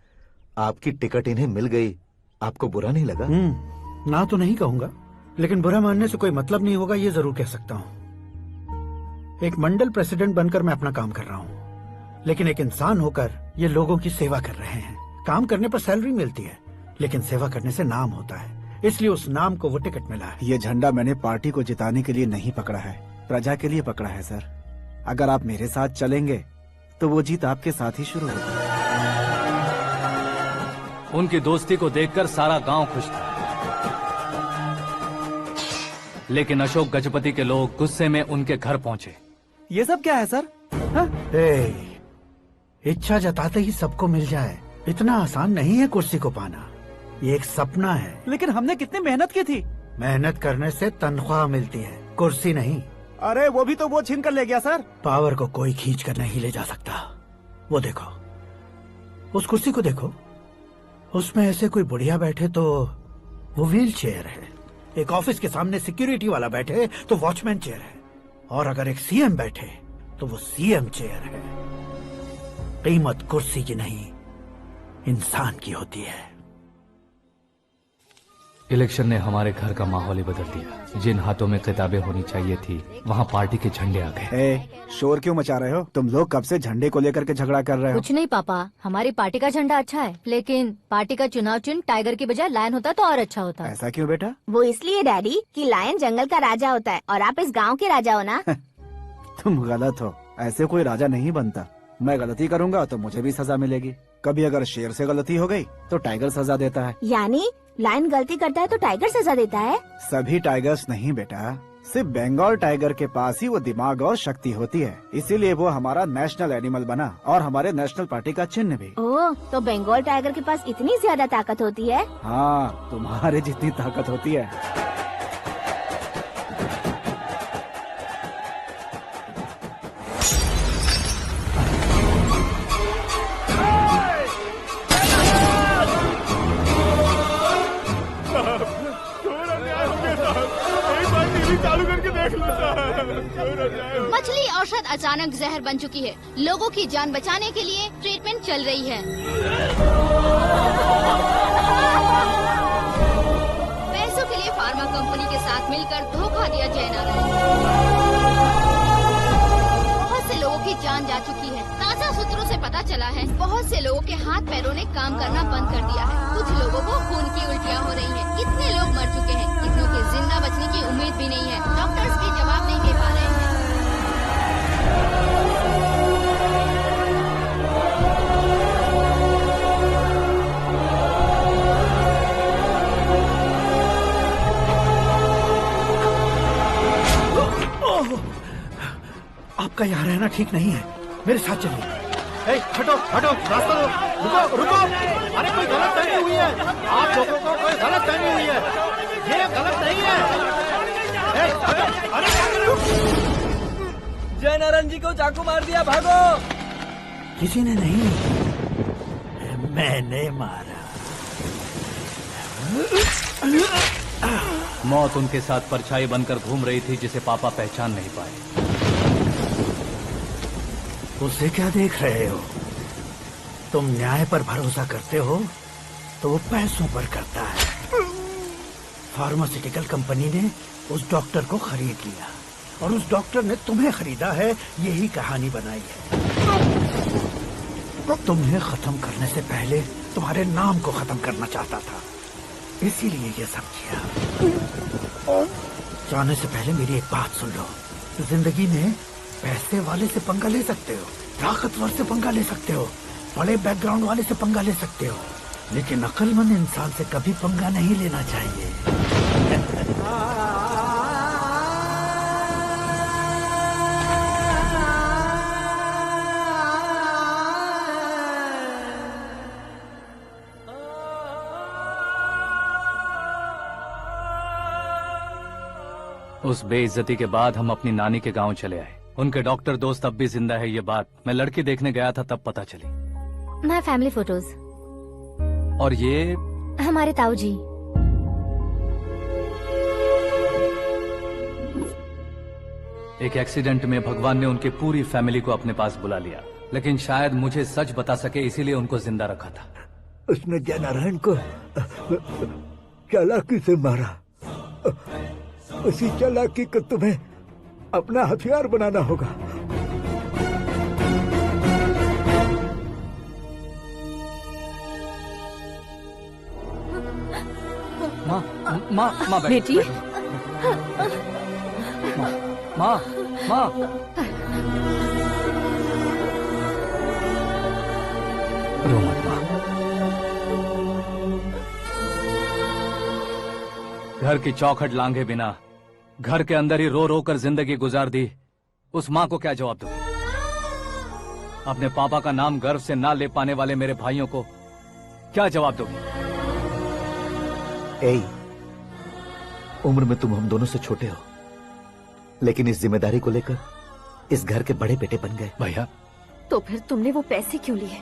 आपकी टिकट इन्हें मिल गई, आपको बुरा नहीं लगा? ना तो नहीं कहूंगा, लेकिन बुरा मानने से कोई मतलब नहीं होगा, ये जरूर कह सकता हूँ। एक मंडल प्रेसिडेंट बनकर मैं अपना काम कर रहा हूँ, लेकिन एक इंसान होकर ये लोगों की सेवा कर रहे हैं। काम करने पर सैलरी मिलती है, लेकिन सेवा करने से नाम होता है, इसलिए उस नाम को वो टिकट मिला है। ये झंडा मैंने पार्टी को जिताने के लिए नहीं पकड़ा है, प्रजा के लिए पकड़ा है सर। अगर आप मेरे साथ चलेंगे तो वो जीत आपके साथ ही शुरू होगी। उनकी दोस्ती को देखकर सारा गांव खुश था, लेकिन अशोक गजपति के लोग गुस्से में उनके घर पहुंचे। ये सब क्या है सर? इच्छा जताते ही सबको मिल जाए, इतना आसान नहीं है कुर्सी को पाना। ये एक सपना है। लेकिन हमने कितनी मेहनत की थी। मेहनत करने से तनख्वाह मिलती है, कुर्सी नहीं। अरे वो भी तो वो छीन कर ले गया सर। पावर को कोई खींच कर नहीं ले जा सकता। वो देखो, उस कुर्सी को देखो, उसमें ऐसे कोई बुढ़िया बैठे तो वो व्हील चेयर है। एक ऑफिस के सामने सिक्योरिटी वाला बैठे तो वॉचमैन चेयर है, और अगर एक सीएम बैठे तो वो सीएम चेयर है। कीमत कुर्सी की नहीं, इंसान की होती है। इलेक्शन ने हमारे घर का माहौल ही बदल दिया। जिन हाथों में किताबें होनी चाहिए थी, वहाँ पार्टी के झंडे आ गए। शोर क्यों मचा रहे हो? तुम लोग कब से झंडे को लेकर के झगड़ा कर रहे हो? कुछ नहीं पापा, हमारी पार्टी का झंडा अच्छा है, लेकिन पार्टी का चुनाव चिन्ह टाइगर की बजाय लायन होता तो और अच्छा होता। ऐसा क्यों बेटा? वो इसलिए डैडी कि लायन जंगल का राजा होता है और आप इस गांव के राजा हो ना। तुम गलत हो, ऐसे कोई राजा नहीं बनता। मैं गलती करूंगा तो मुझे भी सजा मिलेगी। कभी अगर शेर से गलती हो गई तो टाइगर सजा देता है। यानी लायन गलती करता है तो टाइगर सजा देता है? सभी टाइगर्स नहीं बेटा, सिर्फ बंगाल टाइगर के पास ही वो दिमाग और शक्ति होती है, इसीलिए वो हमारा नेशनल एनिमल बना और हमारे नेशनल पार्टी का चिन्ह भी। ओह, तो बंगाल टाइगर के पास इतनी ज्यादा ताकत होती है? हाँ, तुम्हारे जितनी ताकत होती है। मछली औषध अचानक जहर बन चुकी है। लोगों की जान बचाने के लिए ट्रीटमेंट चल रही है। पैसों के लिए फार्मा कंपनी के साथ मिलकर धोखा दिया जयनारायण। बहुत से लोगों की जान जा चुकी है। ताजा सूत्रों से पता चला है बहुत से लोगों के हाथ पैरों ने काम करना बंद कर दिया है। कुछ लोगों को खून की उल्टियाँ हो रही हैं। कितने लोग मर चुके हैं, कितनों के जिंदा बचने की उम्मीद भी नहीं है। डॉक्टर्स भी जवाब नहीं दे पा रहे हैं। आपका यहाँ रहना ठीक नहीं है, मेरे साथ चलिए। हटो हटो, रास्ता दो। रुको रुको, अरे कोई गलत फहमी हुई है। आप लोगों को कोई गलत फहमी हुई है, ये गलत नहीं है। अरे जय नारायण जी को चाकू मार दिया, भागो। किसी ने नहीं, मैंने मारा। मौत उनके साथ परछाई बनकर घूम रही थी, जिसे पापा पहचान नहीं पाए। उसे क्या देख रहे हो? तुम न्याय पर भरोसा करते हो तो वो पैसों पर करता है। फार्मास्यूटिकल कंपनी ने उस डॉक्टर को खरीद लिया और उस डॉक्टर ने तुम्हें खरीदा है, यही कहानी बनाई है। तुम्हें खत्म करने से पहले तुम्हारे नाम को खत्म करना चाहता था, इसीलिए ये सब किया। जाने से पहले मेरी एक बात सुन लो। जिंदगी में पैसे वाले से पंगा ले सकते हो, ताकतवर से पंगा ले सकते हो, बड़े बैकग्राउंड वाले से पंगा ले सकते हो, लेकिन अक्लमंद इंसान से कभी पंगा नहीं लेना चाहिए। उस बेइज्जती के बाद हम अपनी नानी के गांव चले आए। उनके डॉक्टर दोस्त अब भी जिंदा है, ये बात मैं लड़की देखने गया था तब पता चली। My family photos. और ये हमारे ताऊ जी। एक एक्सीडेंट में भगवान ने उनकी पूरी फैमिली को अपने पास बुला लिया, लेकिन शायद मुझे सच बता सके इसीलिए उनको जिंदा रखा था। उसने जयनारायण को चालाकी से मारा। उसी चालाकी को तुम्हें अपना हथियार बनाना होगा। माँ बेटी। माँ रो मत माँ। घर की चौखट लांघे बिना घर के अंदर ही रो रो कर जिंदगी गुजार दी उस माँ को क्या जवाब दूंगी? अपने पापा का नाम गर्व से ना ले पाने वाले मेरे भाइयों को क्या जवाब दोगी? उम्र में तुम हम दोनों से छोटे हो, लेकिन इस जिम्मेदारी को लेकर इस घर के बड़े बेटे बन गए। भैया, तो फिर तुमने वो पैसे क्यों लिए?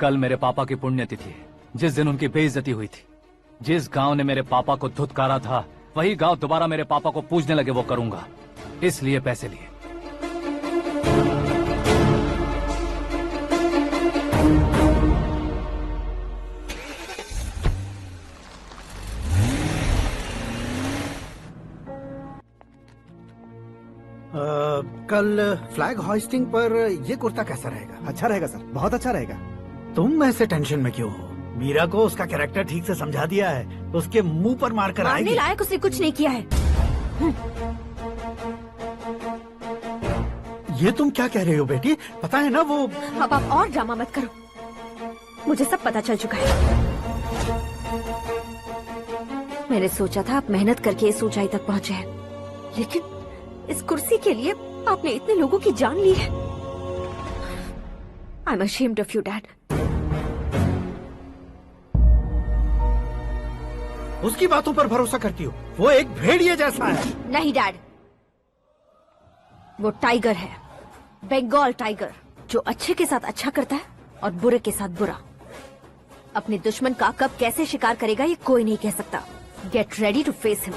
कल मेरे पापा की पुण्यतिथि है, जिस दिन उनकी बेइज्जती हुई थी। जिस गांव ने मेरे पापा को धुतकारा था वही गांव दोबारा मेरे पापा को पूजने लगे वो करूंगा, इसलिए पैसे लिए। कल फ्लैग होइस्टिंग पर ये कुर्ता कैसा रहेगा? अच्छा रहेगा सर, बहुत अच्छा रहेगा। तुम ऐसे टेंशन में क्यों हो? मीरा को उसका कैरेक्टर ठीक से समझा दिया है, उसके मुंह पर मारकर मारने आएगी। लायक उसने कुछ नहीं किया है। ये तुम क्या कह रहे हो बेटी? पता है ना वो। अब आप और ड्रामा मत करो, मुझे सब पता चल चुका है। मैंने सोचा था आप मेहनत करके इस ऊंचाई तक पहुंचे हैं, लेकिन इस कुर्सी के लिए आपने इतने लोगों की जान ली है। I am ashamed of you dad. उसकी बातों पर भरोसा करती हो? वो एक भेड़िए जैसा है। नहीं डैड, वो टाइगर है, बंगाल टाइगर, जो अच्छे के साथ अच्छा करता है और बुरे के साथ बुरा। अपने दुश्मन का कब कैसे शिकार करेगा ये कोई नहीं कह सकता। Get ready to face him.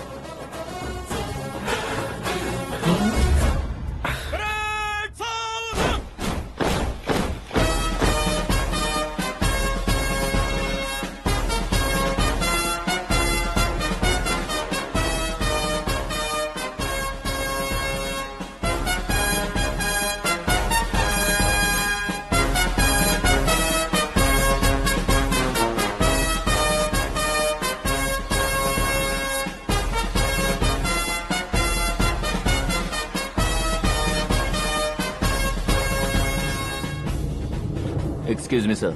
Excuse me, sir.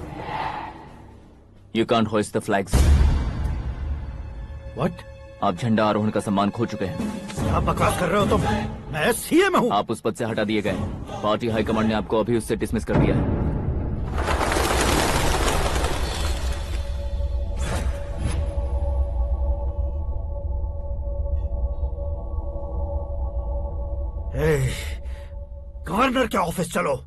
You can't hoist the flags. What? आप झंडा आरोहण का सम्मान खो चुके हैं। क्या बकवास कर रहे हो तुम? मैं सीएम हूँ। आप उस पद से हटा दिए गए। पार्टी हाईकमांड ने आपको अभी उससे डिसमिस कर दिया है। गवर्नर के ऑफिस चलो।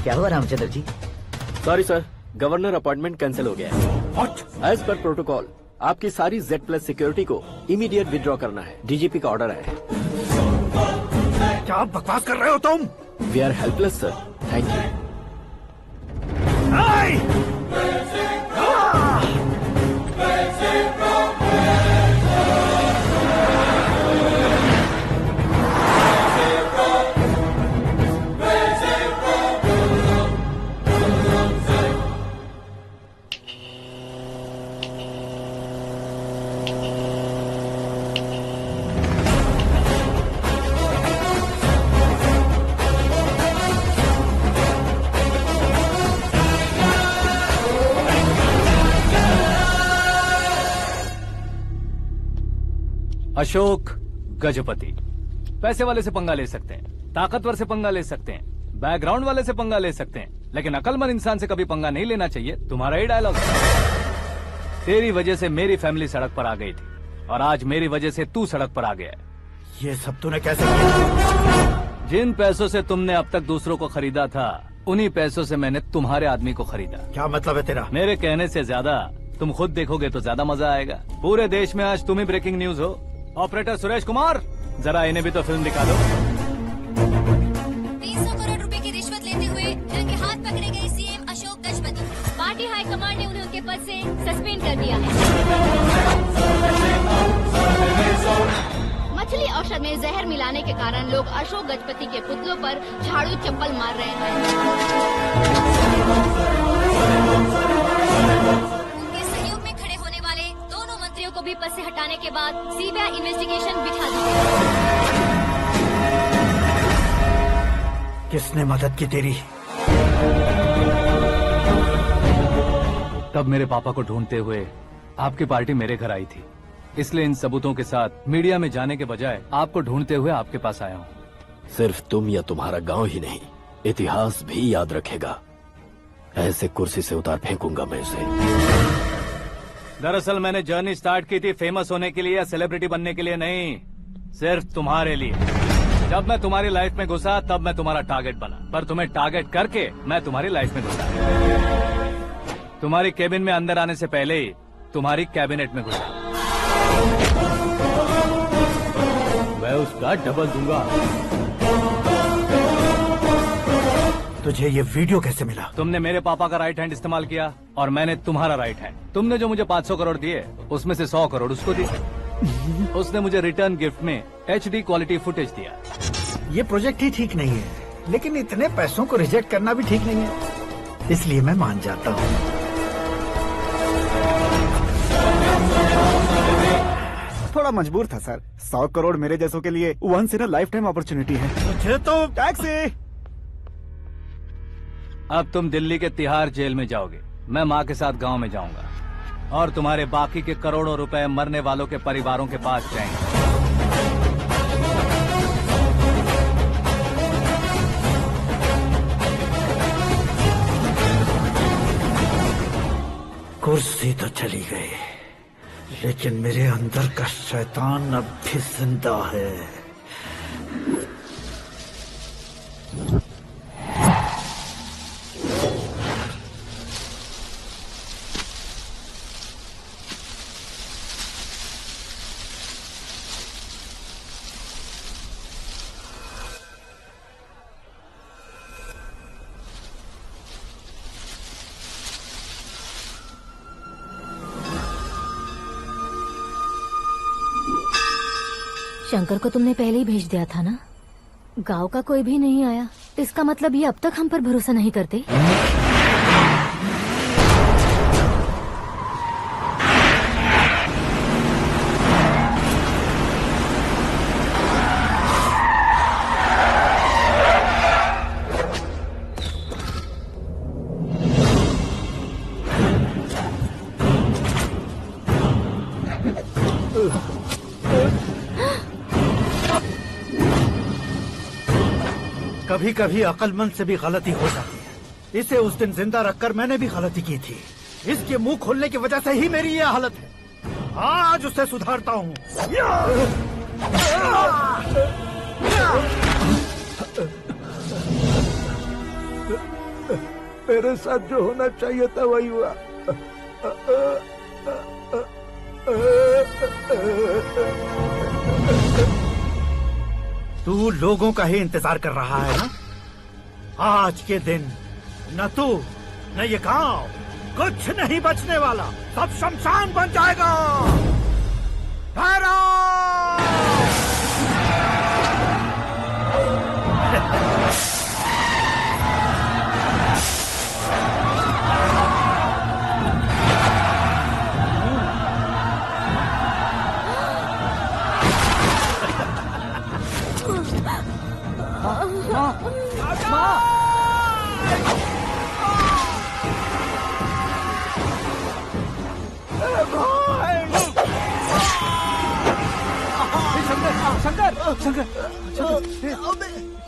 क्या हुआ Ramchandra ji? Sorry sir, governor appointment cancel हो गया है। एज पर प्रोटोकॉल आपकी सारी Z+ सिक्योरिटी को इमीडिएट विड्रॉ करना है। डीजीपी का ऑर्डर है। क्या बकवास कर रहे हो तुम? We are helpless sir. Thank you. Ashok Gajapati. पैसे वाले से पंगा ले सकते हैं, ताकतवर से पंगा ले सकते हैं, बैकग्राउंड वाले से पंगा ले सकते हैं, लेकिन अकलमंद इंसान से कभी पंगा नहीं लेना चाहिए। तुम्हारा ही डायलॉग। तेरी वजह से मेरी फैमिली सड़क पर आ गई थी और आज मेरी वजह से तू सड़क पर आ गया है। ये सब तूने कैसे किया? जिन पैसों से तुमने अब तक दूसरों को खरीदा था, उन्हीं पैसों से मैंने तुम्हारे आदमी को खरीदा। क्या मतलब है तेरा? मेरे कहने से ज्यादा तुम खुद देखोगे तो ज्यादा मजा आएगा। पूरे देश में आज तुम ही ब्रेकिंग न्यूज हो। ऑपरेटर सुरेश कुमार, जरा इन्हें भी तो फिल्म दिखा दो। 300 करोड़ रुपए की रिश्वत लेते हुए रंगे हाथ पकड़े गए CM Ashok Gajapati. Party high command ने उन्हें उनके पद से सस्पेंड कर दिया है। मछली औषध में जहर मिलाने के कारण लोग अशोक गजपति के पुतलों पर झाड़ू चप्पल मार रहे हैं। उनके सहयोग में खड़े होने वाले दोनों मंत्रियों को भी पद से हटाने के बाद सीबीआई इन्वेस्टिगेशन बिठा दी। किसने मदद की तेरी? तब मेरे पापा को ढूंढते हुए आपकी पार्टी मेरे घर आई थी, इसलिए इन सबूतों के साथ मीडिया में जाने के बजाय आपको ढूंढते हुए आपके पास आया हूँ। सिर्फ तुम या तुम्हारा गांव ही नहीं, इतिहास भी याद रखेगा। ऐसे कुर्सी से उतार फेंकूंगा मैं उसे। दरअसल मैंने जर्नी स्टार्ट की थी फेमस होने के लिए या सेलिब्रिटी बनने के लिए नहीं, सिर्फ तुम्हारे लिए। जब मैं तुम्हारी लाइफ में घुसा तब मैं तुम्हारा टारगेट बना, पर तुम्हें टारगेट करके मैं तुम्हारी लाइफ में घुसा। तुम्हारी केबिन में अंदर आने से पहले ही तुम्हारी कैबिनेट में घुसा। मैं उसका डबल दूंगा। तुझे ये वीडियो कैसे मिला? तुमने मेरे पापा का राइट हैंड इस्तेमाल किया और मैंने तुम्हारा राइट हैंड। तुमने जो मुझे 500 करोड़ दिए, उसमें से 100 करोड़ उसको दिए। उसने मुझे रिटर्न गिफ्ट में HD क्वालिटी फुटेज दिया। ये प्रोजेक्ट ही ठीक नहीं है, लेकिन इतने पैसों को रिजेक्ट करना भी ठीक नहीं है, इसलिए मैं मान जाता हूँ। थोड़ा मजबूर था सर। 100 करोड़ मेरे जैसों के लिए once in a life time opportunity है। मुझे तो टैक्सी। अब तुम दिल्ली के तिहाड़ जेल में जाओगे, मैं माँ के साथ गांव में जाऊंगा और तुम्हारे बाकी के करोड़ों रुपए मरने वालों के परिवारों के पास जाएंगे। कुर्सी तो चली गई, लेकिन मेरे अंदर का शैतान अब भी जिंदा है। शंकर को तुमने पहले ही भेज दिया था ना? गांव का कोई भी नहीं आया, इसका मतलब ये अब तक हम पर भरोसा नहीं करते। कभी कभी अक्लमंद से भी गलती हो जाती है। इसे उस दिन जिंदा रखकर मैंने भी गलती की थी। इसके मुंह खोलने की वजह से ही मेरी ये हालत है। आज उसे सुधारता हूँ। मेरे साथ जो होना चाहिए था वही हुआ। तू लोगों का ही इंतजार कर रहा है ना? आज के दिन न तू न ये गांव कुछ नहीं बचने वाला, सब शमशान बन जाएगा। भाई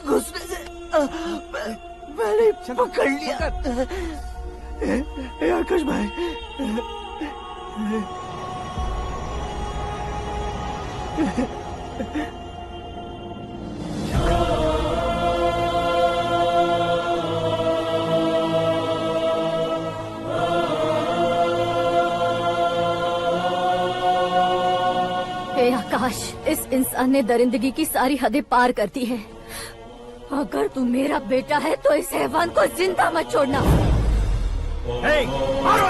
घुसने से मैंने पकड़ लिया। आकाश भाई, हे आकाश, इस इंसान ने दरिंदगी की सारी हदें पार कर दी है। अगर तू मेरा बेटा है तो इस हैवान को जिंदा मत छोड़ना। मारो